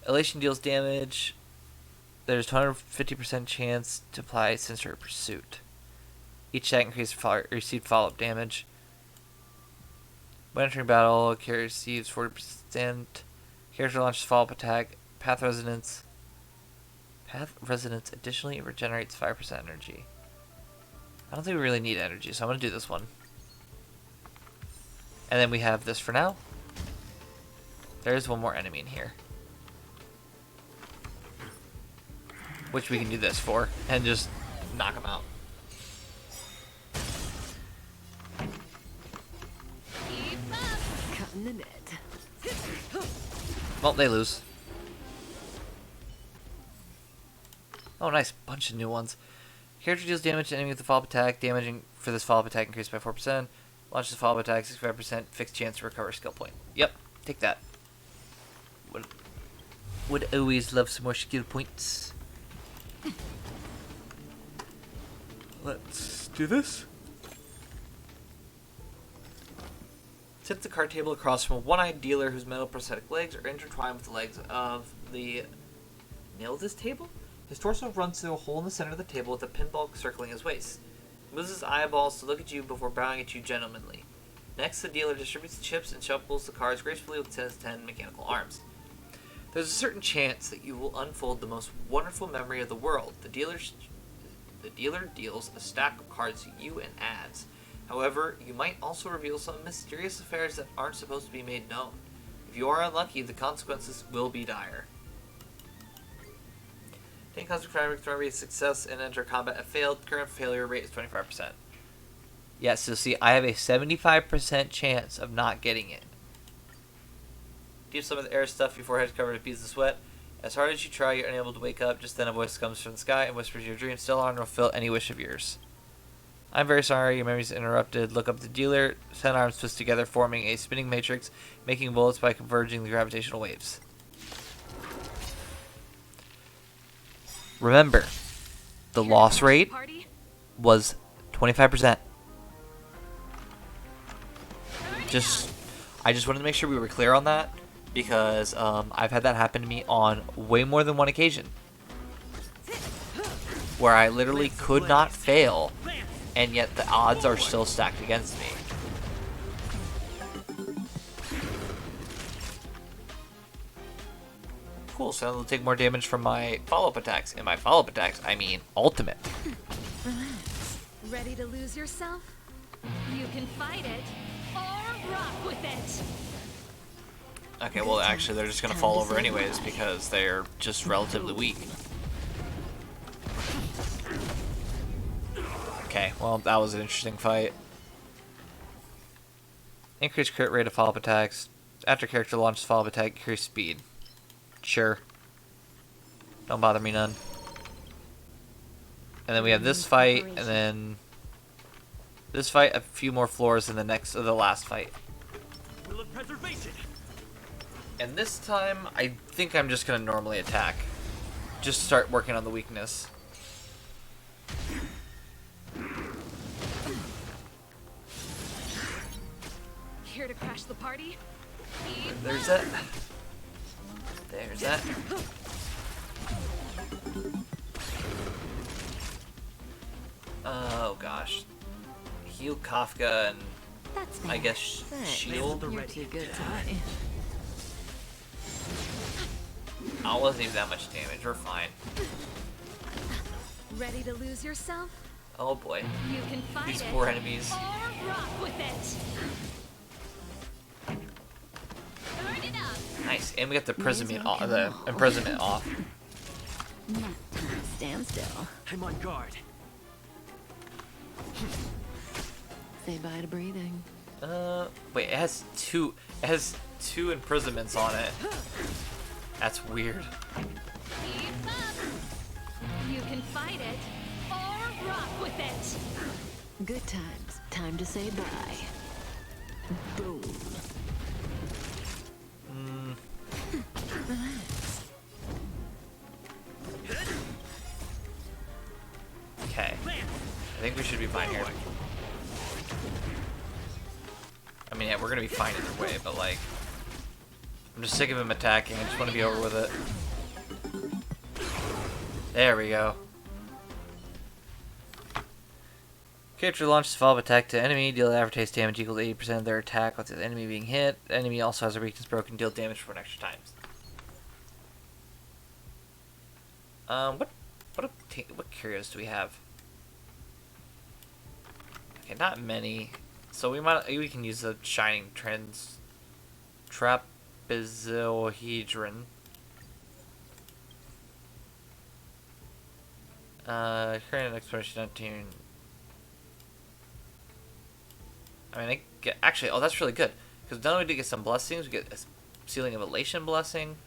Elation deals damage. There's 250% chance to apply Sinister Pursuit. Each attack increases received follow-up damage. When entering battle, character receives 40%. Character launches follow-up attack. Path Resonance. Path Resonance additionally regenerates 5% energy. I don't think we really need energy, so I'm going to do this one. And then we have this for now. There's one more enemy in here. Which we can do this for, and just knock him out. Cutting the net. Well, they lose. Oh, nice. Bunch of new ones. Character deals damage to enemy with a follow-up attack. Damaging for this follow-up attack increased by 4%. Launches a follow-up attack, 65%. Fixed chance to recover a skill point. Yep, take that. Would always love some more skill points. Let's do this. Set the card table across from a one-eyed dealer whose metal prosthetic legs are intertwined with the legs of the... Nail this table? His torso runs through a hole in the center of the table with a pinball circling his waist. He moves his eyeballs to look at you before bowing at you gentlemanly. Next, the dealer distributes the chips and shuffles the cards gracefully with his 10 mechanical arms. There's a certain chance that you will unfold the most wonderful memory of the world. The dealer deals a stack of cards to you and adds. However, you might also reveal some mysterious affairs that aren't supposed to be made known. If you are unlucky, the consequences will be dire. Take cosmic fabric, throw rate success, and enter combat at failed. Current failure rate is 25%. Yeah, so see, I have a 75% chance of not getting it. Deep some of the air stuff, your forehead covered with beads of sweat. As hard as you try, you're unable to wake up. Just then a voice comes from the sky and whispers your dream. Still on will fulfill any wish of yours. I'm very sorry, your memory's interrupted. Look up the dealer. 10 arms twist together, forming a spinning matrix, making bullets by converging the gravitational waves. Remember, the loss rate was 25%. I just wanted to make sure we were clear on that, because I've had that happen to me on way more than one occasion, where I literally could not fail, and yet the odds are still stacked against me. Cool, so I'll take more damage from my follow-up attacks. And my follow-up attacks, I mean ultimate. Relax. Ready to lose yourself? You can fight it, or rock with it. Okay, well actually they're just gonna fall over anyways because they're just relatively weak. Okay, well that was an interesting fight. Increased crit rate of follow-up attacks. After character launches follow-up attack, increase speed. Sure. Don't bother me none. And then we have this fight, and then this fight, a few more floors, and the last fight. And this time, I think I'm just gonna normally attack. Just start working on the weakness. Here to crash the party? There's that. There's that. Oh gosh. Heal Kafka and I guess shield. You're too good to me. Oh, wasn't even that much damage. We're fine. Ready to lose yourself? Oh boy. You can fight These it, poor enemies. or rock with it. Nice, and we got the imprisonment off. The imprisonment off. Stand still. I'm on guard. Say bye to breathing. Wait, it has two. It has two imprisonments on it. That's weird. You can fight it, or rock with it. Good times. Time to say bye. Boom. Relax. Okay. I think we should be fine here. I mean, yeah, we're gonna be fine either way, but like, I'm just sick of him attacking. I just want to be over with it. There we go. Character launches follow-up attack to enemy, deal advertised damage equal to 80% of their attack with the enemy being hit. The enemy also has a weakness broken, deal damage for an extra times. What curios do we have? Okay, not many. So we can use the Shining Trapezohedron. Current exploration 19. I mean, actually, oh, that's really good. Because not only do we get some blessings, we get Sealing of Elation blessing.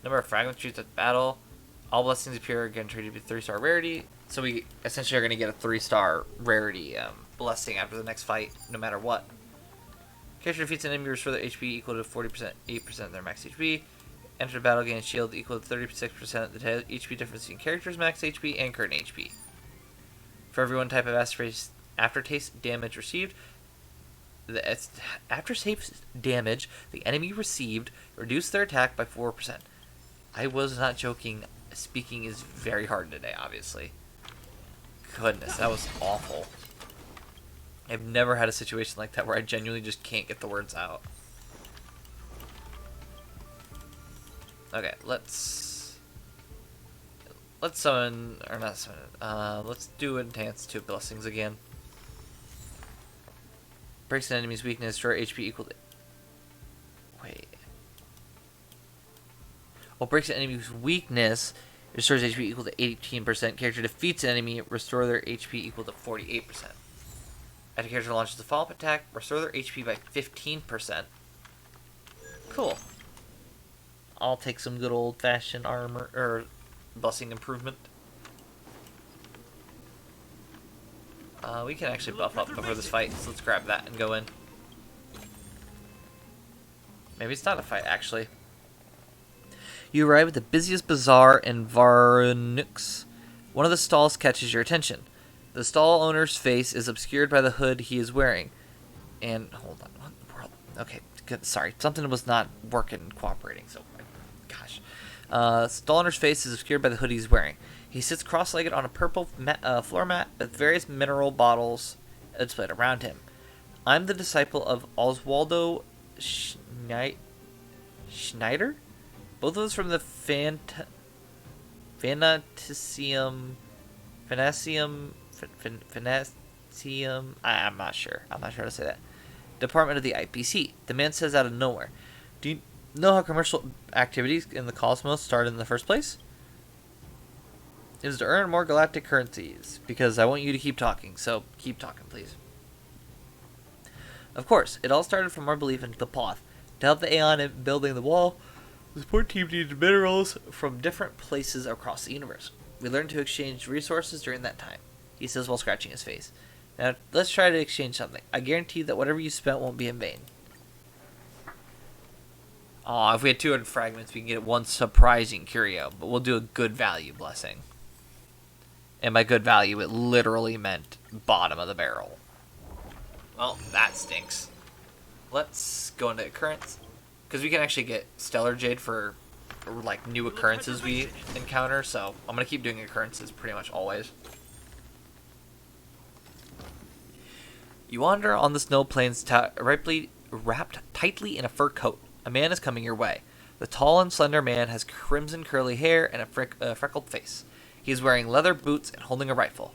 Number of fragments used at battle. All blessings appear again treated to be 3-star rarity. So we essentially are going to get a 3-star rarity blessing after the next fight, no matter what. Character defeats an enemy, restore their HP equal to 40%, 8% of their max HP. Enter the battle, gain shield equal to 36% of the HP difference between characters' max HP and current HP. For every one type of aftertaste damage received, the aftertaste damage the enemy received reduced their attack by 4%. I was not joking. Speaking is very hard today, obviously. Goodness, that was awful. I've never had a situation like that where I genuinely just can't get the words out. Okay, let's summon, or not summon, let's do enhance 2 blessings again. Breaks an enemy's weakness, restore HP equal to... Wait. Well, breaks an enemy's weakness, restores HP equal to 18%. Character defeats an enemy, restore their HP equal to 48%. After character launches a follow-up attack, restore their HP by 15%. Cool. I'll take some good old-fashioned armor, or blessing improvement. We can actually buff up before this fight, so let's grab that and go in. Maybe it's not a fight, actually. You arrive at the busiest bazaar in Varnux. One of the stalls catches your attention. The stall owner's face is obscured by the hood he is wearing. And, hold on, what in the world? Okay, good, sorry, something was not working, cooperating, so, gosh. Stall owner's face is obscured by the hood he's wearing. He sits cross-legged on a purple floor mat with various mineral bottles displayed around him. I'm the disciple of Oswaldo Schneider? Both of us from the Fanatium, I'm not sure how to say that. Department of the IPC. The man says out of nowhere, do you know how commercial activities in the cosmos started in the first place? It was to earn more galactic currencies, because I want you to keep talking, so keep talking, please. Of course, it all started from our belief in the Poth. To help the Aeon in building the wall, the support team needed minerals from different places across the universe. We learned to exchange resources during that time, he says while scratching his face. Now, let's try to exchange something. I guarantee that whatever you spent won't be in vain. Aw, if we had 200 fragments, we can get one surprising curio, but we'll do a good value blessing. And by good value, it literally meant bottom of the barrel. Well, that stinks. Let's go into occurrence, because we can actually get Stellar Jade for like new occurrences we encounter, so I'm going to keep doing occurrences pretty much always. You wander on the snow plains wrapped tightly in a fur coat. A man is coming your way. The tall and slender man has crimson curly hair and a freckled face. He is wearing leather boots and holding a rifle.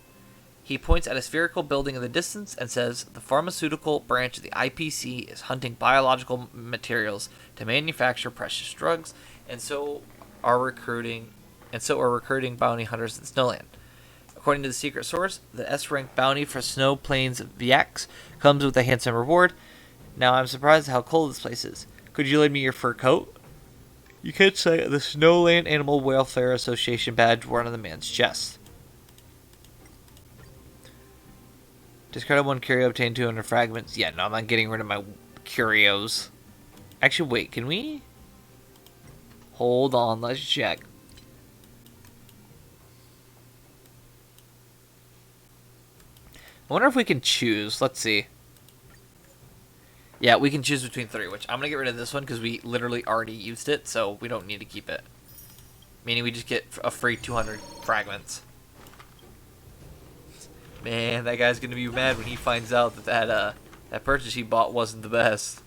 He points at a spherical building in the distance and says the pharmaceutical branch of the IPC is hunting biological materials to manufacture precious drugs, and so are recruiting bounty hunters in Snowland. According to the secret source, the S-rank bounty for Snow Plains Viax comes with a handsome reward. Now I'm surprised at how cold this place is. Could you lend me your fur coat? You can say the Snowland Animal Welfare Association badge worn on the man's chest. Discarded 1 curio, obtained 200 fragments. Yeah, no, I'm not getting rid of my curios. Actually, wait, can we? Hold on, let's check. I wonder if we can choose. Let's see. Yeah, we can choose between 3, which I'm going to get rid of this one because we literally already used it, so we don't need to keep it. Meaning we just get a free 200 fragments. Man, that guy's going to be mad when he finds out that that purchase he bought wasn't the best.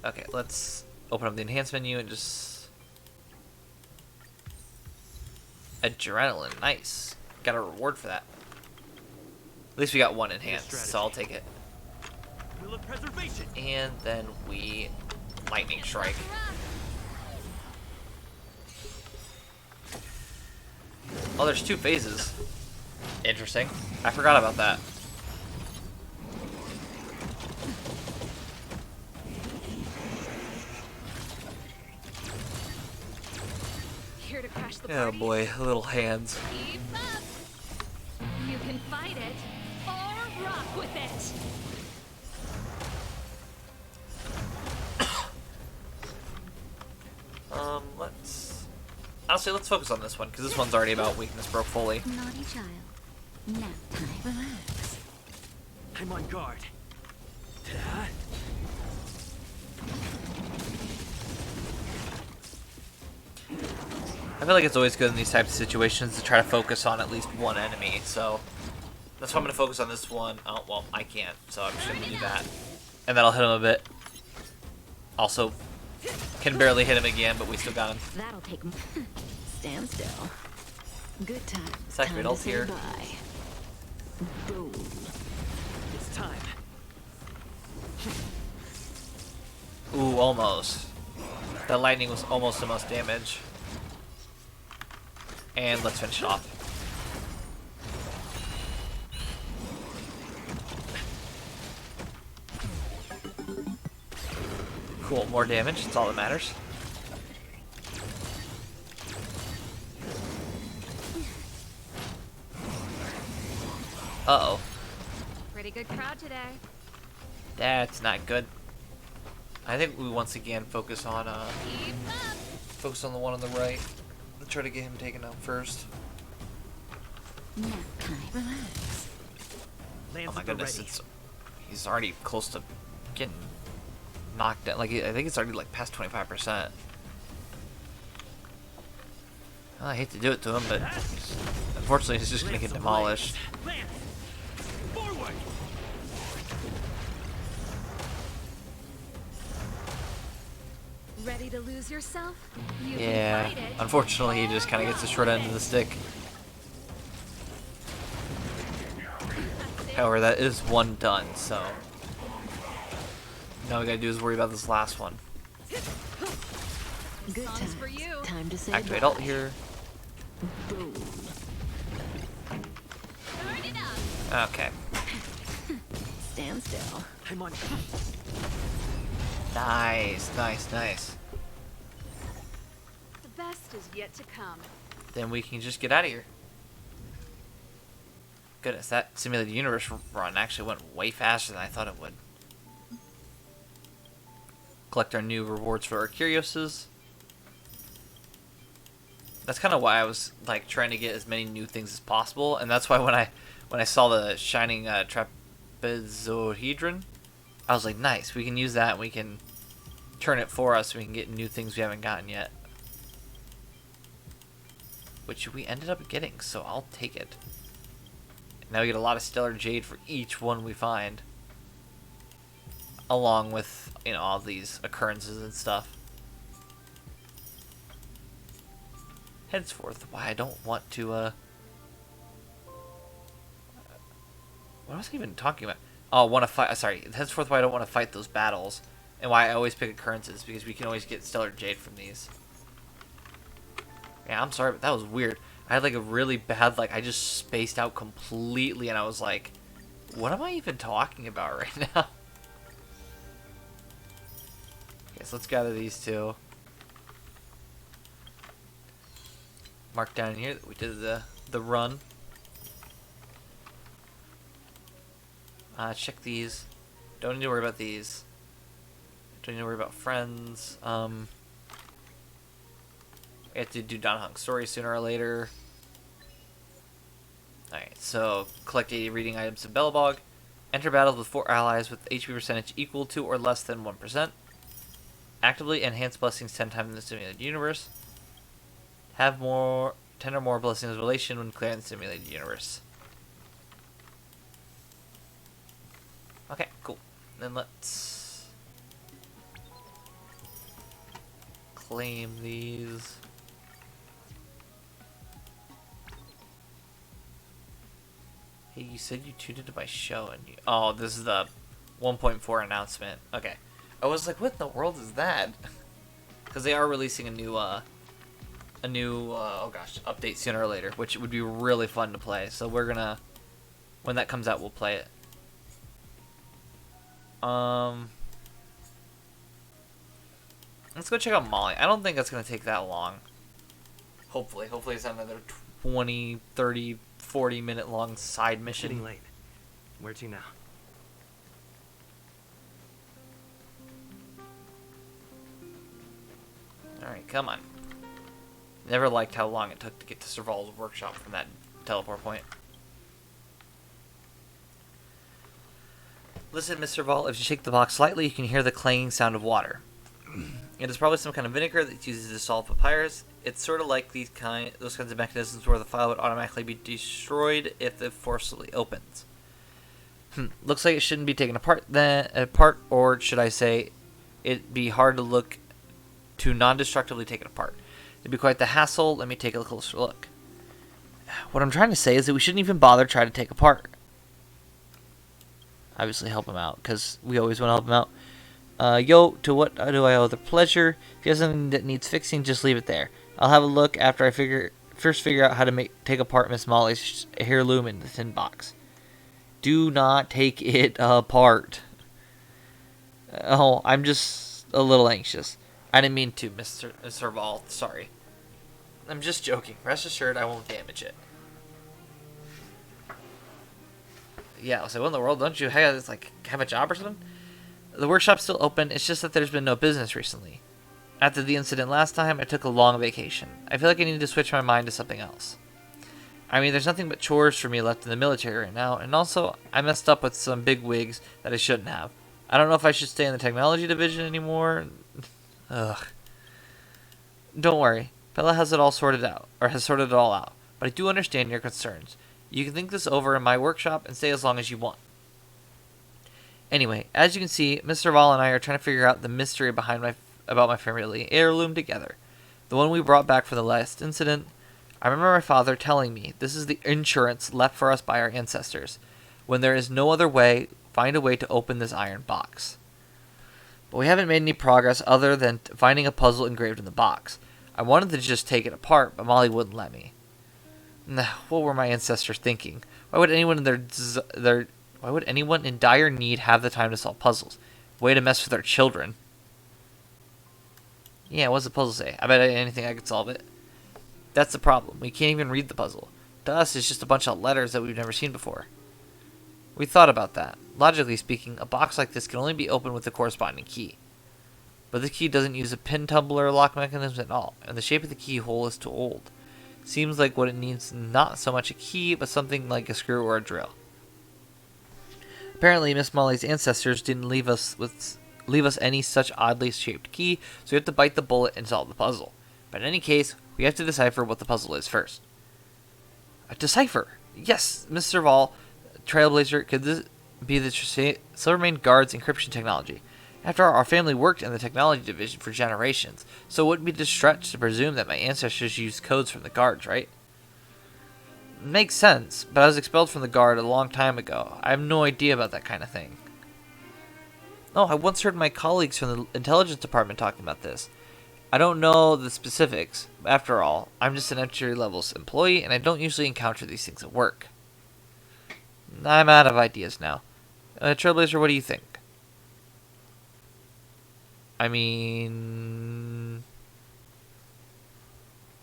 Okay, let's open up the enhance menu and just... Adrenaline, nice. Got a reward for that. At least we got 1 enhanced, so I'll take it. And then we lightning strike. Oh, there's 2 phases. Interesting. I forgot about that. Oh boy, little hands. Keep up. You can fight it or rock with it. Let's focus on this one, because this one's already about weakness broke fully. Naughty child. Nap time. Relax. I'm on guard. I feel like it's always good in these types of situations to try to focus on at least one enemy, so that's why I'm going to focus on this one. Oh, well, I can't, so I'm just going to do that. And then I'll hit him a bit. Also, can barely hit him again, but we still got him. That'll take. Stand still. Good time. Activate ult here. Bye. Boom. It's time. Ooh, almost. That lightning was almost the most damage. And let's finish it off. Cool, more damage, that's all that matters. Uh-oh. Pretty good crowd today. That's not good. I think we once again focus on the one on the right. Let's try to get him taken out first. Nap time. Relax. Oh my goodness, he's already close to getting knocked out. Like, I think it's already like past 25%. Well, I hate to do it to him, but unfortunately he's just gonna get demolished. Ready to lose yourself? You Yeah, can fight it. unfortunately he just kind of gets the short end of the stick. However, that is one done, so now we gotta do is worry about this last one. Good times. For you. Time to say Activate bye. ult here. Boom. Okay. Stand still. I'm on. Nice, nice, nice. The best is yet to come. Then we can just get out of here. Goodness, that simulated universe run actually went way faster than I thought it would. Collect our new rewards for our Curioses. That's kind of why I was like trying to get as many new things as possible, and that's why when I saw the shining trapezohedron, I was like, nice, we can use that and we can turn it for us so we can get new things we haven't gotten yet. Which we ended up getting, so I'll take it. Now we get a lot of Stellar Jade for each one we find. Along with, you know, all these occurrences and stuff. Henceforth, why I don't want to, what was I even talking about? Oh, want to fight, sorry, henceforth why I don't want to fight those battles. And why I always pick occurrences, because we can always get Stellar Jade from these. Yeah, I'm sorry, but that was weird. I had like a really bad, like, I just spaced out completely, and I was like, what am I even talking about right now? Okay, so let's gather these two. Mark down here that we did the run. Check these. Don't need to worry about these. Don't need to worry about friends. We have to do Don Hunk's story sooner or later. Alright, so collect 80 reading items in Bellabog. Enter battles with 4 allies with HP percentage equal to or less than 1%. Actively enhance blessings 10 times in the simulated universe. Have 10 or more blessings of relation when clearing the simulated universe. Okay, cool. Then let's claim these. Hey, you said you tuned into my show and you... Oh, this is the 1.4 announcement. Okay. I was like, what in the world is that? Because they are releasing a new, oh gosh, update sooner or later, which would be really fun to play. So we're gonna... When that comes out, we'll play it. Let's go check out Molly. I don't think that's gonna take that long. Hopefully it's not another 20, 30, 40 minute long side mission. Getting late. Where to now? Alright, come on. Never liked how long it took to get to Serval's workshop from that teleport point. Listen, Mr. Serval, if you shake the box slightly, you can hear the clanging sound of water. It is probably some kind of vinegar that's used to dissolve papyrus. It's sort of like those kinds of mechanisms where the file would automatically be destroyed if it forcibly opens. Looks like it shouldn't be taken apart, or should I say, it'd be hard to non-destructively take it apart. It'd be quite the hassle. Let me take a closer look. What I'm trying to say is that we shouldn't even bother trying to take apart. Obviously help him out, because we always want to help him out. To what do I owe the pleasure? If you have something that needs fixing, just leave it there. I'll have a look after I first figure out how to take apart Miss Molly's heirloom in the tin box. Do not take it apart. Oh, I'm just a little anxious. I didn't mean to, Mr. Serval. Sorry. I'm just joking. Rest assured, I won't damage it. Yeah, I was like, what in the world? Don't you have a job or something? The workshop's still open. It's just that there's been no business recently. After the incident last time, I took a long vacation. I feel like I need to switch my mind to something else. I mean, there's nothing but chores for me left in the military right now, and also, I messed up with some big wigs that I shouldn't have. I don't know if I should stay in the technology division anymore. Ugh. Don't worry. Bella has it all sorted out, or has sorted it all out. But I do understand your concerns. You can think this over in my workshop and stay as long as you want. Anyway, as you can see, Mr. Val and I are trying to figure out the mystery about my family heirloom together. The one we brought back from the last incident. I remember my father telling me this is the insurance left for us by our ancestors. When there is no other way, find a way to open this iron box. But we haven't made any progress other than finding a puzzle engraved in the box. I wanted to just take it apart, but Molly wouldn't let me. What were my ancestors thinking? Why would anyone in dire need have the time to solve puzzles? Way to mess with our children. Yeah, what's the puzzle say? I bet anything I could solve it. That's the problem. We can't even read the puzzle. To us, it's just a bunch of letters that we've never seen before. We thought about that. Logically speaking, a box like this can only be opened with the corresponding key. But the key doesn't use a pin tumbler lock mechanism at all, and the shape of the keyhole is too old. Seems like what it needs not so much a key, but something like a screw or a drill. Apparently, Miss Molly's ancestors didn't leave us any such oddly shaped key, so we have to bite the bullet and solve the puzzle. But in any case, we have to decipher what the puzzle is first. A decipher! Yes, Mr. Val, Trailblazer, could this be the Silvermane Guard's encryption technology? After all, our family worked in the technology division for generations, so it wouldn't be a stretch to presume that my ancestors used codes from the guards, right? Makes sense, but I was expelled from the guard a long time ago. I have no idea about that kind of thing. Oh, I once heard my colleagues from the intelligence department talking about this. I don't know the specifics. After all, I'm just an entry-level employee, and I don't usually encounter these things at work. I'm out of ideas now. Trailblazer, what do you think? I mean,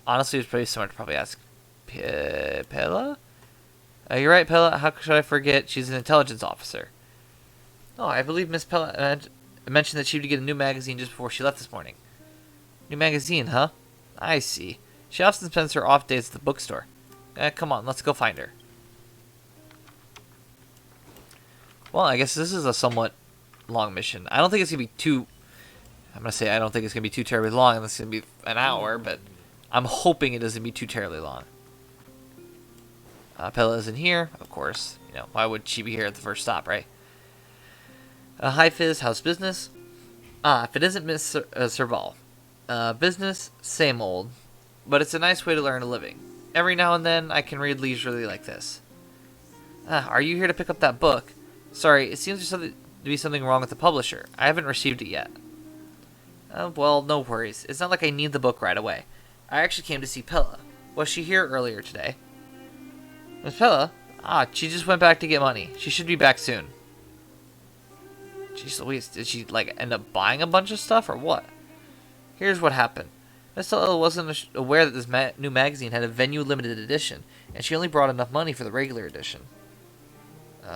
honestly, it's pretty smart to probably ask Pella? You're right, Pella. How should I forget? She's an intelligence officer. Oh, I believe Miss Pella mentioned that she would get a new magazine just before she left this morning. New magazine, huh? I see. She often spends her off days at the bookstore. Come on, let's go find her. Well, I guess this is a somewhat long mission. I don't think it's going to be too... I'm going to say I don't think it's going to be too terribly long, unless it's going to be an hour, but I'm hoping it doesn't be too terribly long. Pella isn't here, of course. You know, why would she be here at the first stop, right? Hi, Fizz. How's business? If it isn't Miss Serval. Business, same old. But it's a nice way to learn a living. Every now and then, I can read leisurely like this. Are you here to pick up that book? Sorry, it seems to be something wrong with the publisher. I haven't received it yet. Well, no worries. It's not like I need the book right away. I actually came to see Pella. Was she here earlier today? Miss Pella? She just went back to get money. She should be back soon. Jeez Louise, did she, end up buying a bunch of stuff, or what? Here's what happened. Miss Stella wasn't aware that this new magazine had a venue limited edition, and she only brought enough money for the regular edition.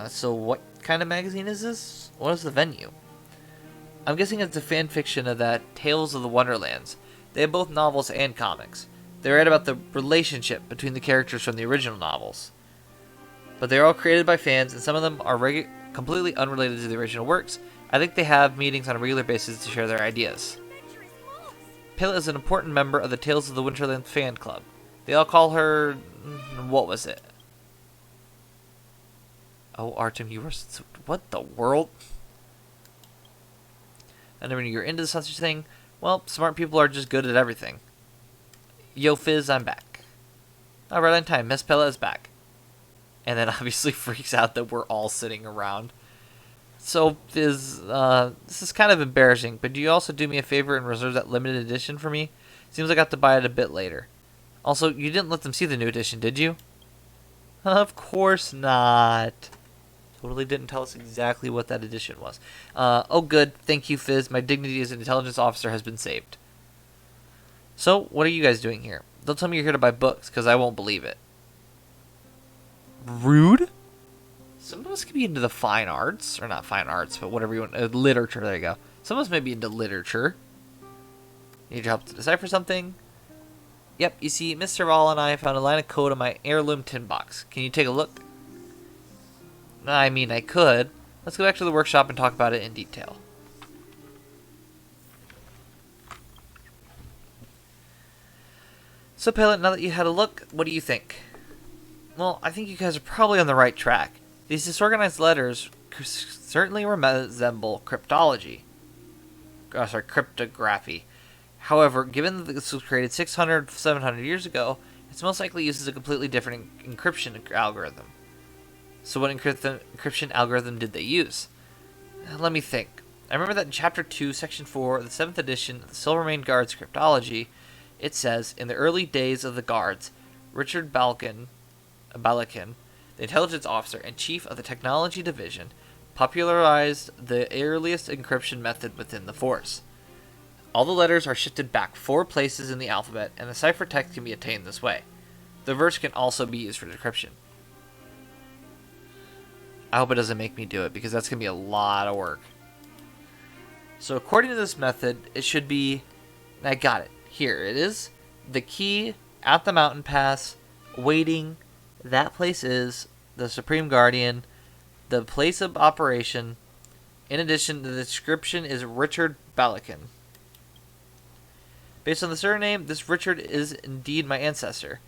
So what kind of magazine is this? What is the venue? I'm guessing it's a fan fiction of that Tales of the Wonderlands. They have both novels and comics. They write about the relationship between the characters from the original novels. But they're all created by fans, and some of them are completely unrelated to the original works. I think they have meetings on a regular basis to share their ideas. Pela is an important member of the Tales of the Winterland fan club. They all call her... what was it? Oh, Artem, you were... what the world? And when you're into such a thing, well, smart people are just good at everything. Yo, Fizz, I'm back. Oh, right on time. Miss Pela is back. And then obviously freaks out that we're all sitting around. So, Fizz, this is kind of embarrassing, but do you also do me a favor and reserve that limited edition for me? Seems like I have to buy it a bit later. Also, you didn't let them see the new edition, did you? Of course not. Totally didn't tell us exactly what that edition was. Oh good, thank you Fizz, my dignity as an intelligence officer has been saved. So, what are you guys doing here? Don't tell me you're here to buy books, because I won't believe it. Rude? Some of us could be into the fine arts, or not fine arts, but whatever you want, literature, there you go. Some of us may be into literature. Need your help to decipher something? Yep, you see, Mr. Val and I found a line of code on my heirloom tin box. Can you take a look? I mean, I could. Let's go back to the workshop and talk about it in detail. So, Pellet, now that you had a look, what do you think? Well, I think you guys are probably on the right track. These disorganized letters certainly resemble cryptography. However, given that this was created 600, 700 years ago, it's most likely uses a completely different encryption algorithm. So what encryption algorithm did they use? Let me think. I remember that in Chapter 2, Section 4 of the 7th edition of the Silvermane Guards Cryptology, it says, in the early days of the Guards, Richard Balakin, the intelligence officer and chief of the technology division, popularized the earliest encryption method within the force. All the letters are shifted back 4 places in the alphabet, and the ciphertext can be obtained this way. The verse can also be used for decryption. I hope it doesn't make me do it, because that's going to be a lot of work. So according to this method, it should be... I got it. Here it is. The key at the mountain pass, waiting. That place is the Supreme Guardian. The place of operation. In addition, the description is Richard Balakin. Based on the surname, this Richard is indeed my ancestor.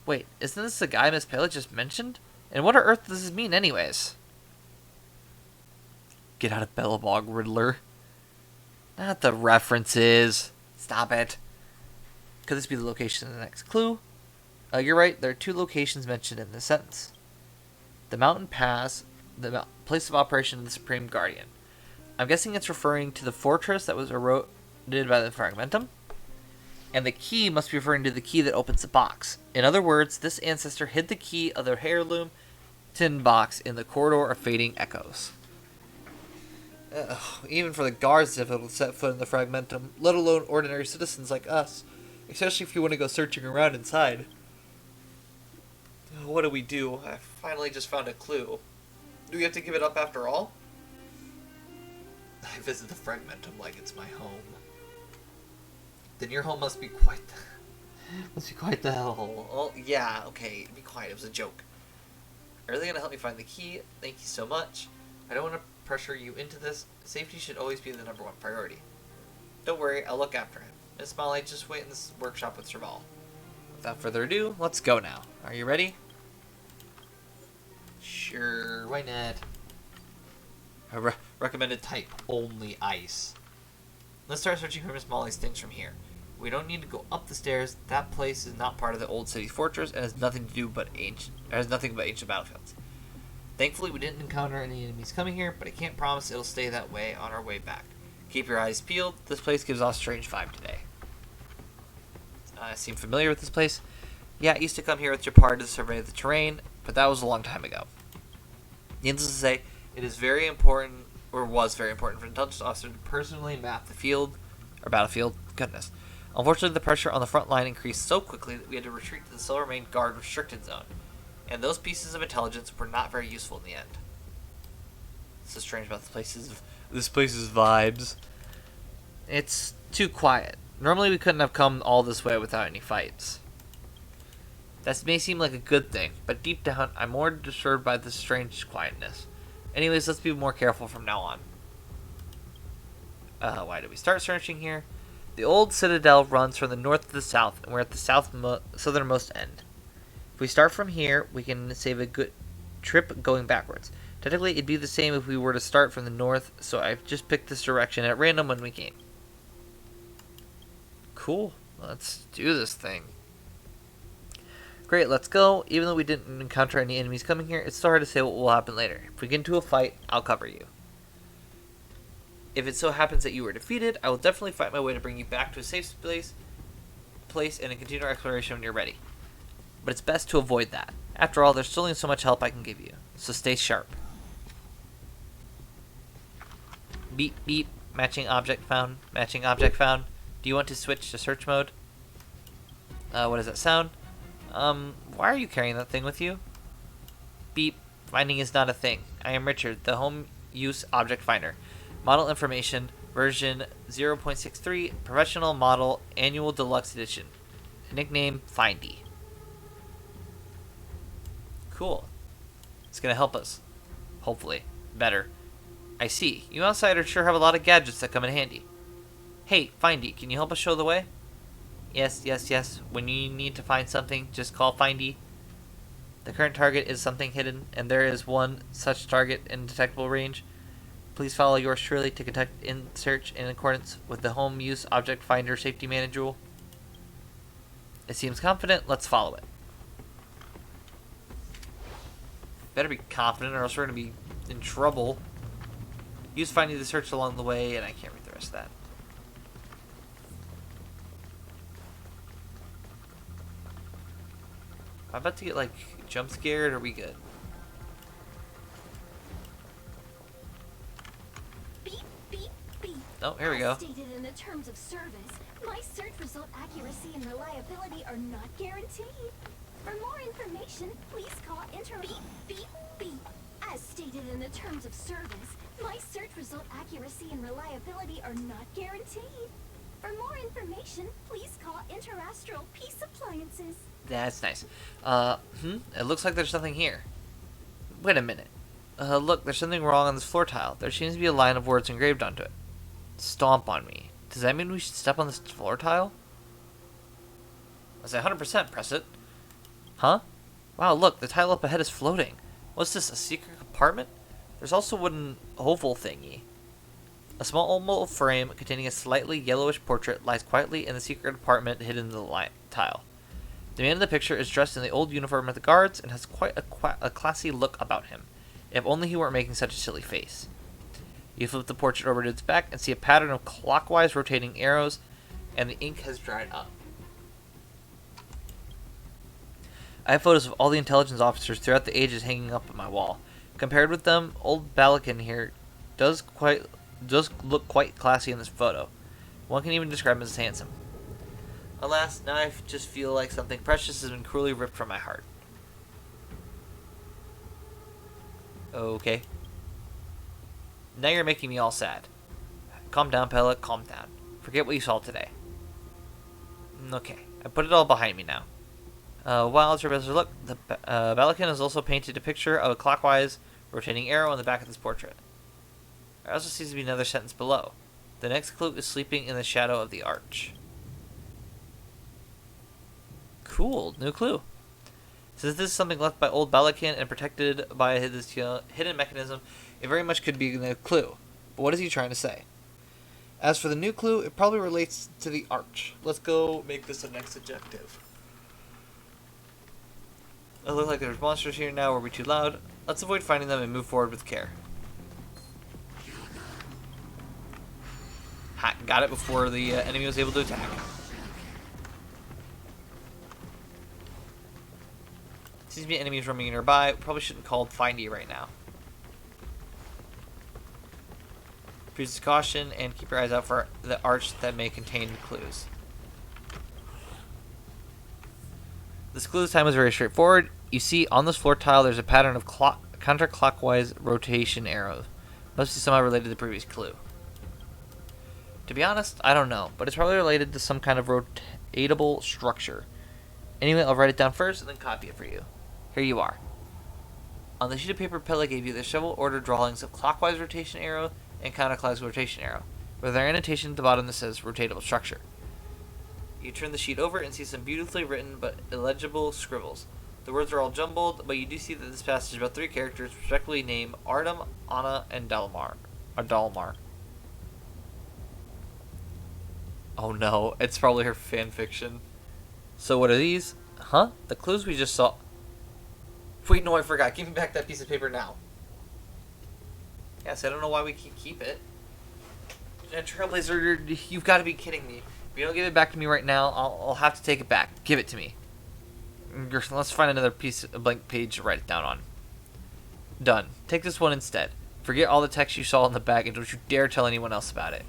Wait, isn't this the guy Miss Pela just mentioned? And what on earth does this mean anyways? Get out of Bellabog, Riddler. Not the references. Stop it. Could this be the location of the next clue? You're right, there are 2 locations mentioned in this sentence. The mountain pass, the place of operation of the Supreme Guardian. I'm guessing it's referring to the fortress that was eroded by the fragmentum. And the key must be referring to the key that opens the box. In other words, this ancestor hid the key of the heirloom tin box in the corridor of fading echoes. Even for the guards, it's difficult to set foot in the fragmentum, let alone ordinary citizens like us. Especially if you want to go searching around inside. What do we do? I finally just found a clue. Do we have to give it up after all? I visit the fragmentum like it's my home. Then your home must be quite the hell. Oh, yeah, okay, be quiet, it was a joke. Are you really gonna help me find the key? Thank you so much. I don't want to pressure you into this. Safety should always be the #1 priority. Don't worry, I'll look after him. Miss Molly, just wait in this workshop with Serval. Without further ado, let's go now. Are you ready? Sure, why not? I recommended type only ice. Let's start searching for Miss Molly's things from here. We don't need to go up the stairs. That place is not part of the old city fortress and has nothing but ancient battlefields. Thankfully, we didn't encounter any enemies coming here, but I can't promise it'll stay that way on our way back. Keep your eyes peeled. This place gives off a strange vibe today. Seem familiar with this place? Yeah, I used to come here with Japar to survey the terrain, but that was a long time ago. Needless to say, it is very important, or was very important, for an intelligence officer to personally map the field, or battlefield, goodness, Unfortunately, the pressure on the front line increased so quickly that we had to retreat to the Silvermane Guard restricted zone, and those pieces of intelligence were not very useful in the end. So strange about this place's vibes. It's too quiet. Normally we couldn't have come all this way without any fights. That may seem like a good thing, but deep down I'm more disturbed by this strange quietness. Anyways, let's be more careful from now on. Why did we start searching here? The old citadel runs from the north to the south, and we're at the southernmost end. If we start from here, we can save a good trip going backwards. Technically, it'd be the same if we were to start from the north, so I've just picked this direction at random when we came. Cool. Let's do this thing. Great, let's go. Even though we didn't encounter any enemies coming here, it's still hard to say what will happen later. If we get into a fight, I'll cover you. If it so happens that you were defeated, I will definitely fight my way to bring you back to a safe place and continue our exploration when you're ready. But it's best to avoid that. After all, there's still only so much help I can give you, so stay sharp. Beep, beep. Matching object found. Matching object found. Do you want to switch to search mode? What does that sound? Why are you carrying that thing with you? Beep. Finding is not a thing. I am Richard, the home use object finder. Model information, version 0.63, professional model, annual deluxe edition. Nickname, Findy. Cool. It's gonna help us. Hopefully. Better. I see. You outsiders sure have a lot of gadgets that come in handy. Hey, Findy, can you help us show the way? Yes, yes, yes. When you need to find something, just call Findy. The current target is something hidden, and there is one such target in detectable range. Please follow yours truly to conduct in search in accordance with the Home Use Object Finder Safety Manual. It seems confident. Let's follow it. Better be confident, or else we're going to be in trouble. Use Findy to search along the way, and I can't read the rest of that. Am I about to get, like, jump scared, or are we good? Beep, beep, beep. Oh, here we go. As stated in the terms of service, my search result accuracy and reliability are not guaranteed. For more information, please call beep, beep, beep. As stated in the terms of service, my search result accuracy and reliability are not guaranteed. For more information, please call Interastral Peace Appliances. That's nice. It looks like there's nothing here. Wait a minute. Look, there's something wrong on this floor tile. There seems to be a line of words engraved onto it. Stomp on me. Does that mean we should step on this floor tile? I say 100% press it. Huh? Wow, look, the tile up ahead is floating. What's this, a secret compartment? There's also a wooden oval thingy. A small oval frame containing a slightly yellowish portrait lies quietly in the secret compartment hidden in the tile. The man in the picture is dressed in the old uniform of the guards and has quite a classy look about him. If only he weren't making such a silly face. You flip the portrait over to its back and see a pattern of clockwise rotating arrows, and the ink has dried up. I have photos of all the intelligence officers throughout the ages hanging up on my wall. Compared with them, old Balakin here does look quite classy in this photo. One can even describe him as handsome. Alas, now I just feel like something precious has been cruelly ripped from my heart. Okay. Now you're making me all sad. Calm down, Pella, calm down. Forget what you saw today. Okay, I put it all behind me now. While it's your best look, the Balakin has also painted a picture of a clockwise rotating arrow on the back of this portrait. There also seems to be another sentence below. The next clue is sleeping in the shadow of the arch. Cool, new clue. Since this is something left by old Balakin and protected by this hidden mechanism, it very much could be a new clue. But what is he trying to say? As for the new clue, it probably relates to the arch. Let's go make this the next objective. It looks like there's monsters here now. Were we too loud? Let's avoid finding them and move forward with care. Ha, got it before the enemy was able to attack. Seems to be enemies roaming nearby. We probably shouldn't call Findy right now. Use caution and keep your eyes out for the arch that may contain clues. This clue this time was very straightforward. You see on this floor tile there's a pattern of counterclockwise rotation arrows. Must be somehow related to the previous clue. To be honest, I don't know, but it's probably related to some kind of rotatable structure. Anyway, I'll write it down first and then copy it for you. Here you are. On the sheet of paper Pella gave you, there's several ordered drawings of clockwise rotation arrow and counterclockwise rotation arrow, with their annotation at the bottom that says rotatable structure. You turn the sheet over and see some beautifully written but illegible scribbles. The words are all jumbled, but you do see that this passage is about 3 characters, respectively named Artem, Anna, and Dalmar. Oh no, it's probably her fanfiction. So what are these? Huh? The clues we just saw. Wait, no, I forgot. Give me back that piece of paper now. Yes, I don't know why we keep it. Trailblazer, you've got to be kidding me. If you don't give it back to me right now, I'll have to take it back. Give it to me. Let's find another piece of blank page to write it down on. Done. Take this one instead. Forget all the text you saw in the back and don't you dare tell anyone else about it.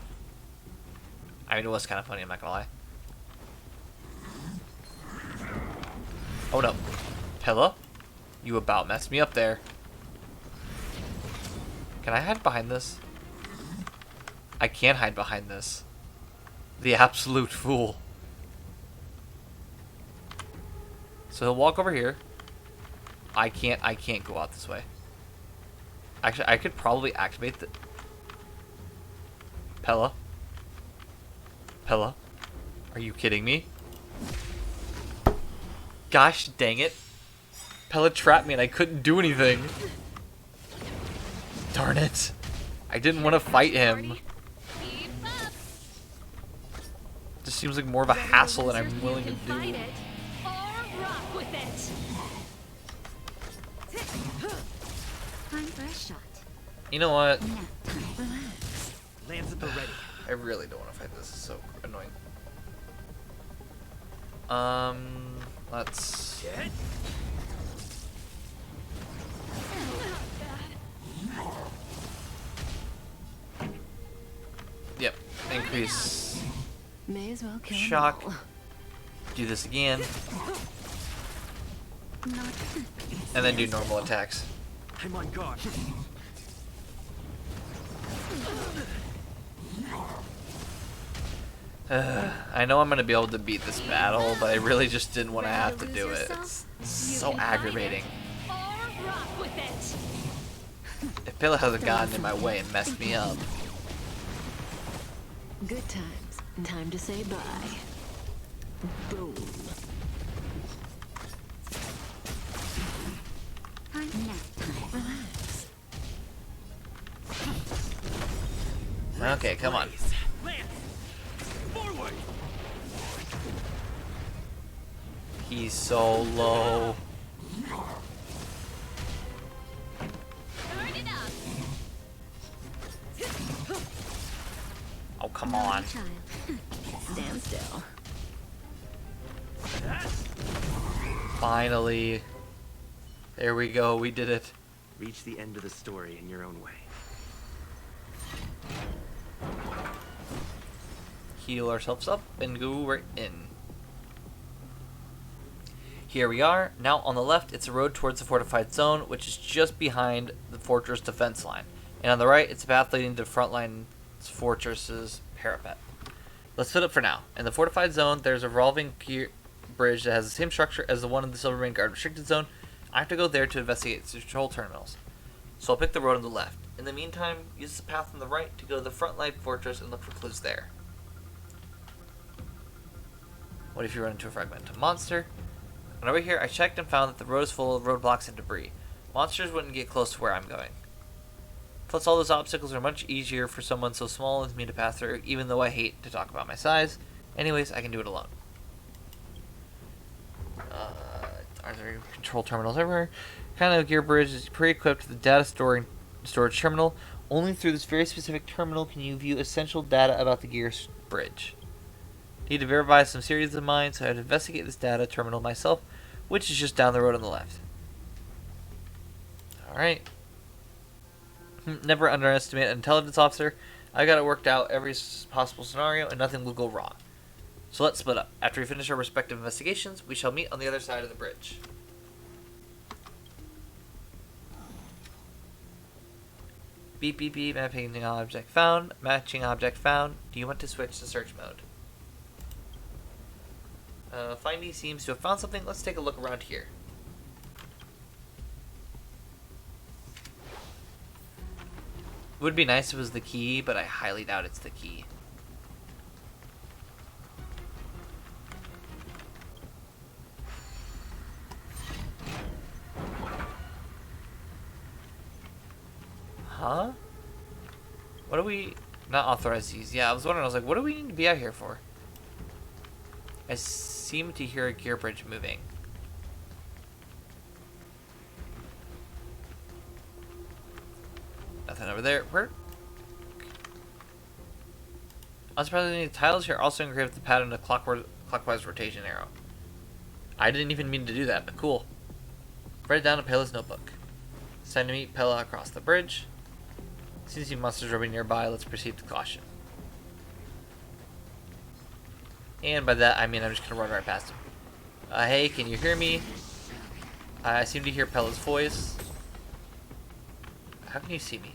I mean, it was kind of funny, I'm not gonna lie. Oh no. Pella? You about messed me up there. Can I hide behind this? I can't hide behind this. The absolute fool. So he'll walk over here. I can't go out this way. Actually, I could probably activate the... Pella? Pella? Are you kidding me? Gosh dang it. Pella trapped me and I couldn't do anything. Darn it. I didn't want to fight him. Just seems like more of a hassle than I'm willing to do. You know what? Lands at the ready. I really don't want to fight this. It's so annoying. Let's... Yep. Increase May as well kill shock. them all. Do this again. And then do normal attacks. I'm on guard. I know I'm going to be able to beat this battle, but I really just didn't want to have to do it. It's so aggravating. If Pilla hasn't gotten in my way and messed me up. Good times. Time to say bye. Boom. Relax. Okay, come on. He's so low. Oh, come on. Stand still. Finally. There we go, we did it. Reach the end of the story in your own way. Heal ourselves up and go right in. Here we are. Now on the left, it's a road towards the fortified zone, which is just behind the fortress defense line. And on the right, it's a path leading to the front line fortress's parapet. Let's fit up for now. In the fortified zone, there's a revolving bridge that has the same structure as the one in the Silvermane Guard restricted zone. I have to go there to investigate the control terminals. So I'll pick the road on the left. In the meantime, use the path on the right to go to the front line fortress and look for clues there. What if you run into a fragmented monster? And over here, I checked and found that the road is full of roadblocks and debris. Monsters wouldn't get close to where I'm going. Plus, all those obstacles are much easier for someone so small as me to pass through, even though I hate to talk about my size. Anyways, I can do it alone. Are there control terminals everywhere? Kind of gear bridge is pre-equipped with the data storage terminal. Only through this very specific terminal can you view essential data about the gear bridge. Need to verify some series of mine, so I had to investigate this data terminal myself, which is just down the road on the left. Alright. Never underestimate an intelligence officer. I got it worked out every possible scenario, and nothing will go wrong. So let's split up. After we finish our respective investigations, we shall meet on the other side of the bridge. Beep beep beep, mapping object found, matching object found. Do you want to switch to search mode? Findy seems to have found something. Let's take a look around here. It would be nice if it was the key, but I highly doubt it's the key. Huh? What do we not authorized to use? Yeah, I was wondering. I was like, what do we need to be out here for? I seem to hear a gear bridge moving. Nothing over there. Where? Unsurprisingly, the tiles here also engraved the pattern of clockwise rotation arrow. I didn't even mean to do that, but cool. Write it down in Pela's notebook. It's time to meet Pela across the bridge. Since you monsters roaming nearby, let's proceed with caution. And by that, I mean I'm just gonna run right past him. Hey, can you hear me? I seem to hear Pela's voice. How can you see me?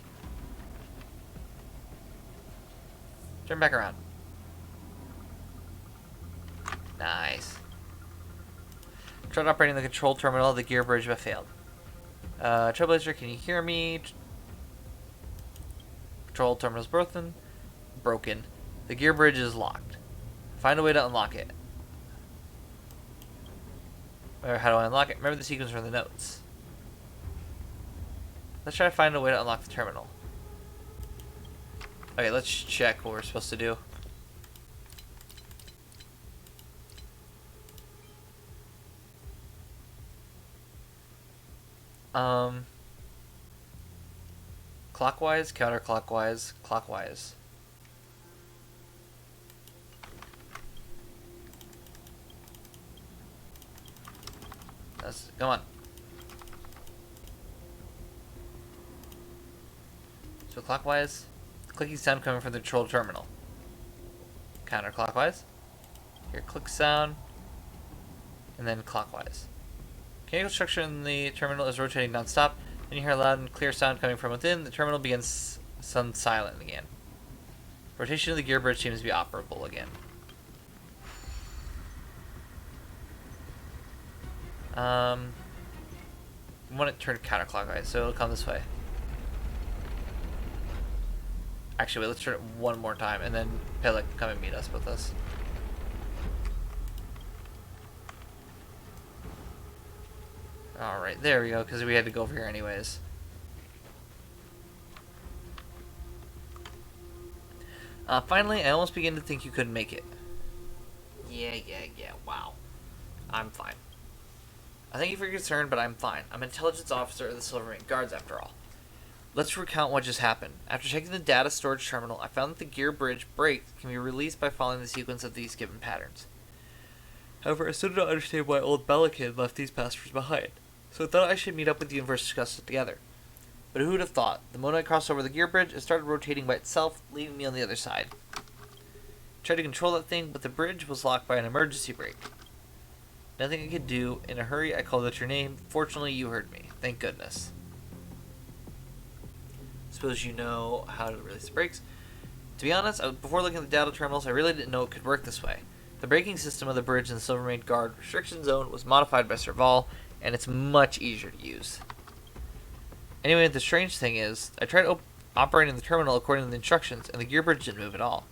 Turn back around. Nice. Tried operating the control terminal of the gear bridge but failed. Trailblazer, can you hear me? Control terminal's broken. The gear bridge is locked. Find a way to unlock it. Or how do I unlock it? Remember the sequence from the notes. Let's try to find a way to unlock the terminal. Okay, let's check what we're supposed to do. Clockwise, counterclockwise, clockwise. Come on. So clockwise, clicking sound coming from the control terminal. Counterclockwise. Here, click sound, and then clockwise. Mechanical structure in the terminal is rotating non-stop. When you hear a loud and clear sound coming from within, the terminal begins sound silent again. Rotation of the gear bridge seems to be operable again. I want it turned counterclockwise, so it'll come this way. Actually, wait, let's turn it one more time, and then Pela can come and meet us with us. Alright, there we go, because we had to go over here anyways. Finally, I almost begin to think you couldn't make it. Yeah, wow. I'm fine. I thank you for your concern, but I'm fine. I'm an intelligence officer of the Silvermane Guards, after all. Let's recount what just happened. After checking the data storage terminal, I found that the gear bridge break can be released by following the sequence of these given patterns. However, I still do not understand why old Belican left these passwords behind, so I thought I should meet up with you and first discuss it together. But who would have thought? The moment I crossed over the gear bridge, it started rotating by itself, leaving me on the other side. I tried to control that thing, but the bridge was locked by an emergency brake. Nothing I could do. In a hurry, I called out your name. Fortunately, you heard me. Thank goodness. Suppose you know how to release the brakes. To be honest, before looking at the data terminals, I really didn't know it could work this way. The braking system of the bridge in the Silvermane Guard restriction zone was modified by Serval, and it's much easier to use. Anyway, the strange thing is, I tried operating the terminal according to the instructions, and the gear bridge didn't move at all.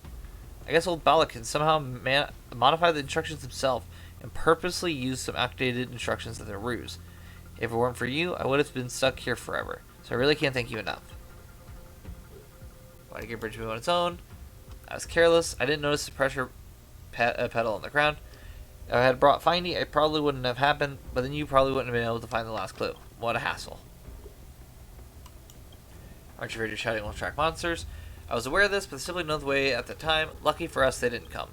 I guess old Balakin somehow modified the instructions himself and purposely used some outdated instructions as a ruse. If it weren't for you, I would have been stuck here forever, so I really can't thank you enough. Why did the gear bridge move on its own? I was careless. I didn't notice the pressure pedal on the ground. If I had brought Findy, it probably wouldn't have happened, but then you probably wouldn't have been able to find the last clue. What a hassle. Aren't you afraid of shouting will attract monsters? I was aware of this, but simply no other way at the time. Lucky for us, they didn't come.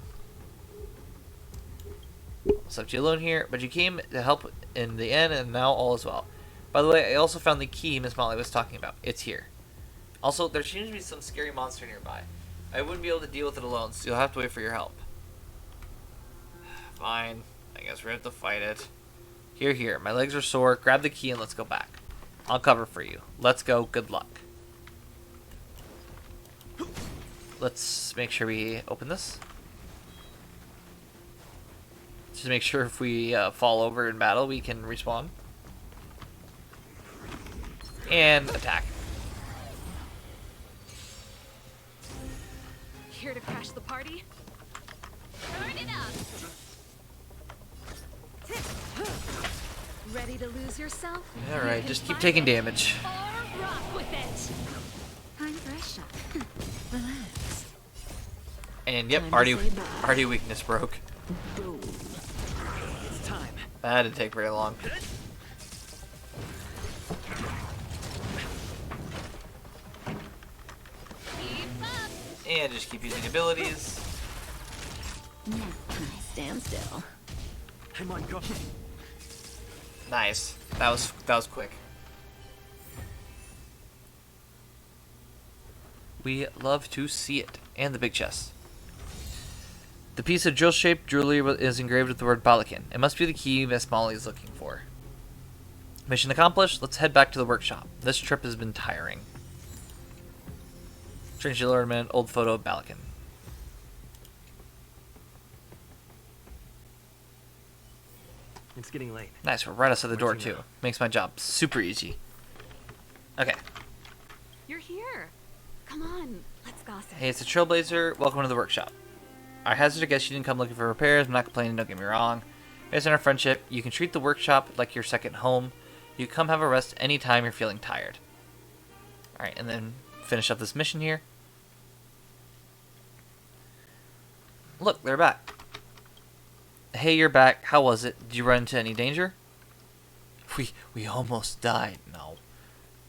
I left you alone here, but you came to help in the end, and now all is well. By the way, I also found the key Miss Molly was talking about. It's here. Also, there seems to be some scary monster nearby. I wouldn't be able to deal with it alone, so you'll have to wait for your help. Fine. I guess we have to fight it. Here, here. My legs are sore. Grab the key and let's go back. I'll cover for you. Let's go. Good luck. Let's make sure we open this. Just make sure if we fall over in battle, we can respawn. And attack. Here to crash the party? Turn it up. Ready to lose yourself? Alright, just keep taking damage. Or rock with it. Time for a shot. Relax. And yep, already weakness broke. It's time. That didn't take very long. And just keep using abilities. Stand still. Come on, go. Nice. That was quick. We love to see it. And the big chest. The piece of drill-shaped jewelry is engraved with the word Balakin. It must be the key Miss Molly is looking for. Mission accomplished. Let's head back to the workshop. This trip has been tiring. Strange ornament, old photo of Balakin. It's getting late. Nice, we're right outside the door too. Makes my job super easy. Okay. You're here. Come on, let's gossip. Hey, it's a Trailblazer. Welcome to the workshop. I hazard to guess you didn't come looking for repairs. I'm not complaining, don't get me wrong. Based on our friendship, you can treat the workshop like your second home. You can come have a rest anytime you're feeling tired. Alright, and then finish up this mission here. Look, they're back. Hey, you're back. How was it? Did you run into any danger? We almost died. No.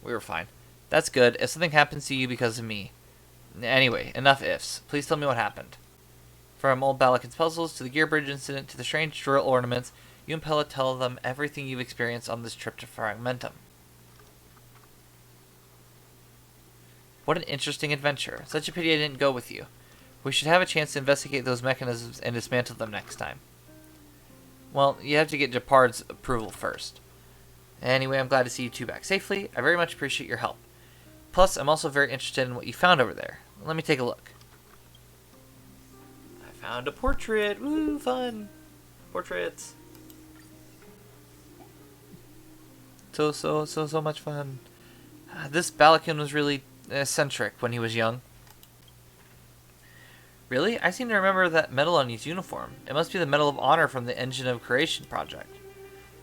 We were fine. That's good. If something happens to you because of me. Anyway, enough ifs. Please tell me what happened. From old Balakin's puzzles to the gear bridge incident to the strange drill ornaments, you and Pella tell them everything you've experienced on this trip to Fragmentum. What an interesting adventure. Such a pity I didn't go with you. We should have a chance to investigate those mechanisms and dismantle them next time. Well, you have to get Japard's approval first. Anyway, I'm glad to see you two back safely. I very much appreciate your help. Plus, I'm also very interested in what you found over there. Let me take a look. I found a portrait. Woo, fun. Portraits. So much fun. This Balakin was really eccentric when he was young. Really? I seem to remember that medal on his uniform. It must be the Medal of Honor from the Engine of Creation project.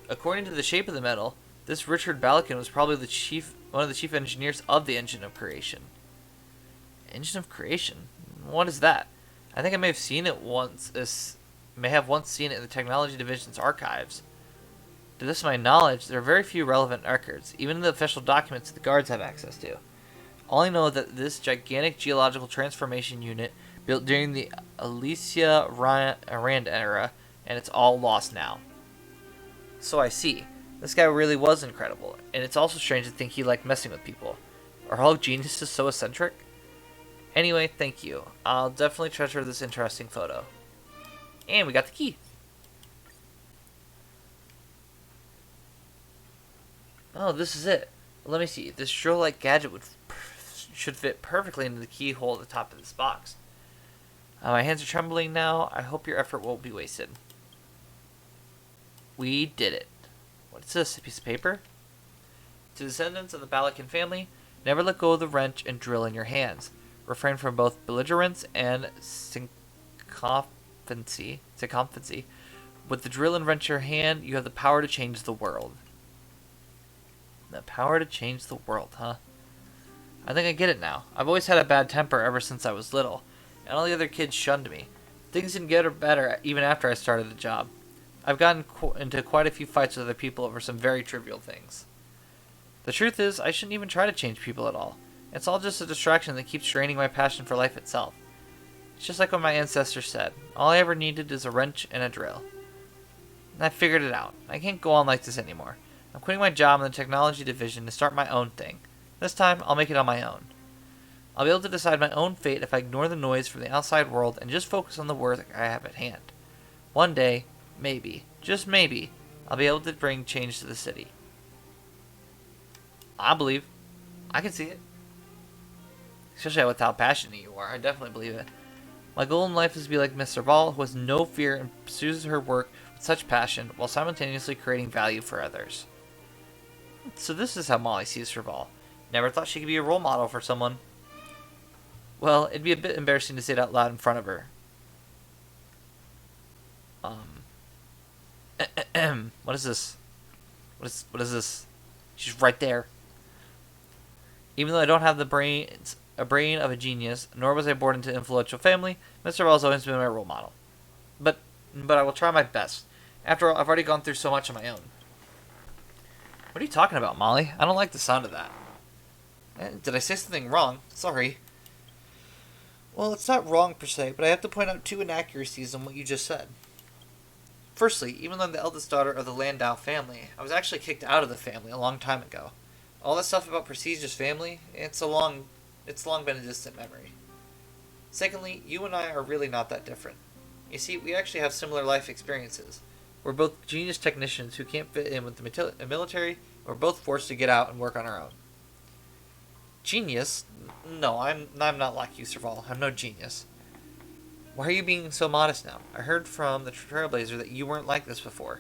According to the shape of the medal, this Richard Balakin was probably one of the chief engineers of the Engine of Creation. Engine of Creation? What is that? I think I may have seen it once. May have once seen it in the Technology Division's archives. To this my knowledge, there are very few relevant records, even in the official documents that the guards have access to. All I know is that this gigantic geological transformation unit built during the Alicia Rand era, and it's all lost now. So I see. This guy really was incredible, and it's also strange to think he liked messing with people. Are all geniuses so eccentric? Anyway, thank you. I'll definitely treasure this interesting photo. And we got the key. Oh, this is it. Let me see. This drill-like gadget should fit perfectly into the keyhole at the top of this box. My hands are trembling now. I hope your effort won't be wasted. We did it. What's this? A piece of paper? To descendants of the Balakin family, never let go of the wrench and drill in your hands. Refrain from both belligerence and sycophancy. With the drill and wrench in your hand, you have the power to change the world. The power to change the world, huh? I think I get it now. I've always had a bad temper ever since I was little, and all the other kids shunned me. Things didn't get better even after I started the job. I've gotten into quite a few fights with other people over some very trivial things. The truth is, I shouldn't even try to change people at all. It's all just a distraction that keeps draining my passion for life itself. It's just like what my ancestors said. All I ever needed is a wrench and a drill. And I figured it out. I can't go on like this anymore. I'm quitting my job in the technology division to start my own thing. This time, I'll make it on my own. I'll be able to decide my own fate if I ignore the noise from the outside world and just focus on the work I have at hand. One day, maybe, just maybe, I'll be able to bring change to the city. I believe. I can see it. Especially with how passionate you are. I definitely believe it. My goal in life is to be like Miss Serval, who has no fear and pursues her work with such passion while simultaneously creating value for others. So this is how Molly sees Serval. Never thought she could be a role model for someone. Well, it'd be a bit embarrassing to say it out loud in front of her. What is this? What is this? She's right there. Even though I don't have a brain of a genius, nor was I born into an influential family, Mr. Ball has always been my role model. But I will try my best. After all, I've already gone through so much on my own. What are you talking about, Molly? I don't like the sound of that. Did I say something wrong? Sorry. Well, it's not wrong per se, but I have to point out 2 inaccuracies in what you just said. Firstly, even though I'm the eldest daughter of the Landau family, I was actually kicked out of the family a long time ago. All that stuff about Prestige's family, it's long been a distant memory. Secondly, you and I are really not that different. You see, we actually have similar life experiences. We're both genius technicians who can't fit in with the military, and we're both forced to get out and work on our own. Genius? No, I'm not like you, Serval. I'm no genius. Why are you being so modest now? I heard from the Trailblazer that you weren't like this before.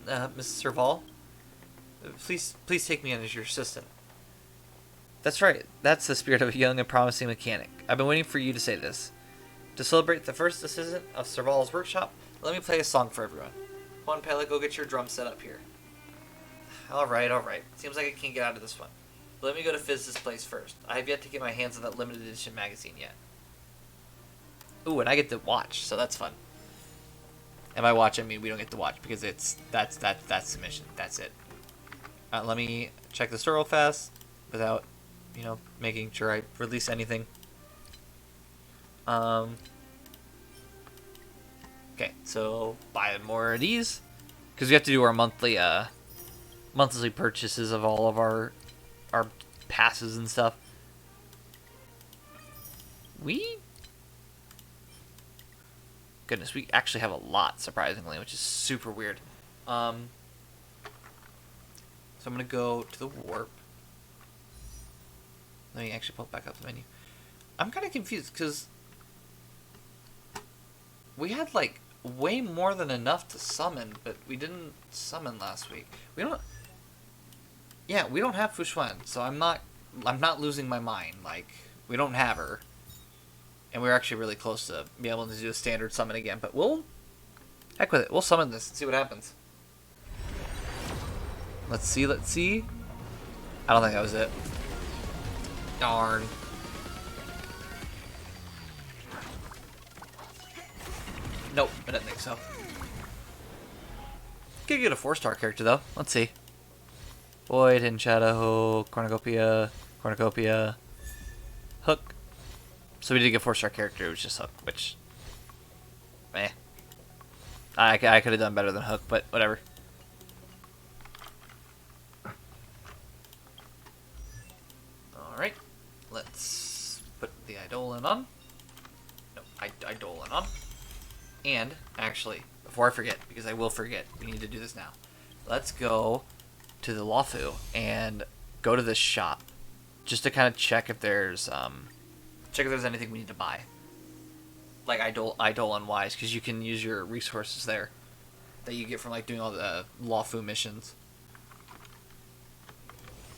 Mrs. Serval? Please take me in as your assistant. That's right. That's the spirit of a young and promising mechanic. I've been waiting for you to say this. To celebrate the first assistant of Serval's workshop, let me play a song for everyone. Come on, Pele, go get your drum set up here. Alright. Seems like I can't get out of this one. But let me go to Fizz's place first. I have yet to get my hands on that limited edition magazine yet. Ooh, and I get to watch, so that's fun. And by watch, I mean we don't get to watch because that's the mission. That's it. Let me check the store real fast without, making sure I release anything. Okay, so buy more of these because we have to do our monthly purchases of all of our passes and stuff. Goodness, we actually have a lot, surprisingly, which is super weird. So I'm going to go to the warp. Let me actually pull back up the menu. I'm kind of confused, because we had, way more than enough to summon, but we didn't summon last week. We don't have Fushwan, so I'm not losing my mind. We don't have her. And we're actually really close to being able to do a standard summon again, but heck with it. We'll summon this and see what happens. Let's see. I don't think that was it. Darn. Nope, I didn't think so. Could get a 4-star character though. Let's see. Void, Hidden Shadow, Cornucopia, Hook. So we did get a 4-star character. It was just Hook, which, I could have done better than Hook, but whatever. Alright, let's put the Eidolon on. No, Eidolon on. And, actually, before I forget, because I will forget, we need to do this now. Let's go to the Lawfu and go to this shop, just to kind of check if there's anything we need to buy. Like Eidolon wise, because you can use your resources there that you get from doing all the Lawfu missions.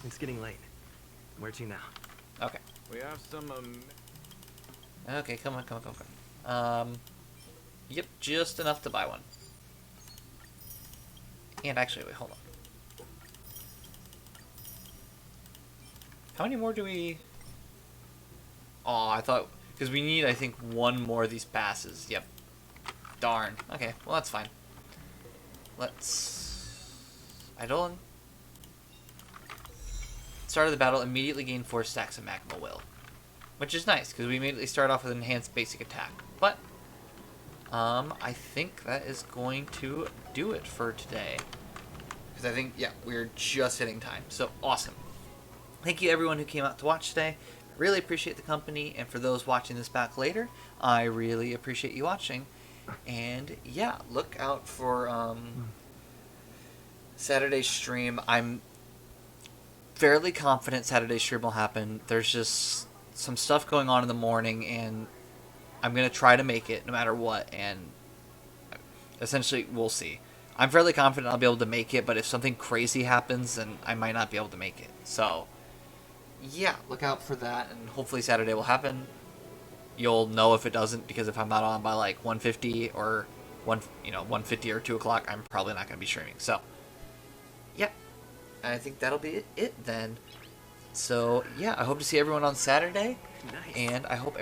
It's getting late. Where to now? Okay. We have some, Okay, come on. Yep, just enough to buy one. And actually, wait, hold on. How many more do we... Oh, I thought... Because we need, I think, one more of these passes. Yep. Darn. Okay, well, that's fine. Let's... Eidolon. Start of the battle, immediately gain 4 stacks of Magma Will. Which is nice, because we immediately start off with an enhanced basic attack. But... I think that is going to do it for today. Because I think, we're just hitting time. So, awesome. Thank you everyone who came out to watch today. Really appreciate the company. And for those watching this back later, I really appreciate you watching. And yeah, look out for Saturday's stream. I'm fairly confident Saturday's stream will happen. There's just some stuff going on in the morning, and I'm going to try to make it no matter what, and essentially we'll see. I'm fairly confident I'll be able to make it, but if something crazy happens, then I might not be able to make it. So, yeah, look out for that, and hopefully Saturday will happen. You'll know if it doesn't, because if I'm not on by like 1:50 or 1:50 or 2 o'clock, I'm probably not going to be streaming. So, yeah, I think that'll be it then. So, yeah, I hope to see everyone on Saturday, and I hope